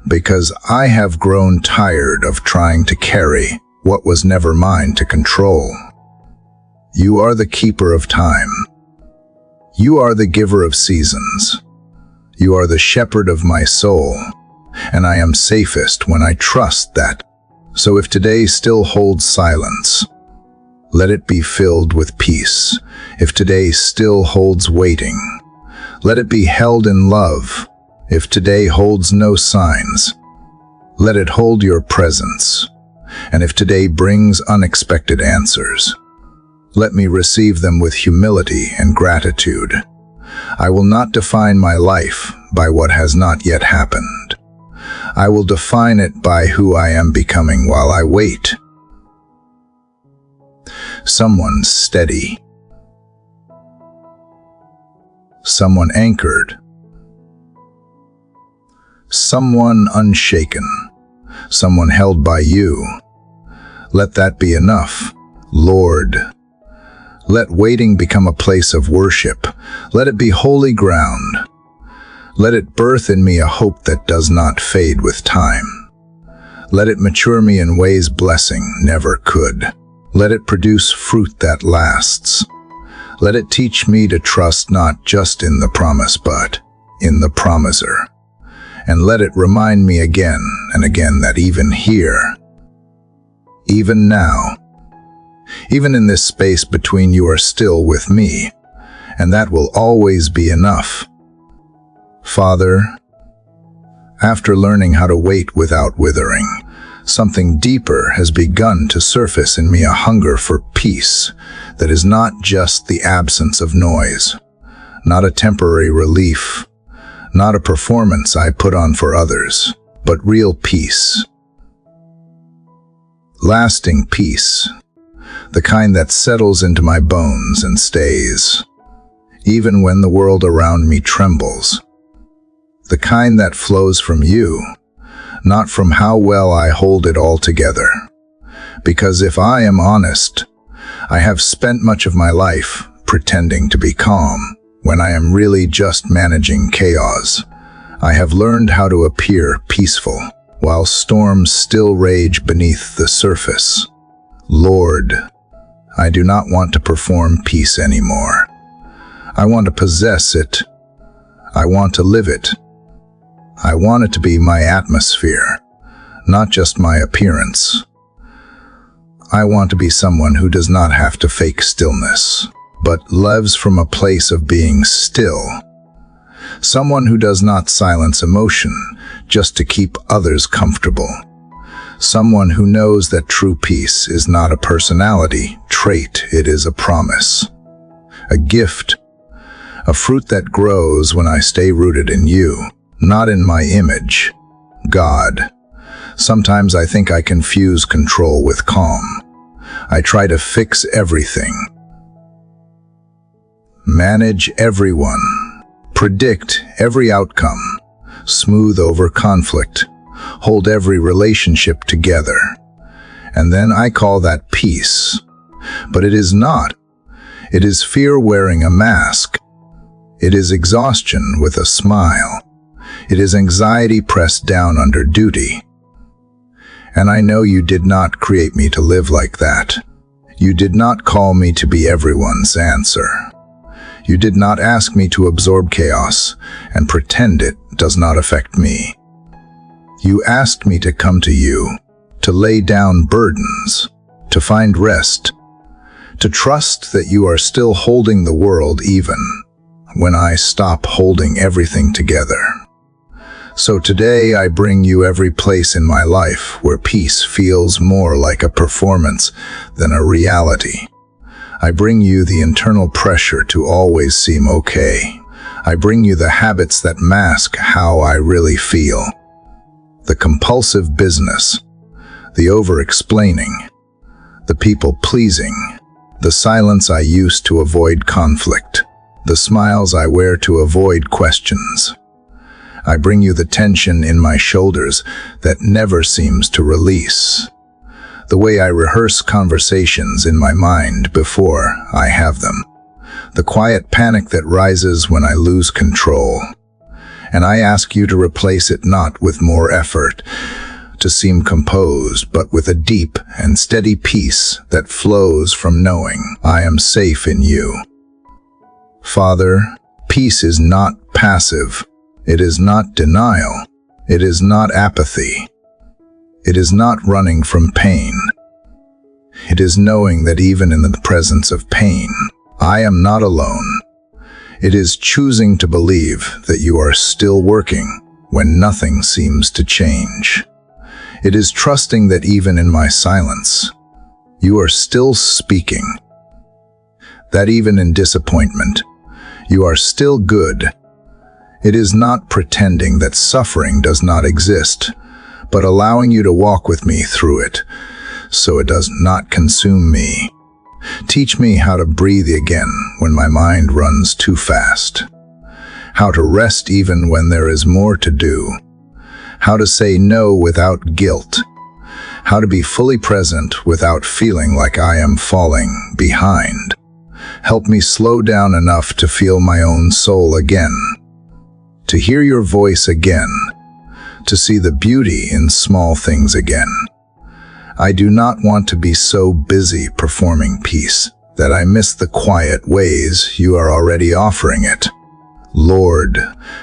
because I have grown tired of trying to carry what was never mine to control. You are the keeper of time. You are the giver of seasons. You are the shepherd of my soul, and I am safest when I trust that. So if today still holds silence, let it be filled with peace. If today still holds waiting, let it be held in love. If today holds no signs, let it hold your presence. And if today brings unexpected answers, let me receive them with humility and gratitude. I will not define my life by what has not yet happened. I will define it by who I am becoming while I wait. Someone steady, someone anchored, someone unshaken, someone held by you. Let that be enough, Lord. Let waiting become a place of worship. Let it be holy ground. Let it birth in me a hope that does not fade with time. Let it mature me in ways blessing never could. Let it produce fruit that lasts. Let it teach me to trust not just in the promise, but in the promiser. and let it remind me again and again that even here, even now, even in this space between, you are still with me, and that will always be enough. Father, after learning how to wait without withering, something deeper has begun to surface in me, a hunger for peace that is not just the absence of noise, not a temporary relief, not a performance I put on for others, but real peace. Lasting peace, the kind that settles into my bones and stays, even when the world around me trembles. The kind that flows from you, not from how well I hold it all together. Because if I am honest, I have spent much of my life pretending to be calm when I am really just managing chaos. I have learned how to appear peaceful while storms still rage beneath the surface. Lord, I do not want to perform peace anymore. I want to possess it. I want to live it. I want it to be my atmosphere, not just my appearance. I want to be someone who does not have to fake stillness, but lives from a place of being still. Someone who does not silence emotion just to keep others comfortable. Someone who knows that true peace is not a personality trait, it is a promise, a gift, a fruit that grows when I stay rooted in you, not in my image, God. Sometimes I think I confuse control with calm. I try to fix everything, manage everyone, predict every outcome, smooth over conflict, hold every relationship together. And then I call that peace. But it is not. It is fear wearing a mask. It is exhaustion with a smile. It is anxiety pressed down under duty. And I know you did not create me to live like that. You did not call me to be everyone's answer. You did not ask me to absorb chaos and pretend it does not affect me. You asked me to come to you, to lay down burdens, to find rest, to trust that you are still holding the world even when I stop holding everything together. So today I bring you every place in my life where peace feels more like a performance than a reality. I bring you the internal pressure to always seem okay. I bring you the habits that mask how I really feel. The compulsive business, the over-explaining, the people-pleasing, the silence I use to avoid conflict, the smiles I wear to avoid questions. I bring you the tension in my shoulders that never seems to release, the way I rehearse conversations in my mind before I have them, the quiet panic that rises when I lose control. And I ask you to replace it not with more effort to seem composed, but with a deep and steady peace that flows from knowing I am safe in you. Father, peace is not passive. It is not denial. It is not apathy. It is not running from pain. It is knowing that even in the presence of pain, I am not alone. It is choosing to believe that you are still working when nothing seems to change. It is trusting that even in my silence, you are still speaking. That even in disappointment, you are still good. It is not pretending that suffering does not exist, but allowing you to walk with me through it, so it does not consume me. Teach me how to breathe again when my mind runs too fast, how to rest even when there is more to do, how to say no without guilt, how to be fully present without feeling like I am falling behind. Help me slow down enough to feel my own soul again, to hear your voice again, to see the beauty in small things again. I do not want to be so busy performing peace that I miss the quiet ways you are already offering it. Lord,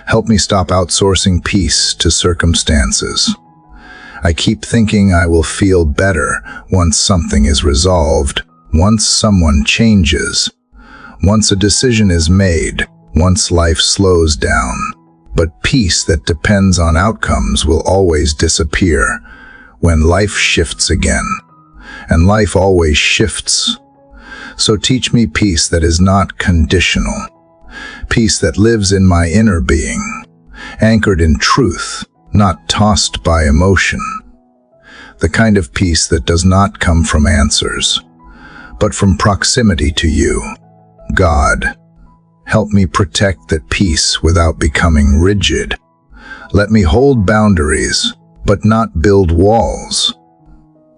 help me stop outsourcing peace to circumstances. I keep thinking I will feel better once something is resolved, once someone changes, once a decision is made, once life slows down. But peace that depends on outcomes will always disappear when life shifts again. And life always shifts. So teach me peace that is not conditional. Peace that lives in my inner being, anchored in truth, not tossed by emotion. The kind of peace that does not come from answers, but from proximity to you. God, help me protect that peace without becoming rigid. Let me hold boundaries, but not build walls.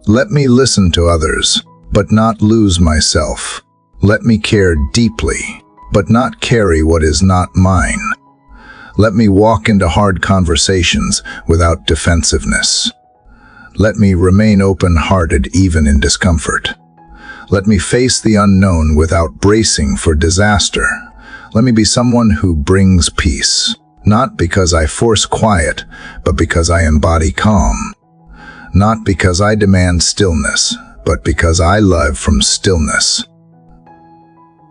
Let me listen to others, but not lose myself. Let me care deeply, but not carry what is not mine. Let me walk into hard conversations without defensiveness. Let me remain open-hearted even in discomfort. Let me face the unknown without bracing for disaster. Let me be someone who brings peace, not because I force quiet, but because I embody calm. Not because I demand stillness, but because I live from stillness.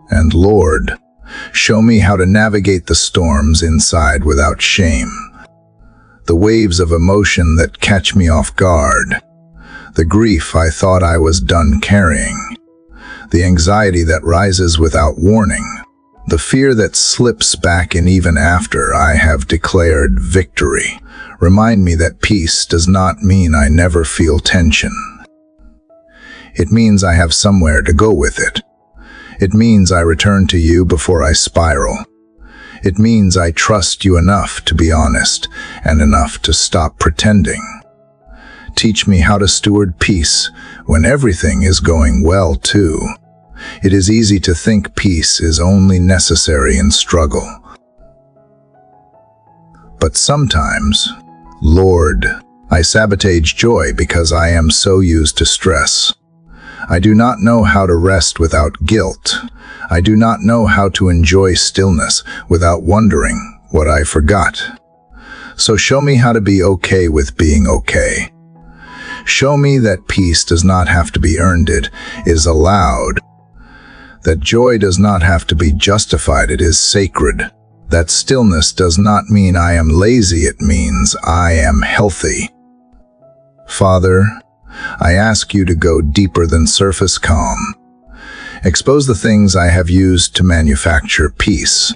And Lord, show me how to navigate the storms inside without shame. The waves of emotion that catch me off guard. The grief I thought I was done carrying. The anxiety that rises without warning. The fear that slips back in even after I have declared victory. Remind me that peace does not mean I never feel tension. It means I have somewhere to go with it. It means I return to you before I spiral. It means I trust you enough to be honest and enough to stop pretending. Teach me how to steward peace when everything is going well too. It is easy to think peace is only necessary in struggle. But sometimes, Lord, I sabotage joy because I am so used to stress. I do not know how to rest without guilt. I do not know how to enjoy stillness without wondering what I forgot. So show me how to be okay with being okay. Show me that peace does not have to be earned, it is allowed. That joy does not have to be justified, it is sacred. That stillness does not mean I am lazy, it means I am healthy. Father, I ask you to go deeper than surface calm. Expose the things I have used to manufacture peace.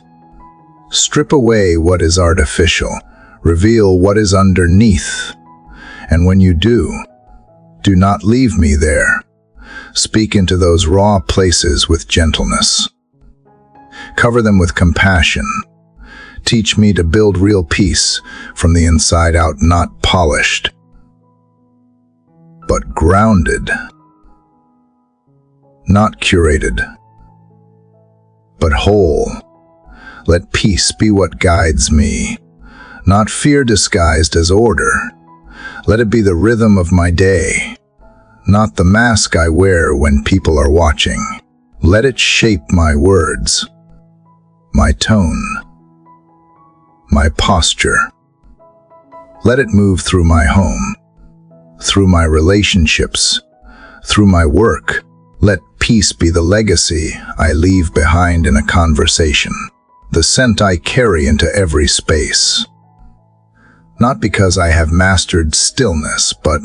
Strip away what is artificial. Reveal what is underneath. And when you do not leave me there. Speak into those raw places with gentleness. Cover them with compassion. Teach me to build real peace from the inside out, not polished, but grounded. Not curated, but whole. Let peace be what guides me, not fear disguised as order. Let it be the rhythm of my day, not the mask I wear when people are watching. Let it shape my words, my tone, my posture. Let it move through my home, through my relationships, through my work. Let peace be the legacy I leave behind in a conversation, the scent I carry into every space. Not because I have mastered stillness, but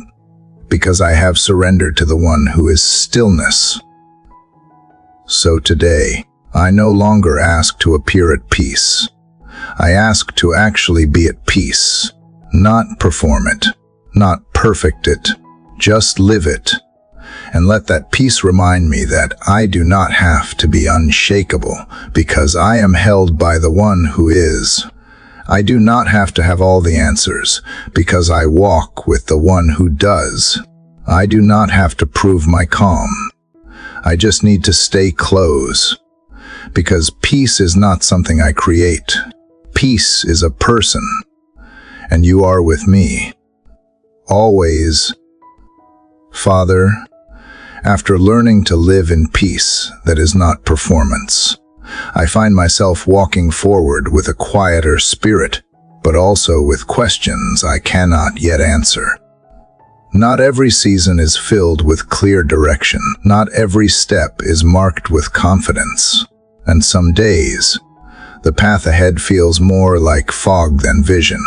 because I have surrendered to the one who is stillness. So today, I no longer ask to appear at peace. I ask to actually be at peace, not perform it, not perfect it, just live it. And let that peace remind me that I do not have to be unshakable because I am held by the one who is. I do not have to have all the answers because I walk with the one who does. I do not have to prove my calm. I just need to stay close because peace is not something I create. Peace is a person, and you are with me, always. Father, after learning to live in peace that is not performance, I find myself walking forward with a quieter spirit, but also with questions I cannot yet answer. Not every season is filled with clear direction. Not every step is marked with confidence. And some days, the path ahead feels more like fog than vision.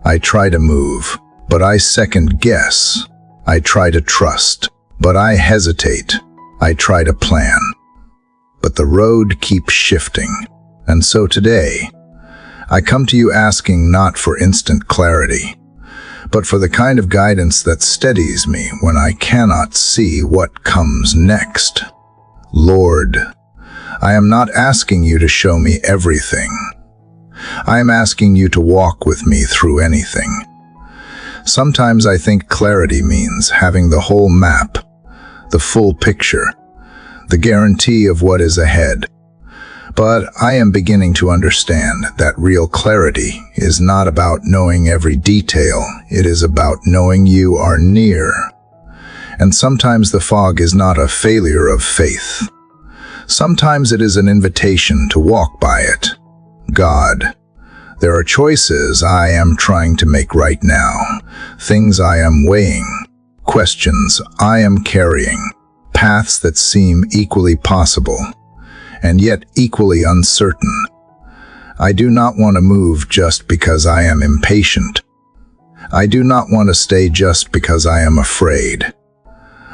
I try to move, but I second guess. I try to trust, but I hesitate. I try to plan, but the road keeps shifting. And so today, I come to you asking not for instant clarity, but for the kind of guidance that steadies me when I cannot see what comes next. Lord, I am not asking you to show me everything. I am asking you to walk with me through anything. Sometimes I think clarity means having the whole map, the full picture, the guarantee of what is ahead. But I am beginning to understand that real clarity is not about knowing every detail. It is about knowing you are near. And sometimes the fog is not a failure of faith. Sometimes it is an invitation to walk by it. God, there are choices I am trying to make right now, things I am weighing, questions I am carrying, paths that seem equally possible, and yet equally uncertain. I do not want to move just because I am impatient. I do not want to stay just because I am afraid.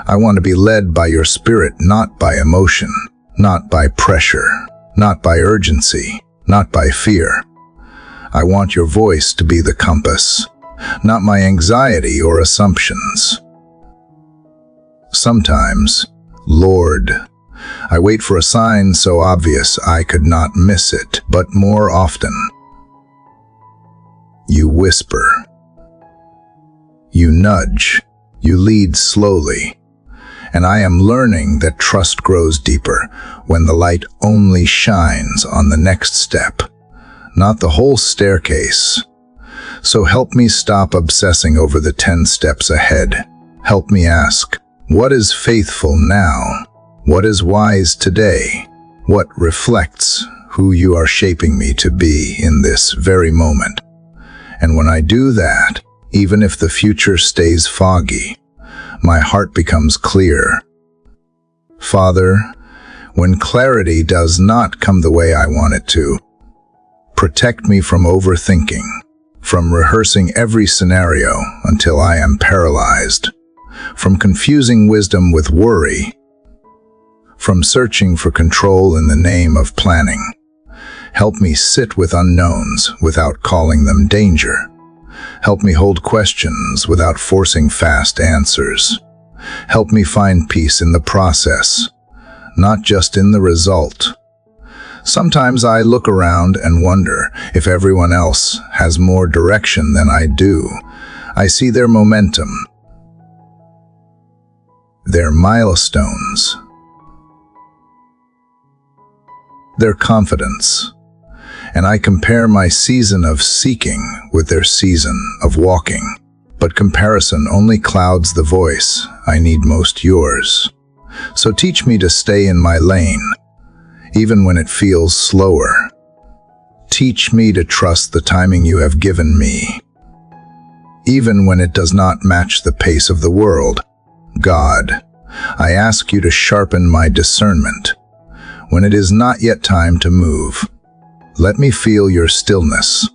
I want to be led by your Spirit, not by emotion, not by pressure, not by urgency, not by fear. I want your voice to be the compass, not my anxiety or assumptions. Sometimes, Lord, I wait for a sign so obvious I could not miss it, but more often, you whisper, you nudge, you lead slowly, and I am learning that trust grows deeper when the light only shines on the next step, not the whole staircase. So help me stop obsessing over the 10 steps ahead. Help me ask, what is faithful now? What is wise today? What reflects who you are shaping me to be in this very moment? And when I do that, even if the future stays foggy, my heart becomes clear. Father, when clarity does not come the way I want it to, protect me from overthinking, from rehearsing every scenario until I am paralyzed, from confusing wisdom with worry, from searching for control in the name of planning. Help me sit with unknowns without calling them danger. Help me hold questions without forcing fast answers. Help me find peace in the process, not just in the result. Sometimes I look around and wonder if everyone else has more direction than I do. I see their momentum, their milestones, their confidence, and I compare my season of seeking with their season of walking. But comparison only clouds the voice I need most, yours. So teach me to stay in my lane, even when it feels slower. Teach me to trust the timing you have given me, even when it does not match the pace of the world. God, I ask you to sharpen my discernment. When it is not yet time to move, let me feel your stillness.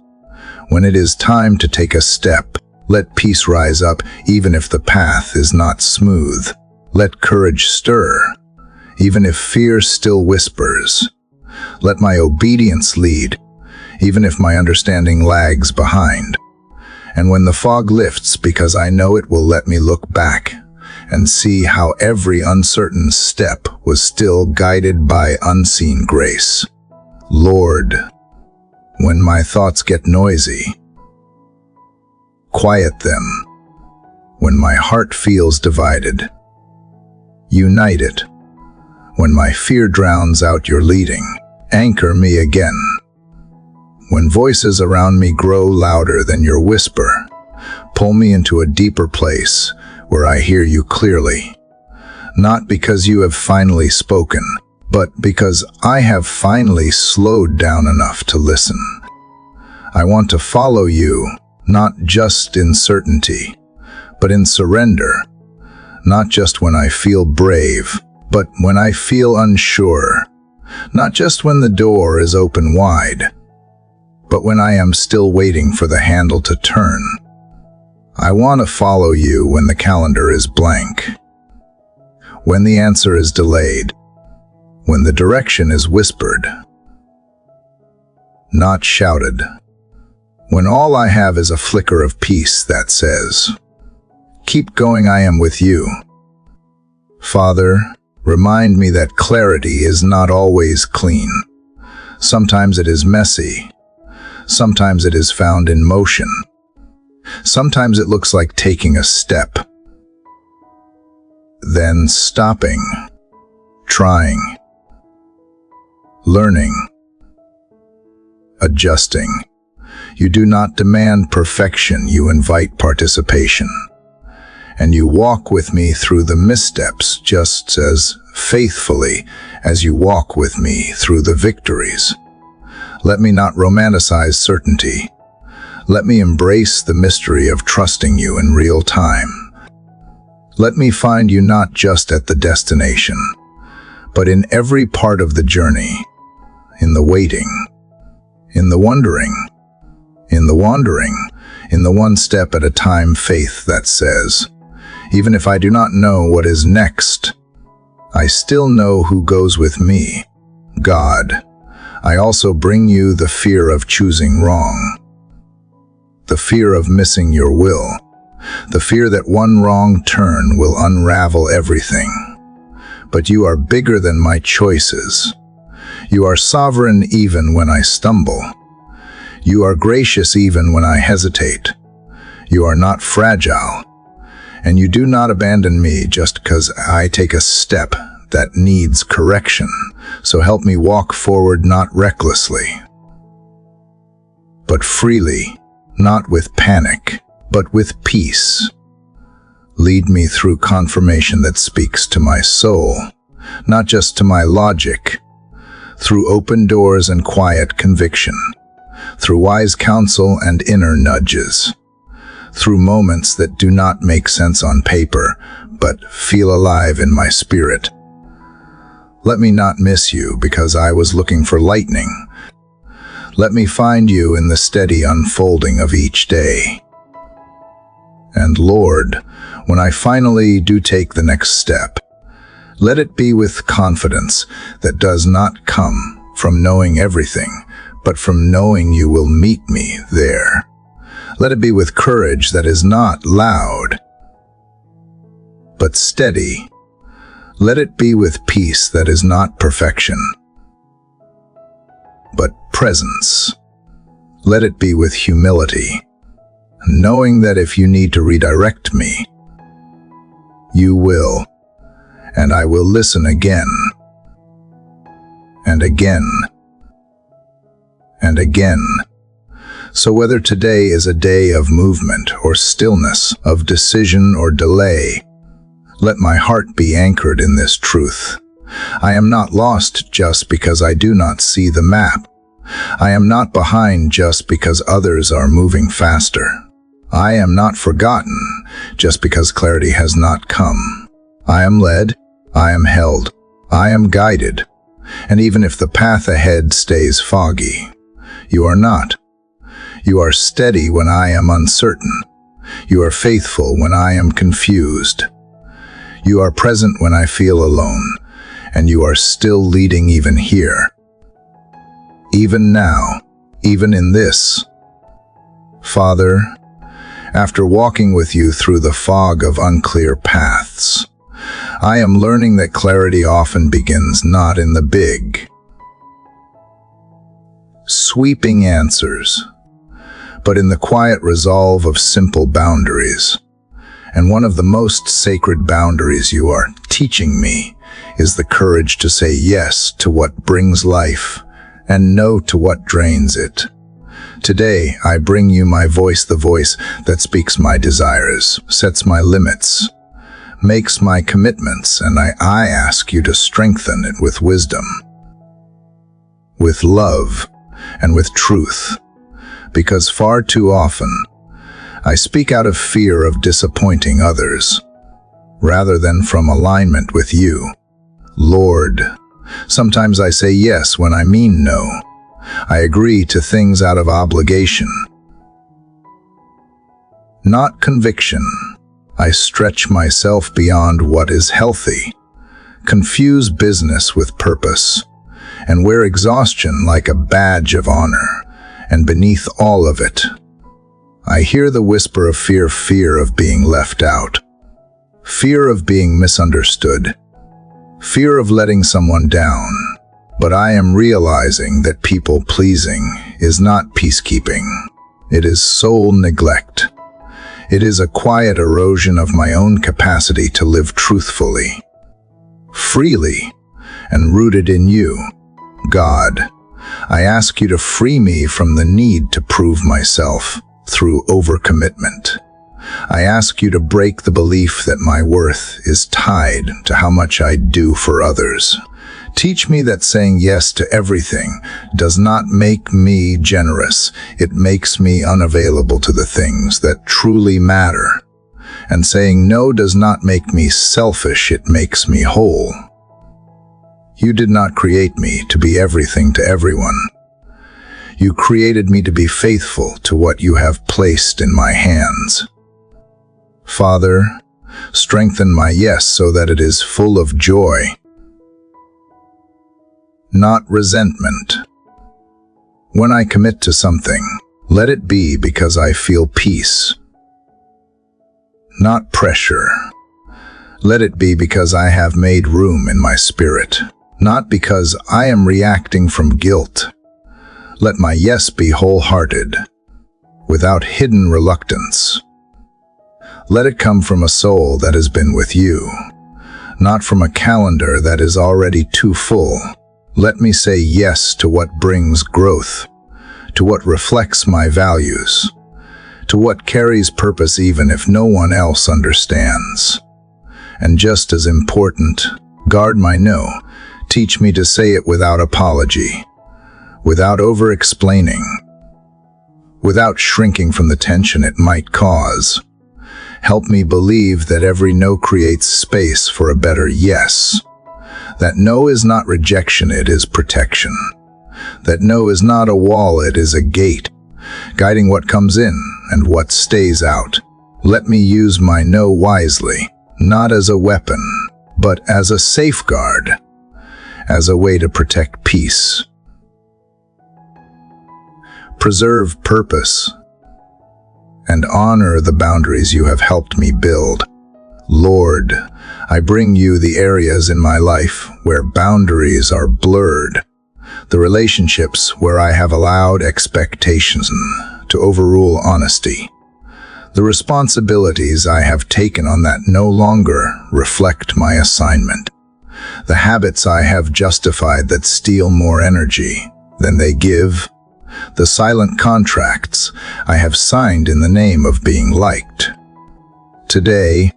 When it is time to take a step, let peace rise up even if the path is not smooth. Let courage stir, even if fear still whispers. Let my obedience lead, even if my understanding lags behind. And when the fog lifts, because I know it will let me look back and see how every uncertain step was still guided by unseen grace. Lord, when my thoughts get noisy, quiet them. When my heart feels divided, unite it. When my fear drowns out your leading, anchor me again. When voices around me grow louder than your whisper, pull me into a deeper place where I hear you clearly. Not because you have finally spoken, but because I have finally slowed down enough to listen. I want to follow you, not just in certainty, but in surrender, not just when I feel brave, but when I feel unsure, not just when the door is open wide, but when I am still waiting for the handle to turn. I want to follow you when the calendar is blank, when the answer is delayed, when the direction is whispered, not shouted, when all I have is a flicker of peace that says, "Keep going, I am with you." Father, remind me that clarity is not always clean. Sometimes it is messy. Sometimes it is found in motion. Sometimes it looks like taking a step, then stopping, trying, learning, adjusting. You do not demand perfection, you invite participation. And you walk with me through the missteps just as faithfully as you walk with me through the victories. Let me not romanticize certainty. Let me embrace the mystery of trusting you in real time. Let me find you not just at the destination, but in every part of the journey, in the waiting, in the wondering, in the wandering, in the one step at a time faith that says, even if I do not know what is next, I still know who goes with me, God. I also bring you the fear of choosing wrong, the fear of missing your will, the fear that one wrong turn will unravel everything. But you are bigger than my choices. You are sovereign even when I stumble. You are gracious even when I hesitate. You are not fragile. And you do not abandon me just because I take a step that needs correction. So help me walk forward not recklessly, but freely, not with panic, but with peace. Lead me through confirmation that speaks to my soul, not just to my logic, through open doors and quiet conviction, through wise counsel and inner nudges, through moments that do not make sense on paper, but feel alive in my spirit. Let me not miss you because I was looking for lightning. Let me find you in the steady unfolding of each day. And Lord, when I finally do take the next step, let it be with confidence that does not come from knowing everything, but from knowing you will meet me there. Let it be with courage that is not loud, but steady. Let it be with peace that is not perfection, but presence. Let it be with humility, knowing that if you need to redirect me, you will, and I will listen again, and again, and again. So whether today is a day of movement or stillness, of decision or delay, let my heart be anchored in this truth. I am not lost just because I do not see the map. I am not behind just because others are moving faster. I am not forgotten just because clarity has not come. I am led, I am held, I am guided. And even if the path ahead stays foggy, you are not. You are steady when I am uncertain. You are faithful when I am confused. You are present when I feel alone, and you are still leading even here. Even now, even in this. Father, after walking with you through the fog of unclear paths, I am learning that clarity often begins not in the big, sweeping answers, but in the quiet resolve of simple boundaries. And one of the most sacred boundaries you are teaching me is the courage to say yes to what brings life and no to what drains it. Today, I bring you my voice, the voice that speaks my desires, sets my limits, makes my commitments, and I ask you to strengthen it with wisdom, with love, and with truth, because far too often I speak out of fear of disappointing others, rather than from alignment with you. Lord, sometimes I say yes when I mean no. I agree to things out of obligation, not conviction. I stretch myself beyond what is healthy, confuse business with purpose, and wear exhaustion like a badge of honor. And beneath all of it, I hear the whisper of fear of being left out, fear of being misunderstood, fear of letting someone down. But I am realizing that people-pleasing is not peacekeeping. It is soul neglect. It is a quiet erosion of my own capacity to live truthfully, freely, and rooted in you. God, I ask you to free me from the need to prove myself through overcommitment. I ask you to break the belief that my worth is tied to how much I do for others. Teach me that saying yes to everything does not make me generous. It makes me unavailable to the things that truly matter. And saying no does not make me selfish. It makes me whole. You did not create me to be everything to everyone. You created me to be faithful to what you have placed in my hands. Father, strengthen my yes so that it is full of joy, not resentment. When I commit to something, let it be because I feel peace, not pressure. Let it be because I have made room in my spirit, not because I am reacting from guilt. Let my yes be wholehearted, without hidden reluctance. Let it come from a soul that has been with you, not from a calendar that is already too full. Let me say yes to what brings growth, to what reflects my values, to what carries purpose even if no one else understands. And just as important, guard my no. Teach me to say it without apology, without over-explaining, without shrinking from the tension it might cause. Help me believe that every no creates space for a better yes. That no is not rejection, it is protection. That no is not a wall, it is a gate, guiding what comes in and what stays out. Let me use my no wisely, not as a weapon, but as a safeguard, as a way to protect peace, preserve purpose, and honor the boundaries you have helped me build. Lord, I bring you the areas in my life where boundaries are blurred, the relationships where I have allowed expectations to overrule honesty, the responsibilities I have taken on that no longer reflect my assignment, the habits I have justified that steal more energy than they give, the silent contracts I have signed in the name of being liked. Today,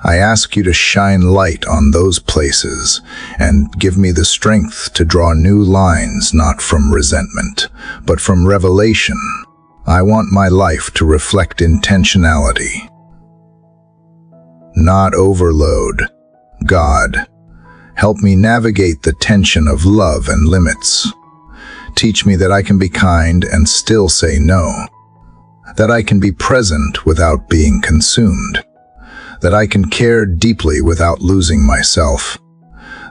I ask you to shine light on those places and give me the strength to draw new lines, not from resentment, but from revelation. I want my life to reflect intentionality, not overload. God, help me navigate the tension of love and limits. Teach me that I can be kind and still say no, that I can be present without being consumed, that I can care deeply without losing myself,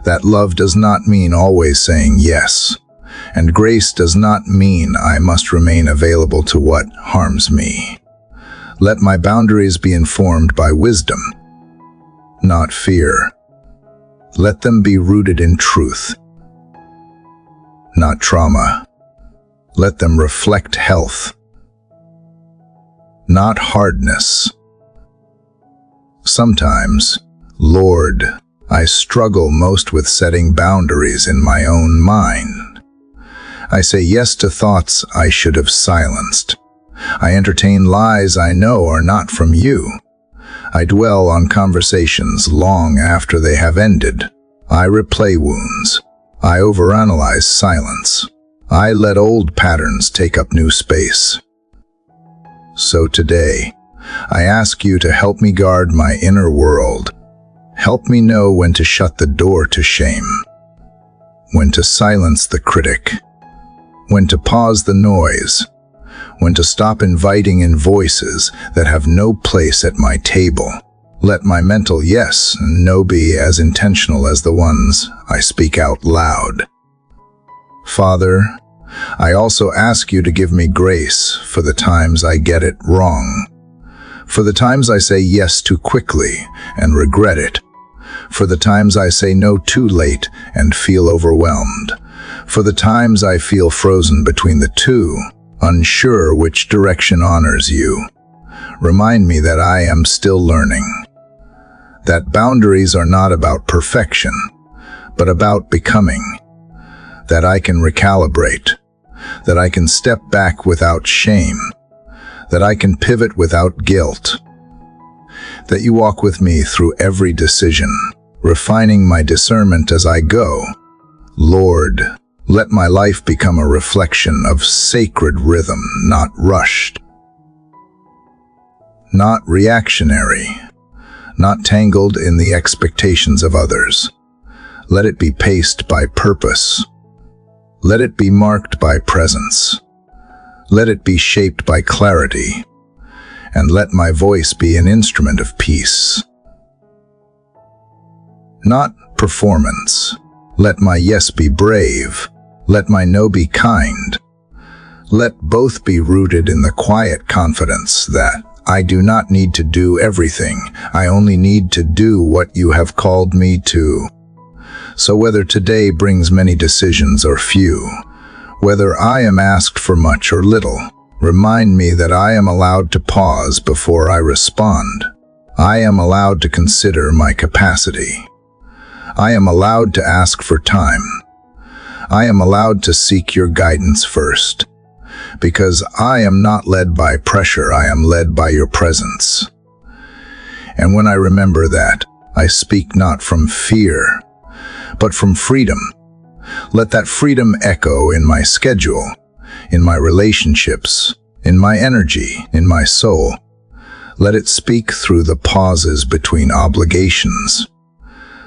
that love does not mean always saying yes, and grace does not mean I must remain available to what harms me. Let my boundaries be informed by wisdom, not fear. Let them be rooted in truth, not trauma. Let them reflect health, not hardness. Sometimes, Lord, I struggle most with setting boundaries in my own mind. I say yes to thoughts I should have silenced. I entertain lies I know are not from you. I dwell on conversations long after they have ended. I replay wounds. I overanalyze silence. I let old patterns take up new space. So today, I ask you to help me guard my inner world. Help me know when to shut the door to shame, when to silence the critic, when to pause the noise, when to stop inviting in voices that have no place at my table. Let my mental yes and no be as intentional as the ones I speak out loud. Father, I also ask you to give me grace for the times I get it wrong, for the times I say yes too quickly and regret it, for the times I say no too late and feel overwhelmed, for the times I feel frozen between the two, unsure which direction honors you. Remind me that I am still learning, that boundaries are not about perfection, but about becoming, that I can recalibrate, that I can step back without shame, that I can pivot without guilt, that you walk with me through every decision, refining my discernment as I go. Lord, let my life become a reflection of sacred rhythm, not rushed, not reactionary, not tangled in the expectations of others. Let it be paced by purpose. Let it be marked by presence. Let it be shaped by clarity. And let my voice be an instrument of peace, not performance. Let my yes be brave. Let my no be kind. Let both be rooted in the quiet confidence that I do not need to do everything. I only need to do what you have called me to. So whether today brings many decisions or few, whether I am asked for much or little, remind me that I am allowed to pause before I respond. I am allowed to consider my capacity. I am allowed to ask for time. I am allowed to seek your guidance first. Because I am not led by pressure, I am led by your presence. And when I remember that, I speak not from fear, but from freedom. Let that freedom echo in my schedule, in my relationships, in my energy, in my soul. Let it speak through the pauses between obligations.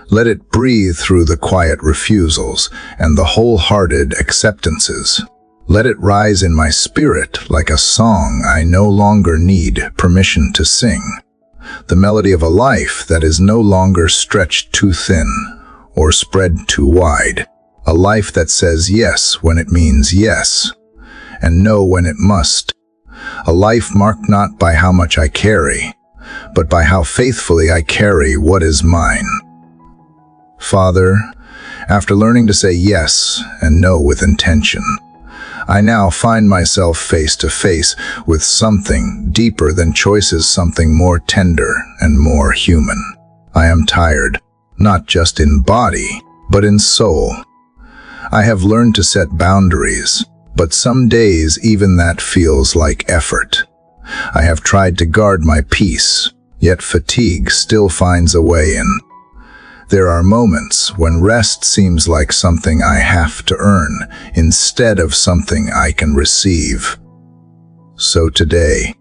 Let it breathe through the quiet refusals and the wholehearted acceptances. Let it rise in my spirit like a song I no longer need permission to sing, the melody of a life that is no longer stretched too thin or spread too wide, a life that says yes when it means yes, and no when it must, a life marked not by how much I carry, but by how faithfully I carry what is mine. Father, after learning to say yes and no with intention, I now find myself face to face with something deeper than choices, something more tender and more human. I am tired, not just in body, but in soul. I have learned to set boundaries, but some days even that feels like effort. I have tried to guard my peace, yet fatigue still finds a way in. There are moments when rest seems like something I have to earn instead of something I can receive. So today,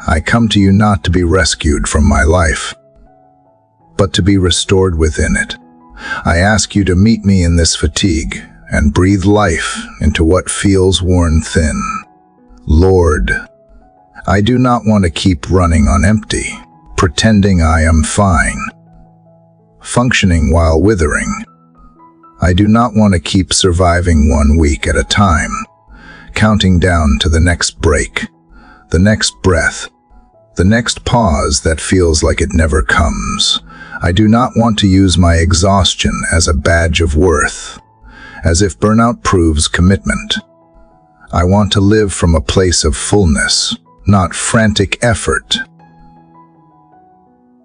I come to you not to be rescued from my life, but to be restored within it. I ask you to meet me in this fatigue and breathe life into what feels worn thin. Lord, I do not want to keep running on empty, pretending I am fine, functioning while withering. I do not want to keep surviving 1 week at a time, counting down to the next break, the next breath, the next pause that feels like it never comes. I do not want to use my exhaustion as a badge of worth, as if burnout proves commitment. I want to live from a place of fullness, not frantic effort,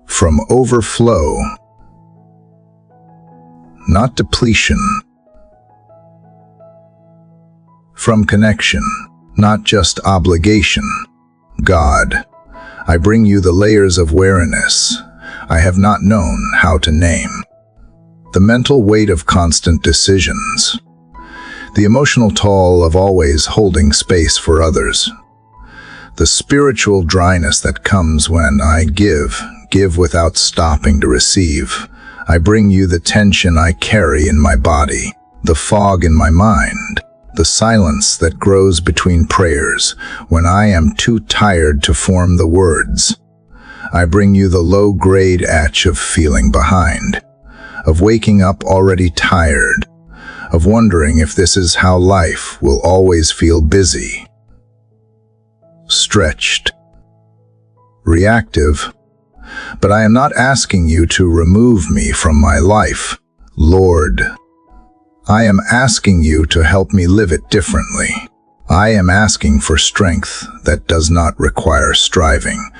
from overflow, not depletion, from connection, not just obligation. God, I bring you the layers of awareness I have not known how to name. The mental weight of constant decisions. The emotional toll of always holding space for others. The spiritual dryness that comes when I give without stopping to receive. I bring you the tension I carry in my body, the fog in my mind, the silence that grows between prayers when I am too tired to form the words. I bring you the low-grade etch of feeling behind, of waking up already tired, of wondering if this is how life will always feel busy, stretched, reactive. But I am not asking you to remove me from my life, Lord. I am asking you to help me live it differently. I am asking for strength that does not require striving.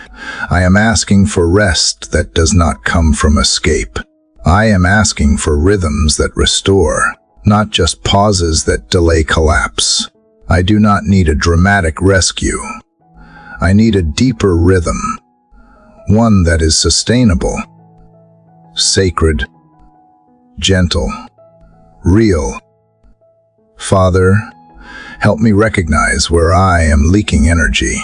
I am asking for rest that does not come from escape. I am asking for rhythms that restore, not just pauses that delay collapse. I do not need a dramatic rescue. I need a deeper rhythm, one that is sustainable, sacred, gentle, real. Father, help me recognize where I am leaking energy,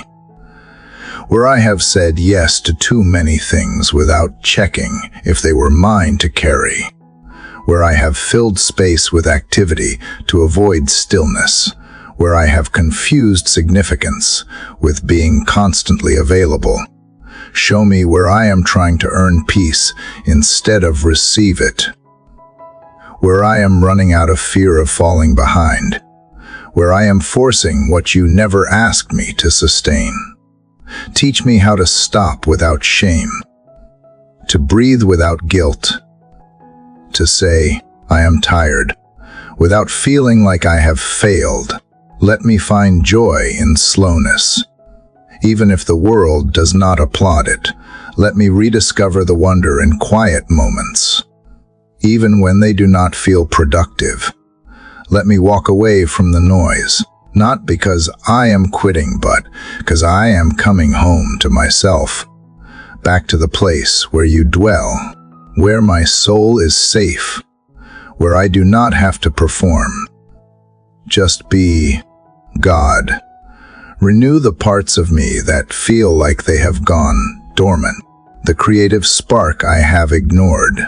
where I have said yes to too many things without checking if they were mine to carry, where I have filled space with activity to avoid stillness, where I have confused significance with being constantly available. Show me where I am trying to earn peace instead of receive it, where I am running out of fear of falling behind, where I am forcing what you never asked me to sustain. Teach me how to stop without shame, to breathe without guilt, to say, I am tired, without feeling like I have failed. Let me find joy in slowness. Even if the world does not applaud it, let me rediscover the wonder in quiet moments. Even when they do not feel productive, let me walk away from the noise, not because I am quitting, but because I am coming home to myself, back to the place where you dwell, where my soul is safe, where I do not have to perform. Just be God. Renew the parts of me that feel like they have gone dormant, the creative spark I have ignored,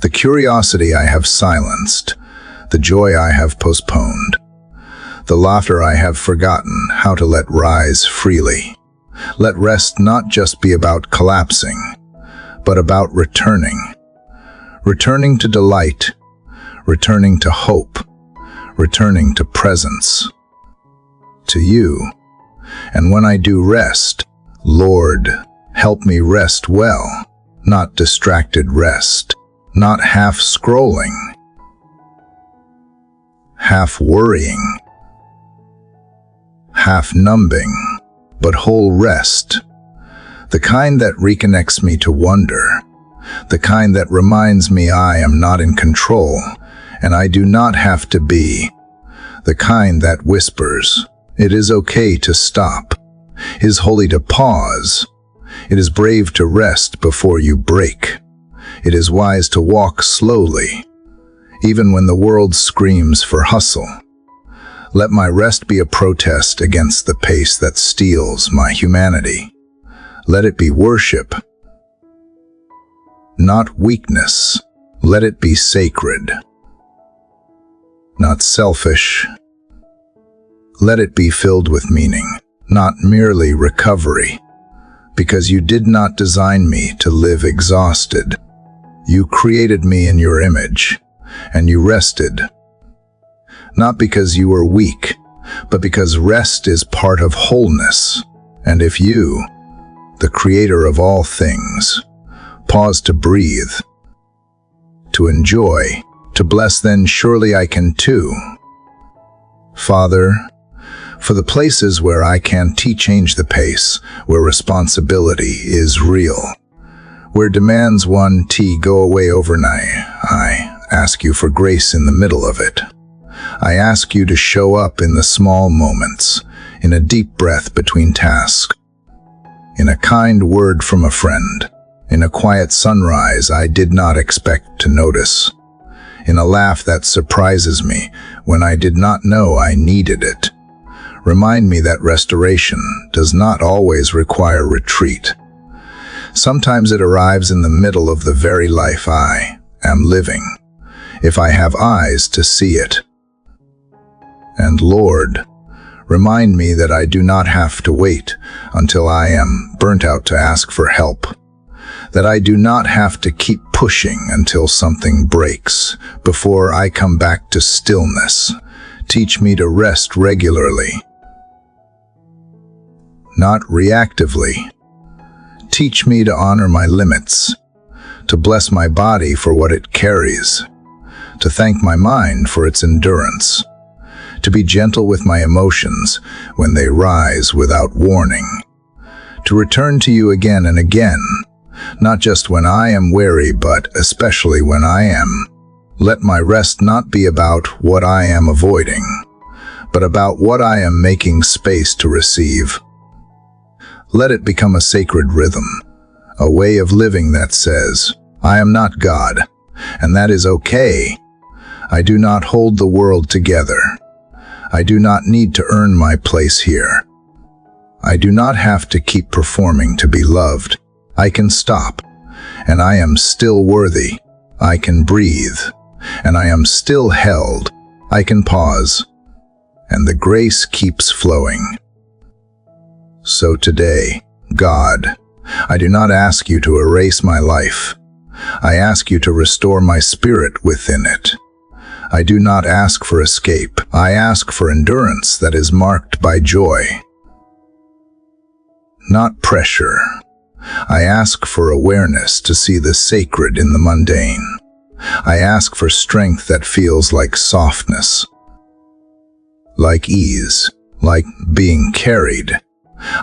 the curiosity I have silenced, the joy I have postponed, the laughter I have forgotten how to let rise freely. Let rest not just be about collapsing, but about returning. Returning to delight, returning to hope, returning to presence, to you. And when I do rest, Lord, help me rest well, not distracted rest, not half scrolling, half worrying, half numbing, but whole rest, the kind that reconnects me to wonder, the kind that reminds me I am not in control and I do not have to be, the kind that whispers, it is okay to stop, it is holy to pause, it is brave to rest before you break, it is wise to walk slowly, even when the world screams for hustle. Let my rest be a protest against the pace that steals my humanity. Let it be worship, not weakness. Let it be sacred, not selfish. Let it be filled with meaning, not merely recovery, because you did not design me to live exhausted. You created me in your image, and you rested, not because you were weak, but because rest is part of wholeness. And if you, the creator of all things, pause to breathe, to enjoy, to bless, then surely I can too. Father, for the places where I can change the pace, where responsibility is real, where demands go away overnight, I ask you for grace in the middle of it. I ask you to show up in the small moments, in a deep breath between tasks, in a kind word from a friend, in a quiet sunrise I did not expect to notice, in a laugh that surprises me when I did not know I needed it. Remind me that restoration does not always require retreat. Sometimes it arrives in the middle of the very life I am living, if I have eyes to see it. And Lord, remind me that I do not have to wait until I am burnt out to ask for help, that I do not have to keep pushing until something breaks before I come back to stillness. Teach me to rest regularly, not reactively. Teach me to honor my limits, to bless my body for what it carries, to thank my mind for its endurance, to be gentle with my emotions when they rise without warning, to return to you again and again, not just when I am weary, but especially when I am. Let my rest not be about what I am avoiding, but about what I am making space to receive. Let it become a sacred rhythm, a way of living that says, I am not God, and that is okay. I do not hold the world together. I do not need to earn my place here. I do not have to keep performing to be loved. I can stop, and I am still worthy. I can breathe, and I am still held. I can pause, and the grace keeps flowing. So today, God, I do not ask you to erase my life. I ask you to restore my spirit within it. I do not ask for escape. I ask for endurance that is marked by joy, not pressure. I ask for awareness to see the sacred in the mundane. I ask for strength that feels like softness, like ease, like being carried.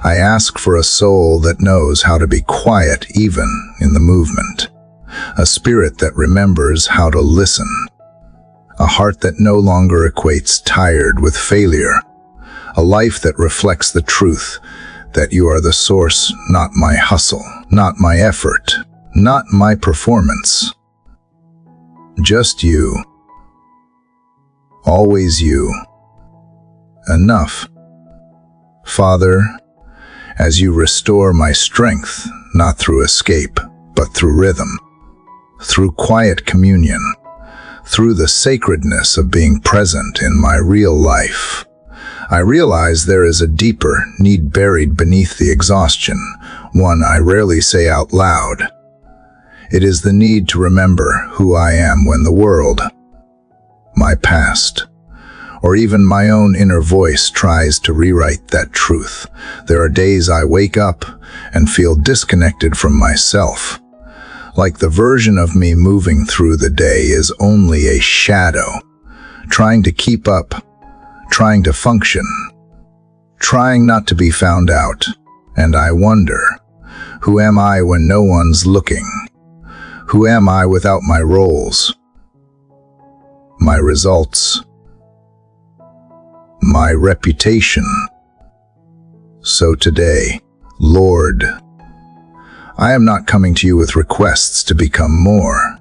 I ask for a soul that knows how to be quiet even in the movement, a spirit that remembers how to listen, a heart that no longer equates tired with failure, a life that reflects the truth that you are the source, not my hustle, not my effort, not my performance. Just you. Always you. Enough. Father, as you restore my strength, not through escape, but through rhythm, through quiet communion, through the sacredness of being present in my real life, I realize there is a deeper need buried beneath the exhaustion, one I rarely say out loud. It is the need to remember who I am when the world, my past, or even my own inner voice tries to rewrite that truth. There are days I wake up and feel disconnected from myself, like the version of me moving through the day is only a shadow, trying to keep up, trying to function, trying not to be found out. And I wonder, who am I when no one's looking? Who am I without my roles, my results, my reputation? So today, Lord, I am not coming to you with requests to become more.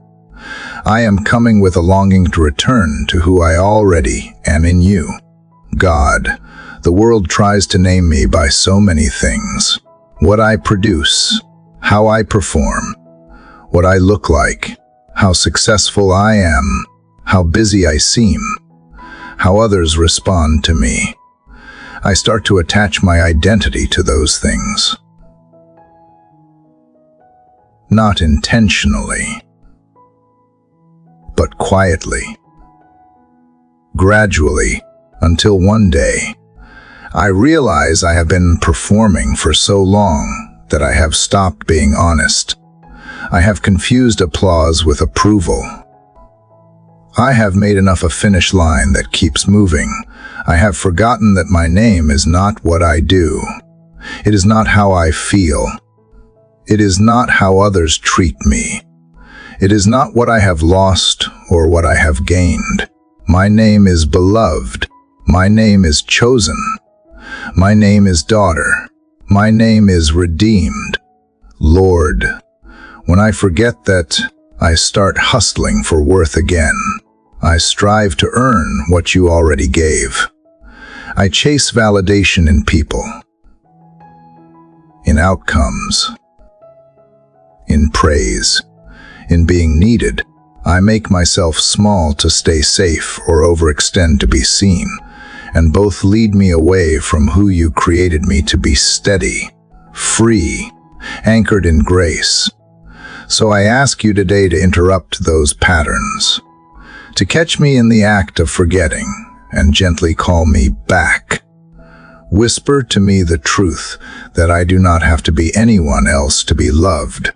I am coming with a longing to return to who I already am in you. God, the world tries to name me by so many things. What I produce, how I perform, what I look like, how successful I am, how busy I seem, how others respond to me. I start to attach my identity to those things. Not intentionally, but quietly, gradually, until one day, I realize I have been performing for so long that I have stopped being honest. I have confused applause with approval. I have made enough a finish line that keeps moving. I have forgotten that my name is not what I do. It is not how I feel. It is not how others treat me. It is not what I have lost or what I have gained. My name is beloved. My name is chosen. My name is daughter. My name is redeemed. Lord, when I forget that, I start hustling for worth again. I strive to earn what you already gave. I chase validation in people, in outcomes, in praise, in being needed. I make myself small to stay safe or overextend to be seen, and both lead me away from who you created me to be: steady, free, anchored in grace. So I ask you today to interrupt those patterns, to catch me in the act of forgetting and gently call me back. Whisper to me the truth that I do not have to be anyone else to be loved,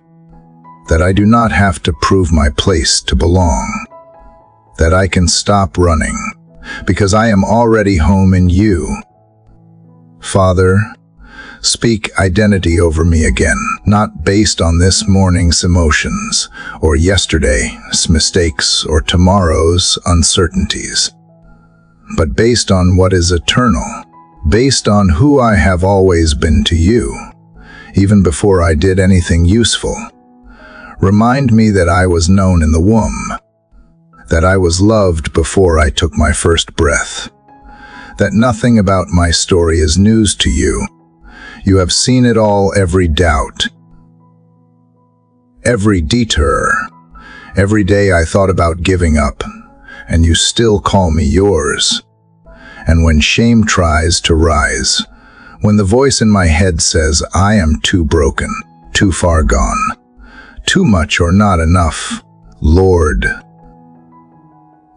that I do not have to prove my place to belong, that I can stop running because I am already home in you. Father, speak identity over me again, not based on this morning's emotions, or yesterday's mistakes, or tomorrow's uncertainties, but based on what is eternal, based on who I have always been to you, even before I did anything useful. Remind me that I was known in the womb, that I was loved before I took my first breath, that nothing about my story is news to you. You have seen it all, every doubt, every detour, every day I thought about giving up, and you still call me yours. And when shame tries to rise, when the voice in my head says I am too broken, too far gone, too much or not enough, Lord,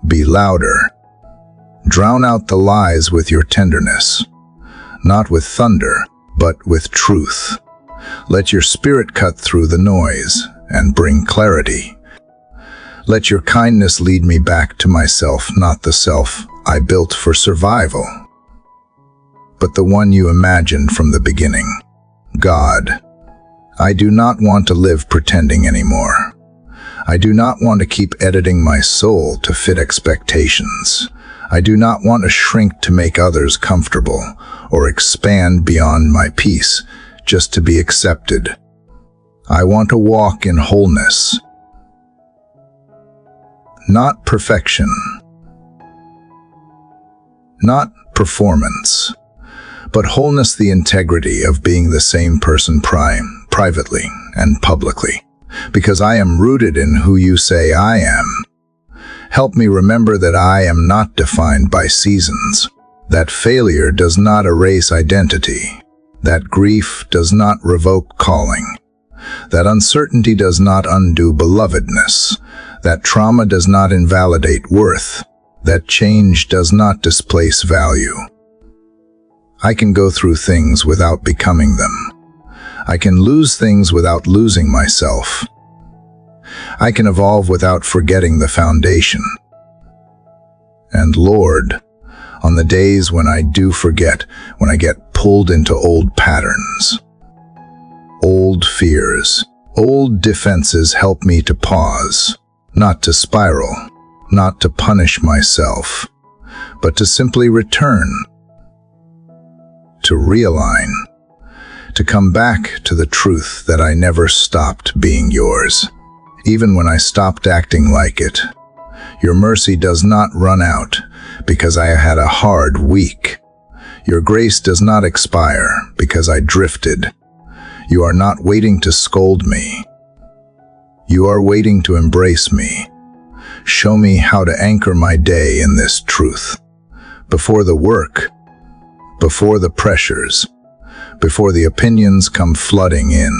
be louder. Drown out the lies with your tenderness, not with thunder, but with truth. Let your spirit cut through the noise and bring clarity. Let your kindness lead me back to myself, not the self I built for survival, but the one you imagined from the beginning. God, I do not want to live pretending anymore. I do not want to keep editing my soul to fit expectations. I do not want to shrink to make others comfortable or expand beyond my peace just to be accepted. I want to walk in wholeness, not perfection, not performance, but wholeness, the integrity of being the same person privately and publicly, because I am rooted in who you say I am. Help me remember that I am not defined by seasons, that failure does not erase identity, that grief does not revoke calling, that uncertainty does not undo belovedness, that trauma does not invalidate worth, that change does not displace value. I can go through things without becoming them. I can lose things without losing myself. I can evolve without forgetting the foundation. And Lord, on the days when I do forget, when I get pulled into old patterns, old fears, old defenses, help me to pause, not to spiral, not to punish myself, but to simply return, to realign, to come back to the truth that I never stopped being yours. Even when I stopped acting like it, your mercy does not run out because I had a hard week. Your grace does not expire because I drifted. You are not waiting to scold me. You are waiting to embrace me. Show me how to anchor my day in this truth. Before the work, before the pressures, before the opinions come flooding in.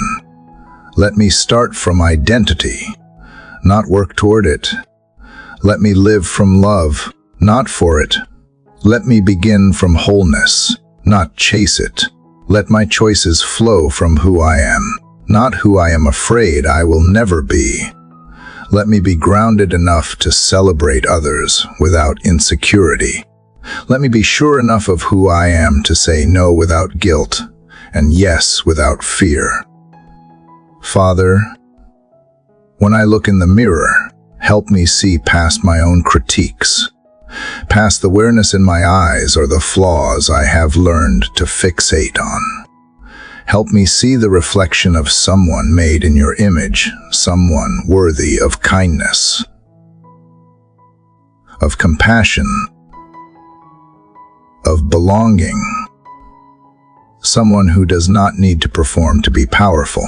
Let me start from identity, not work toward it. Let me live from love, not for it. Let me begin from wholeness, not chase it. Let my choices flow from who I am, not who I am afraid I will never be. Let me be grounded enough to celebrate others without insecurity. Let me be sure enough of who I am to say no without guilt and yes without fear. Father, when I look in the mirror, help me see past my own critiques, past the awareness in my eyes or the flaws I have learned to fixate on. Help me see the reflection of someone made in your image, someone worthy of kindness, of compassion, of belonging, someone who does not need to perform to be powerful,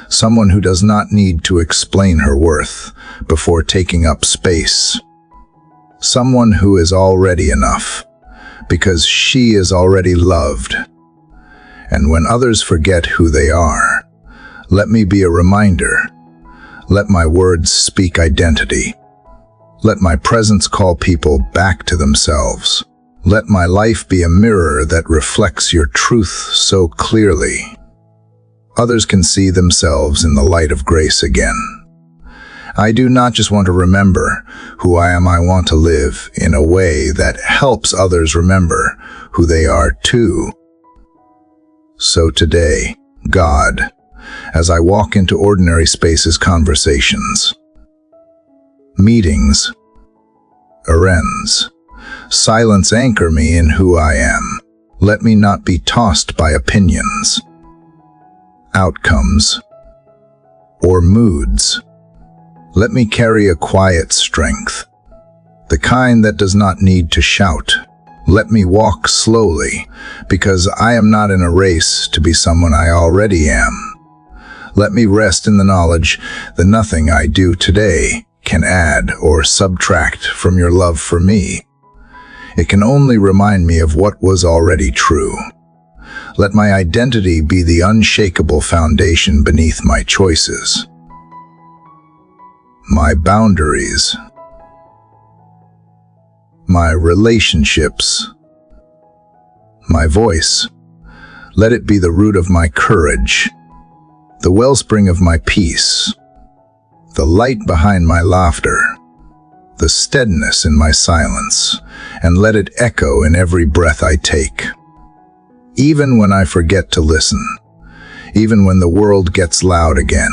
someone who does not need to explain her worth before taking up space, someone who is already enough because she is already loved. And when others forget who they are, let me be a reminder. Let my words speak identity. Let my presence call people back to themselves. Let my life be a mirror that reflects your truth so clearly. Others can see themselves in the light of grace again. I do not just want to remember who I am, I want to live in a way that helps others remember who they are too. So today, God, as I walk into ordinary spaces, conversations, meetings, errands, silence anchor me in who I am. Let me not be tossed by opinions, outcomes, or moods. Let me carry a quiet strength, the kind that does not need to shout. Let me walk slowly, because I am not in a race to be someone I already am. Let me rest in the knowledge that nothing I do today can add or subtract from your love for me. It can only remind me of what was already true. Let my identity be the unshakable foundation beneath my choices, my boundaries, my relationships, my voice. Let it be the root of my courage, the wellspring of my peace, the light behind my laughter, the steadiness in my silence, and let it echo in every breath I take. Even when I forget to listen, even when the world gets loud again,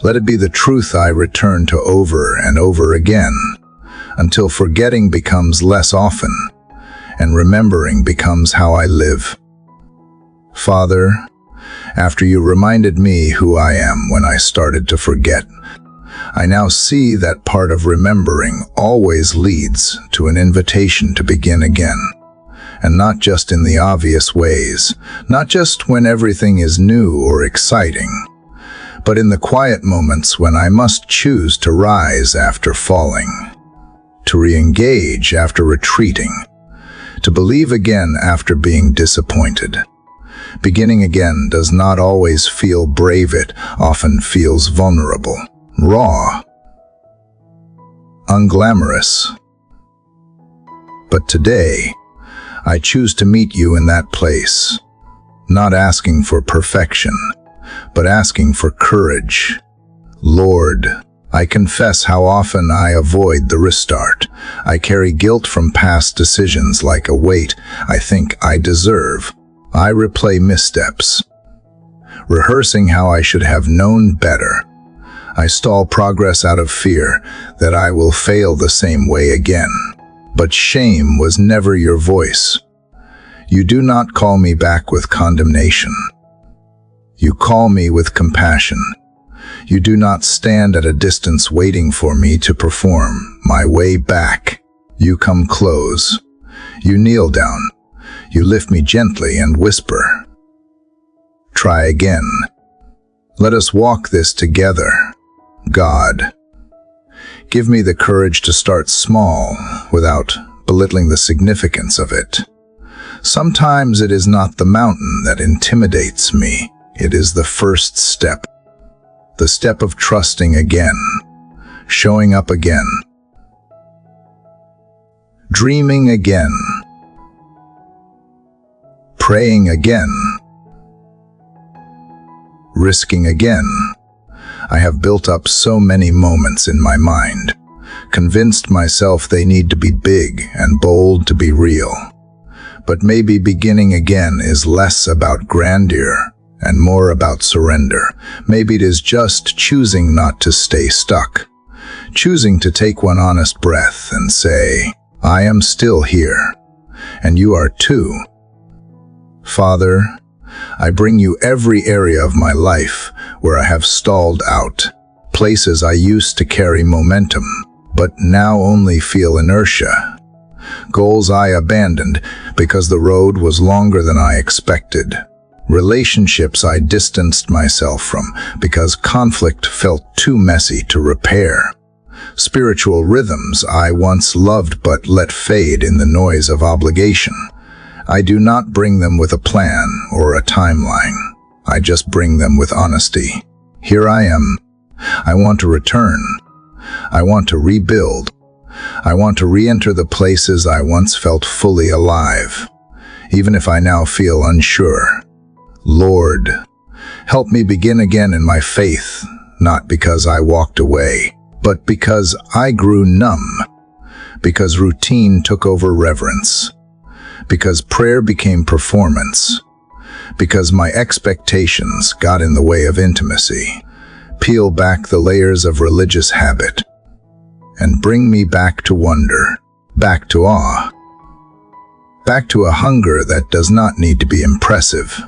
let it be the truth I return to over and over again, until forgetting becomes less often, and remembering becomes how I live. Father, after you reminded me who I am when I started to forget, I now see that part of remembering always leads to an invitation to begin again. And not just in the obvious ways, not just when everything is new or exciting, but in the quiet moments when I must choose to rise after falling, to re-engage after retreating, to believe again after being disappointed. Beginning again does not always feel brave, it often feels vulnerable, raw, unglamorous. But today, I choose to meet you in that place, not asking for perfection, but asking for courage. Lord, I confess how often I avoid the restart. I carry guilt from past decisions like a weight I think I deserve. I replay missteps, rehearsing how I should have known better. I stall progress out of fear that I will fail the same way again. But shame was never your voice. You do not call me back with condemnation. You call me with compassion. You do not stand at a distance waiting for me to perform my way back. You come close. You kneel down. You lift me gently and whisper, "Try again. Let us walk this together." God, give me the courage to start small without belittling the significance of it. Sometimes it is not the mountain that intimidates me. It is the first step. The step of trusting again, showing up again, dreaming again, praying again, risking again. I have built up so many moments in my mind, convinced myself they need to be big and bold to be real. But maybe beginning again is less about grandeur and more about surrender. Maybe it is just choosing not to stay stuck, choosing to take one honest breath and say, "I am still here, and you are too." Father, I bring you every area of my life where I have stalled out, places I used to carry momentum, but now only feel inertia, goals I abandoned because the road was longer than I expected, relationships I distanced myself from because conflict felt too messy to repair, spiritual rhythms I once loved but let fade in the noise of obligation. I do not bring them with a plan or a timeline. I just bring them with honesty. Here I am. I want to return. I want to rebuild. I want to re-enter the places I once felt fully alive, even if I now feel unsure. Lord, help me begin again in my faith, not because I walked away, but because I grew numb, because routine took over reverence, because prayer became performance, because my expectations got in the way of intimacy. Peel back the layers of religious habit and bring me back to wonder, back to awe, back to a hunger that does not need to be impressive,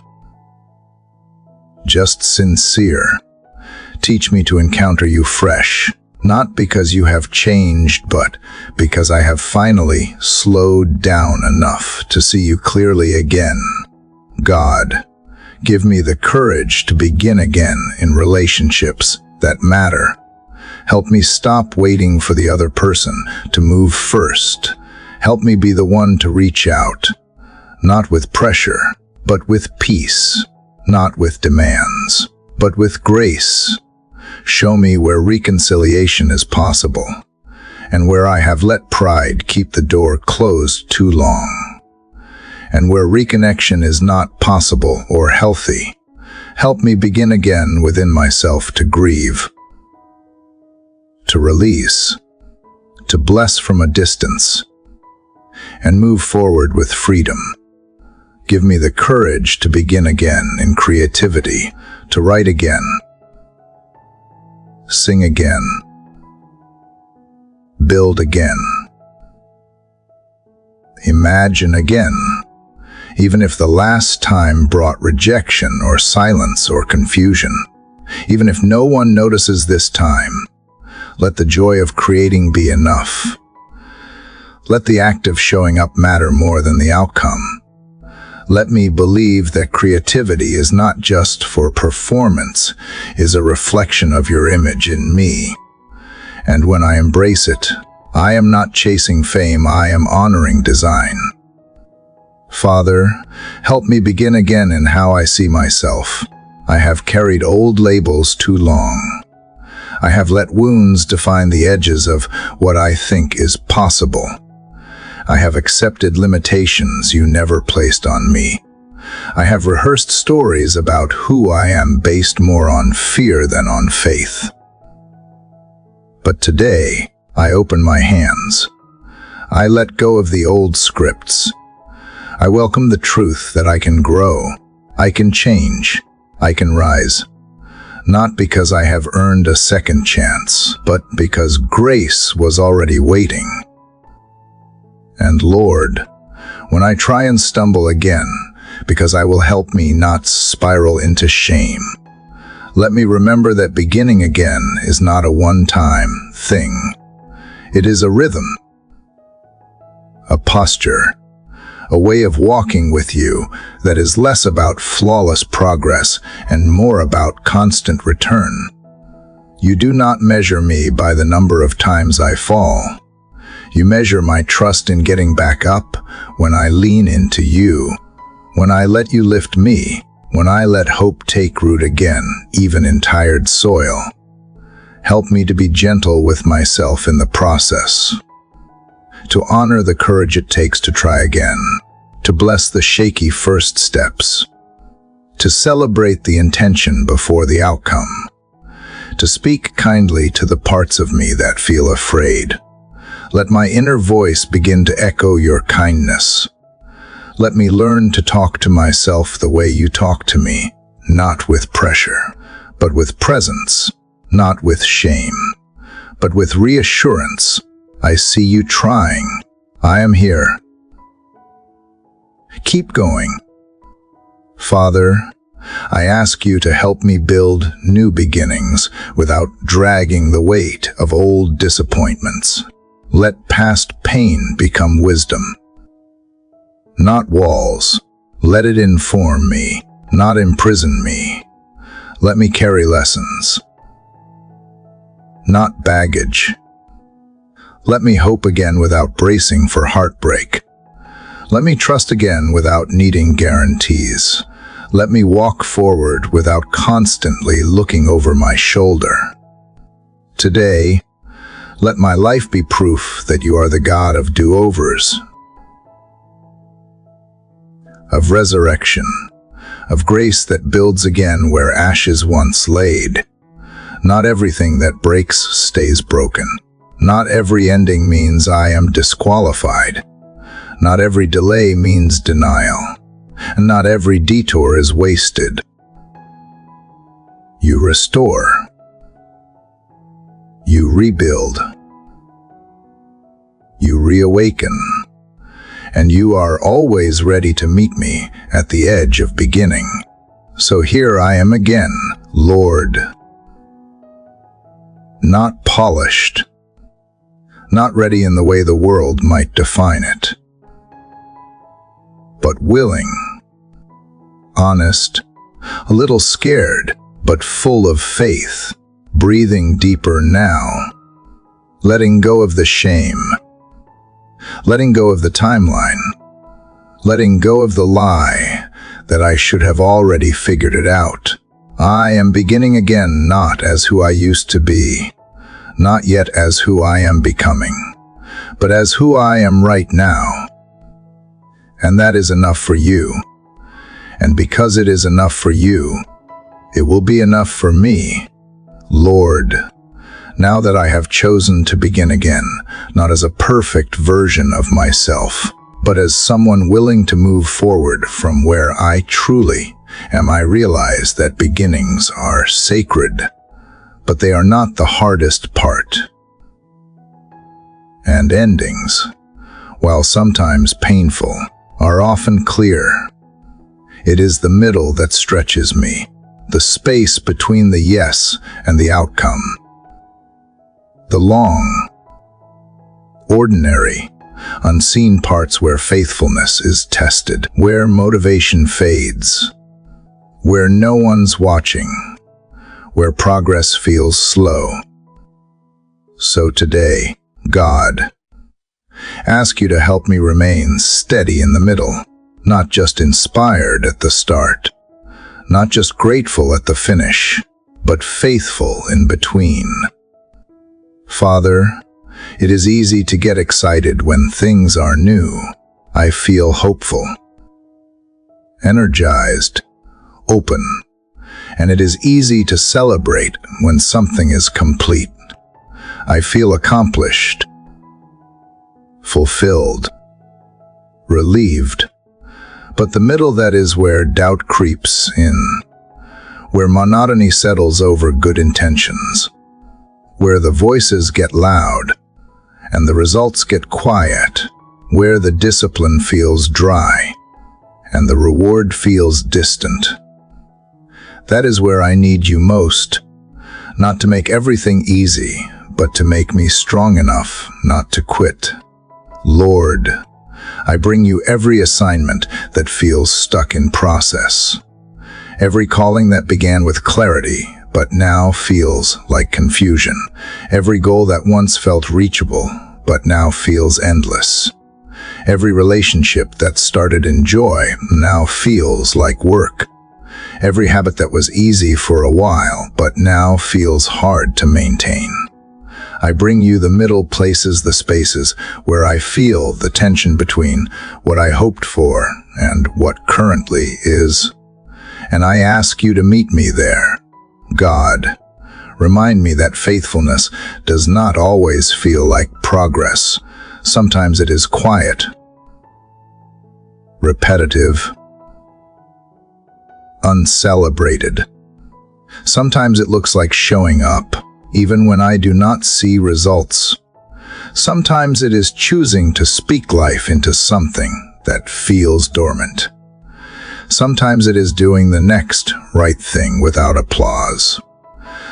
just sincere. Teach me to encounter you fresh, not because you have changed, but because I have finally slowed down enough to see you clearly again. God, give me the courage to begin again in relationships that matter. Help me stop waiting for the other person to move first. Help me be the one to reach out, not with pressure, but with peace, not with demands, but with grace. Show me where reconciliation is possible, and where I have let pride keep the door closed too long, and where reconnection is not possible or healthy. Help me begin again within myself to grieve, to release, to bless from a distance, and move forward with freedom. Give me the courage to begin again in creativity, to write again, sing again, build again, imagine again, even if the last time brought rejection or silence or confusion. Even if no one notices this time, let the joy of creating be enough. Let the act of showing up matter more than the outcome. Let me believe that creativity is not just for performance, is a reflection of your image in me. And when I embrace it, I am not chasing fame, I am honoring design. Father, help me begin again in how I see myself. I have carried old labels too long. I have let wounds define the edges of what I think is possible. I have accepted limitations you never placed on me. I have rehearsed stories about who I am based more on fear than on faith. But today, I open my hands. I let go of the old scripts. I welcome the truth that I can grow, I can change, I can rise. Not because I have earned a second chance, but because grace was already waiting. And Lord, when I try and stumble again, because I will help me not spiral into shame, let me remember that beginning again is not a one-time thing. It is a rhythm, a posture, a way of walking with you that is less about flawless progress and more about constant return. You do not measure me by the number of times I fall. You measure my trust in getting back up when I lean into you, when I let you lift me, when I let hope take root again, even in tired soil. Help me to be gentle with myself in the process, to honor the courage it takes to try again, to bless the shaky first steps, to celebrate the intention before the outcome, to speak kindly to the parts of me that feel afraid. Let my inner voice begin to echo your kindness. Let me learn to talk to myself the way you talk to me, not with pressure, but with presence, not with shame, but with reassurance. I see you trying. I am here. Keep going. Father, I ask you to help me build new beginnings without dragging the weight of old disappointments. Let past pain become wisdom. Not walls. Let it inform me, not imprison me. Let me carry lessons. Not baggage. Let me hope again without bracing for heartbreak. Let me trust again without needing guarantees. Let me walk forward without constantly looking over my shoulder. Today, let my life be proof that you are the God of do-overs, of resurrection, of grace that builds again where ashes once laid. Not everything that breaks stays broken. Not every ending means I am disqualified. Not every delay means denial. And not every detour is wasted. You restore. You rebuild. You reawaken. And you are always ready to meet me at the edge of beginning. So here I am again, Lord. Not polished. Not ready in the way the world might define it. But willing. Honest. A little scared, but full of faith. Breathing deeper now. Letting go of the shame. Letting go of the timeline. Letting go of the lie that I should have already figured it out. I am beginning again, not as who I used to be, not yet as who I am becoming, but as who I am right now. And that is enough for you. And because it is enough for you, it will be enough for me. Lord, now that I have chosen to begin again, not as a perfect version of myself, but as someone willing to move forward from where I truly am, I realize that beginnings are sacred, but they are not the hardest part. And endings, while sometimes painful, are often clear. It is the middle that stretches me, the space between the yes and the outcome. The long, ordinary, unseen parts where faithfulness is tested, where motivation fades, where no one's watching, where progress feels slow. So today, God, ask you to help me remain steady in the middle, not just inspired at the start, not just grateful at the finish, but faithful in between. Father, it is easy to get excited when things are new. I feel hopeful, energized, open, and it is easy to celebrate when something is complete. I feel accomplished, fulfilled, relieved. But the middle, that is where doubt creeps in, where monotony settles over good intentions, where the voices get loud and the results get quiet, where the discipline feels dry and the reward feels distant. That is where I need you most, not to make everything easy, but to make me strong enough not to quit. Lord, I bring you every assignment that feels stuck in process, every calling that began with clarity but now feels like confusion, every goal that once felt reachable but now feels endless, every relationship that started in joy now feels like work, every habit that was easy for a while but now feels hard to maintain. I bring you the middle places, the spaces where I feel the tension between what I hoped for and what currently is. And I ask you to meet me there. God, remind me that faithfulness does not always feel like progress. Sometimes it is quiet, repetitive, uncelebrated. Sometimes it looks like showing up, even when I do not see results. Sometimes it is choosing to speak life into something that feels dormant. Sometimes it is doing the next right thing without applause.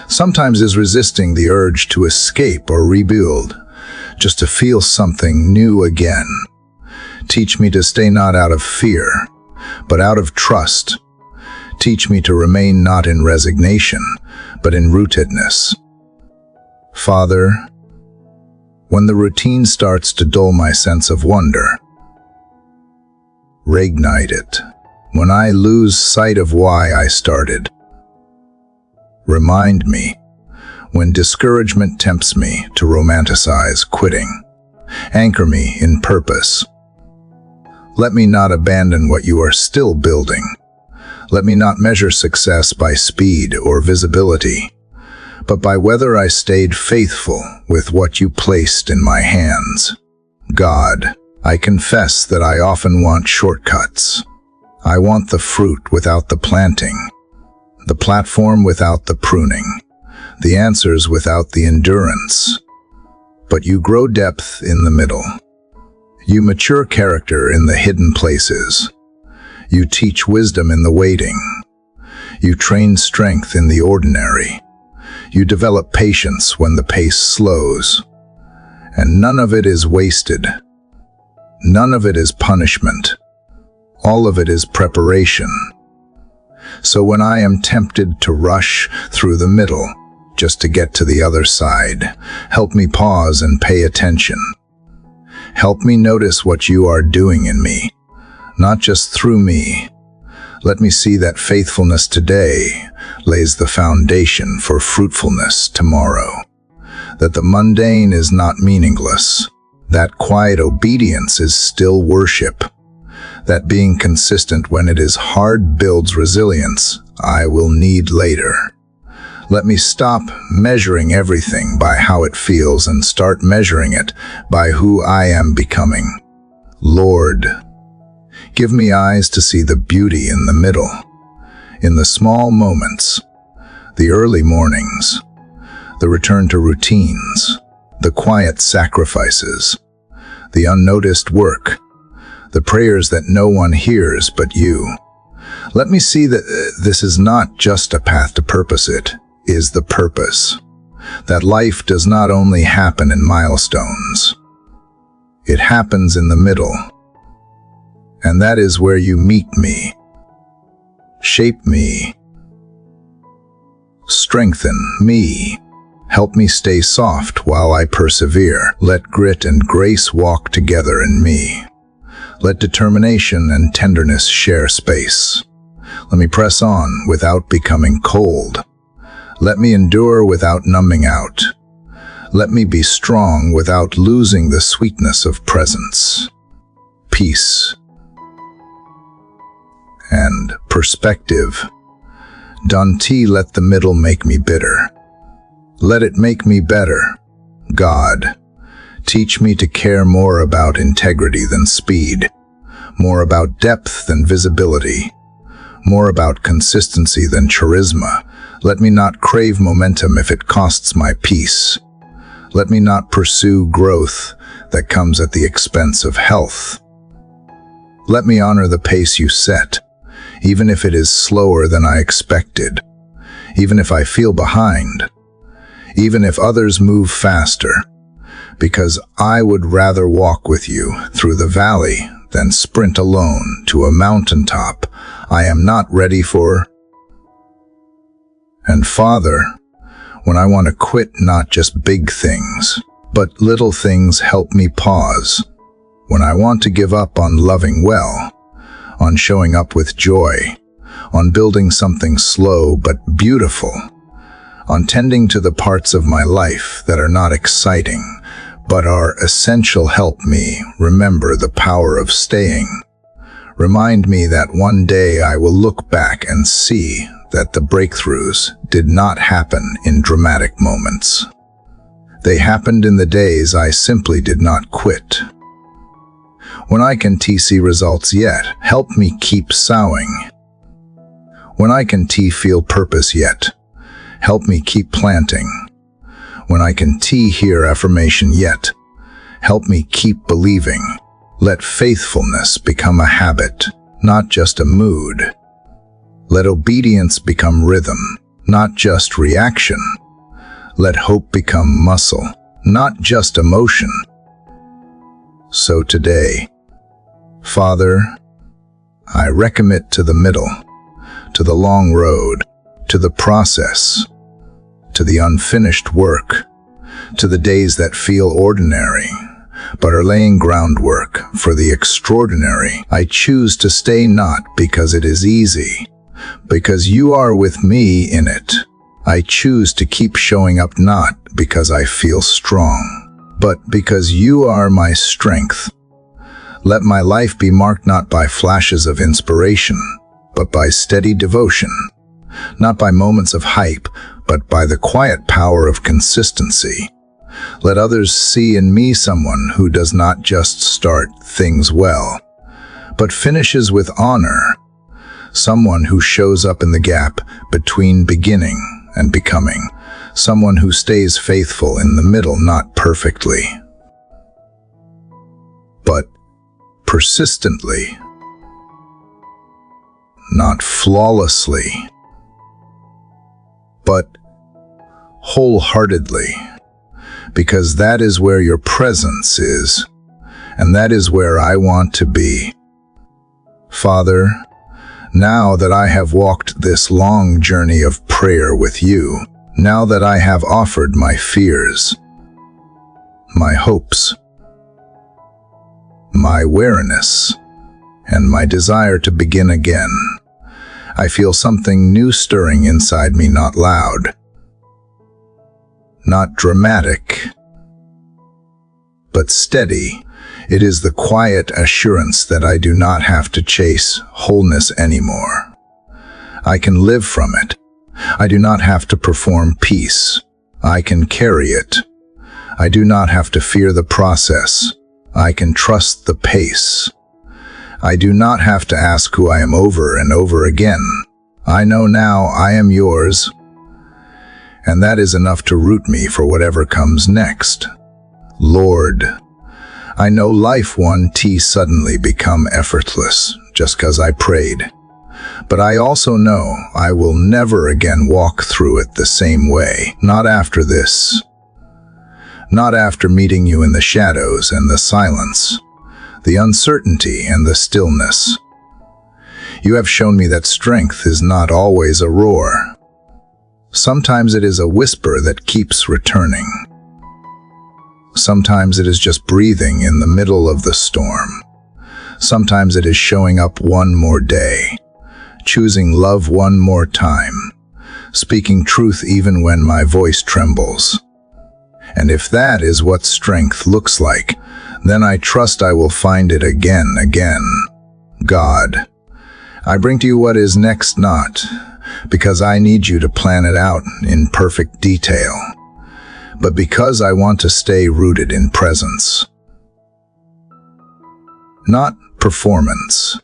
Sometimes it is resisting the urge to escape or rebuild, just to feel something new again. Teach me to stay not out of fear, but out of trust. Teach me to remain not in resignation, but in rootedness. Father, when the routine starts to dull my sense of wonder, reignite it. When I lose sight of why I started, remind me. When discouragement tempts me to romanticize quitting, anchor me in purpose. Let me not abandon what you are still building. Let me not measure success by speed or visibility, but by whether I stayed faithful with what you placed in my hands. God, I confess that I often want shortcuts. I want the fruit without the planting, the platform without the pruning, the answers without the endurance. But you grow depth in the middle. You mature character in the hidden places. You teach wisdom in the waiting. You train strength in the ordinary. You develop patience when the pace slows. And none of it is wasted. None of it is punishment. All of it is preparation. So when I am tempted to rush through the middle, just to get to the other side, help me pause and pay attention. Help me notice what you are doing in me, not just through me. Let me see that faithfulness today lays the foundation for fruitfulness tomorrow. That the mundane is not meaningless. That quiet obedience is still worship. That being consistent when it is hard builds resilience I will need later. Let me stop measuring everything by how it feels and start measuring it by who I am becoming. Lord, give me eyes to see the beauty in the middle, in the small moments, the early mornings, the return to routines, the quiet sacrifices, the unnoticed work, the prayers that no one hears but you. Let me see that this is not just a path to purpose, it is the purpose. That life does not only happen in milestones. It happens in the middle. And that is where you meet me. Shape me. Strengthen me. Help me stay soft while I persevere. Let grit and grace walk together in me. Let determination and tenderness share space. Let me press on without becoming cold. Let me endure without numbing out. Let me be strong without losing the sweetness of presence, peace, and perspective. Don't let the middle make me bitter. Let it make me better. God, teach me to care more about integrity than speed, more about depth than visibility, more about consistency than charisma. Let me not crave momentum if it costs my peace. Let me not pursue growth that comes at the expense of health. Let me honor the pace you set, even if it is slower than I expected, even if I feel behind, even if others move faster, because I would rather walk with you through the valley than sprint alone to a mountaintop I am not ready for. And Father, when I want to quit not just big things, but little things, help me pause. When I want to give up on loving well, on showing up with joy, on building something slow but beautiful, on tending to the parts of my life that are not exciting, but are essential, help me remember the power of staying. Remind me that one day I will look back and see that the breakthroughs did not happen in dramatic moments. They happened in the days I simply did not quit. When I can see results yet, help me keep sowing. When I can feel purpose yet, help me keep planting. When I can hear affirmation yet, help me keep believing. Let faithfulness become a habit. not just a mood. Let obedience become rhythm, not just reaction. Let hope become muscle, not just emotion. So today, Father, I recommit to the middle, to the long road, to the process, to the unfinished work, to the days that feel ordinary, but are laying groundwork for the extraordinary. I choose to stay not because it is easy, because you are with me in it. I choose to keep showing up not because I feel strong, but because you are my strength. Let my life be marked not by flashes of inspiration, but by steady devotion, not by moments of hype, but by the quiet power of consistency. Let others see in me someone who does not just start things well, but finishes with honor, someone who shows up in the gap between beginning and becoming, someone who stays faithful in the middle, not perfectly, but persistently, not flawlessly, but wholeheartedly, because that is where your presence is, and that is where I want to be. Father, now that I have walked this long journey of prayer with you, now that I have offered my fears, my hopes, my weariness, and my desire to begin again, I feel something new stirring inside me, not loud, not dramatic, but steady. It is the quiet assurance that I do not have to chase wholeness anymore. I can live from it. I do not have to perform peace. I can carry it. I do not have to fear the process. I can trust the pace. I do not have to ask who I am over and over again. I know now I am yours, and that is enough to root me for whatever comes next. Lord, I know life won't suddenly become effortless just because I prayed, but I also know I will never again walk through it the same way. Not after this. Not after meeting you in the shadows and the silence, the uncertainty and the stillness. You have shown me that strength is not always a roar. Sometimes it is a whisper that keeps returning. Sometimes it is just breathing in the middle of the storm. Sometimes it is showing up one more day, choosing love one more time, speaking truth even when my voice trembles. And if that is what strength looks like, then I trust I will find it again. God, I bring to you what is next, not because I need you to plan it out in perfect detail, but because I want to stay rooted in presence, not performance.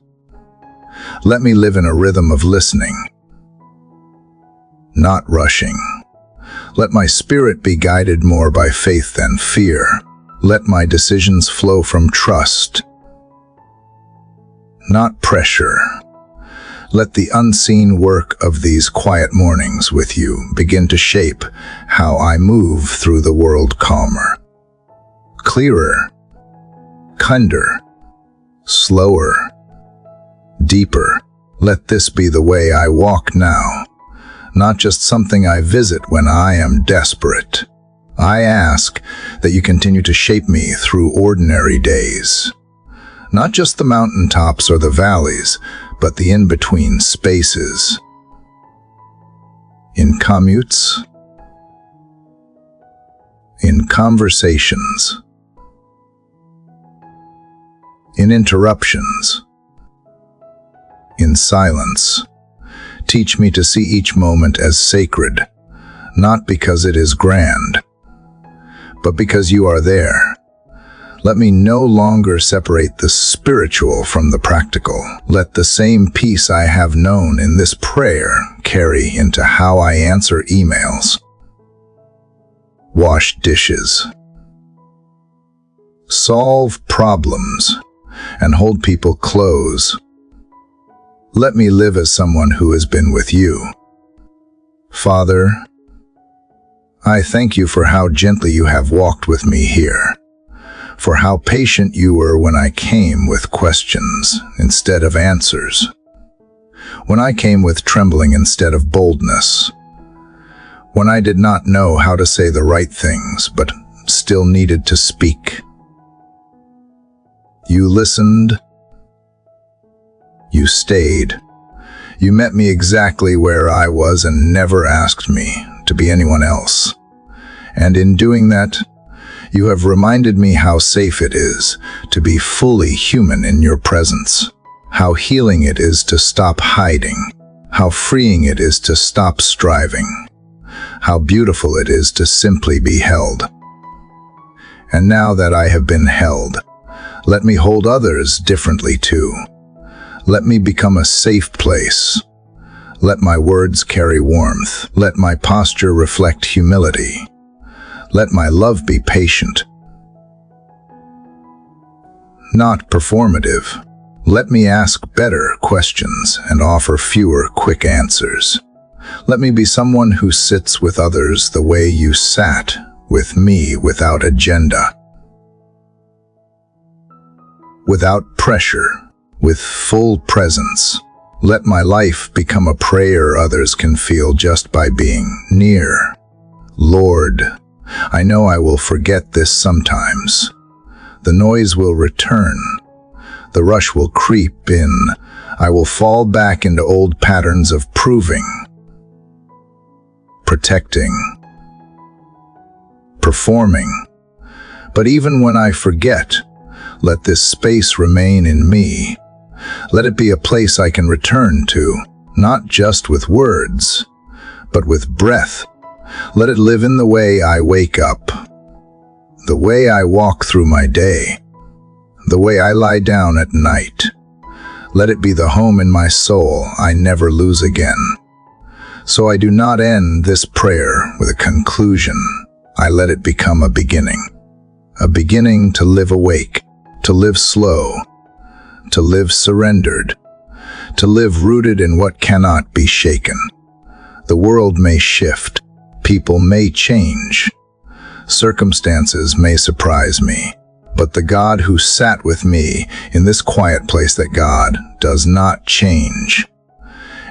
Let me live in a rhythm of listening, not rushing. Let my spirit be guided more by faith than fear. Let my decisions flow from trust, not pressure. Let the unseen work of these quiet mornings with you begin to shape how I move through the world calmer, clearer, kinder, slower, deeper. Let this be the way I walk now, not just something I visit when I am desperate. I ask that you continue to shape me through ordinary days, not just the mountaintops or the valleys, but the in-between spaces. In commutes, in conversations, in interruptions, in silence. Teach me to see each moment as sacred, not because it is grand, but because you are there. Let me no longer separate the spiritual from the practical. Let the same peace I have known in this prayer carry into how I answer emails, wash dishes, solve problems, and hold people close. Let me live as someone who has been with you. Father, I thank you for how gently you have walked with me here, for how patient you were when I came with questions instead of answers, when I came with trembling instead of boldness, when I did not know how to say the right things but still needed to speak. You listened. You stayed. You met me exactly where I was and never asked me to be anyone else. And in doing that, you have reminded me how safe it is to be fully human in your presence, how healing it is to stop hiding, how freeing it is to stop striving, how beautiful it is to simply be held. And now that I have been held, let me hold others differently too. Let me become a safe place. Let my words carry warmth. Let my posture reflect humility. Let my love be patient, not performative. Let me ask better questions and offer fewer quick answers. Let me be someone who sits with others the way you sat with me, without agenda, without pressure, with full presence. Let my life become a prayer others can feel just by being near. Lord, I know I will forget this sometimes. The noise will return. The rush will creep in. I will fall back into old patterns of proving, protecting, performing. But even when I forget, let this space remain in me. Let it be a place I can return to, not just with words, but with breath. Let it live in the way I wake up, the way I walk through my day, the way I lie down at night. Let it be the home in my soul I never lose again. So I do not end this prayer with a conclusion. I let it become a beginning to live awake, to live slow, to live surrendered, to live rooted in what cannot be shaken. The world may shift, people may change, circumstances may surprise me, but the God who sat with me in this quiet place, that God does not change.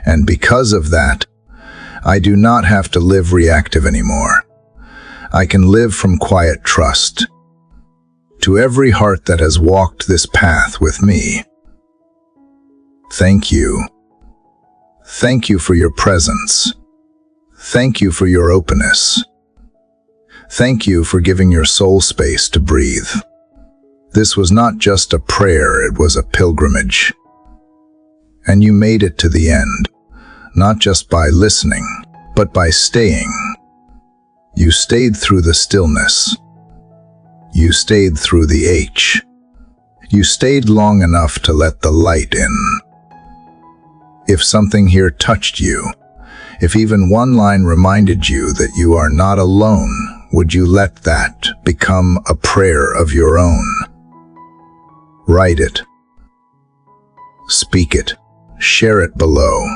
And because of that, I do not have to live reactive anymore. I can live from quiet trust. To every heart that has walked this path with me, thank you. Thank you for your presence. Thank you for your openness. Thank you for giving your soul space to breathe. This was not just a prayer, it was a pilgrimage. And you made it to the end, not just by listening, but by staying. You stayed through the stillness. You stayed through the H. You stayed long enough to let the light in. If something here touched you, if even one line reminded you that you are not alone, would you let that become a prayer of your own? Write it. Speak it. Share it below.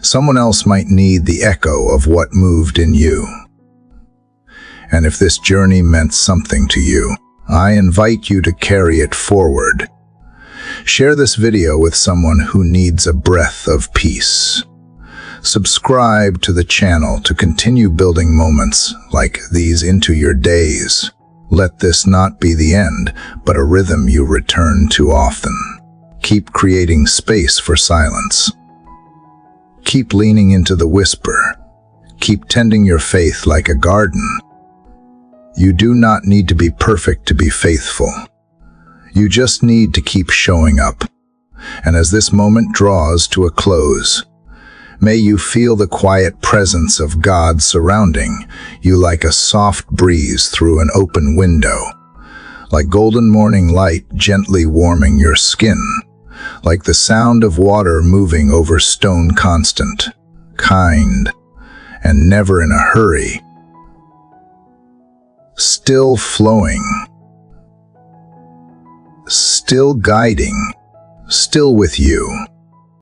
Someone else might need the echo of what moved in you. And if this journey meant something to you, I invite you to carry it forward. Share this video with someone who needs a breath of peace. Subscribe to the channel to continue building moments like these into your days. Let this not be the end, but a rhythm you return to often. Keep creating space for silence. Keep leaning into the whisper. Keep tending your faith like a garden. You do not need to be perfect to be faithful. You just need to keep showing up. And as this moment draws to a close, may you feel the quiet presence of God surrounding you like a soft breeze through an open window, like golden morning light gently warming your skin, like the sound of water moving over stone, constant, kind, and never in a hurry. Still flowing, still guiding, still with you.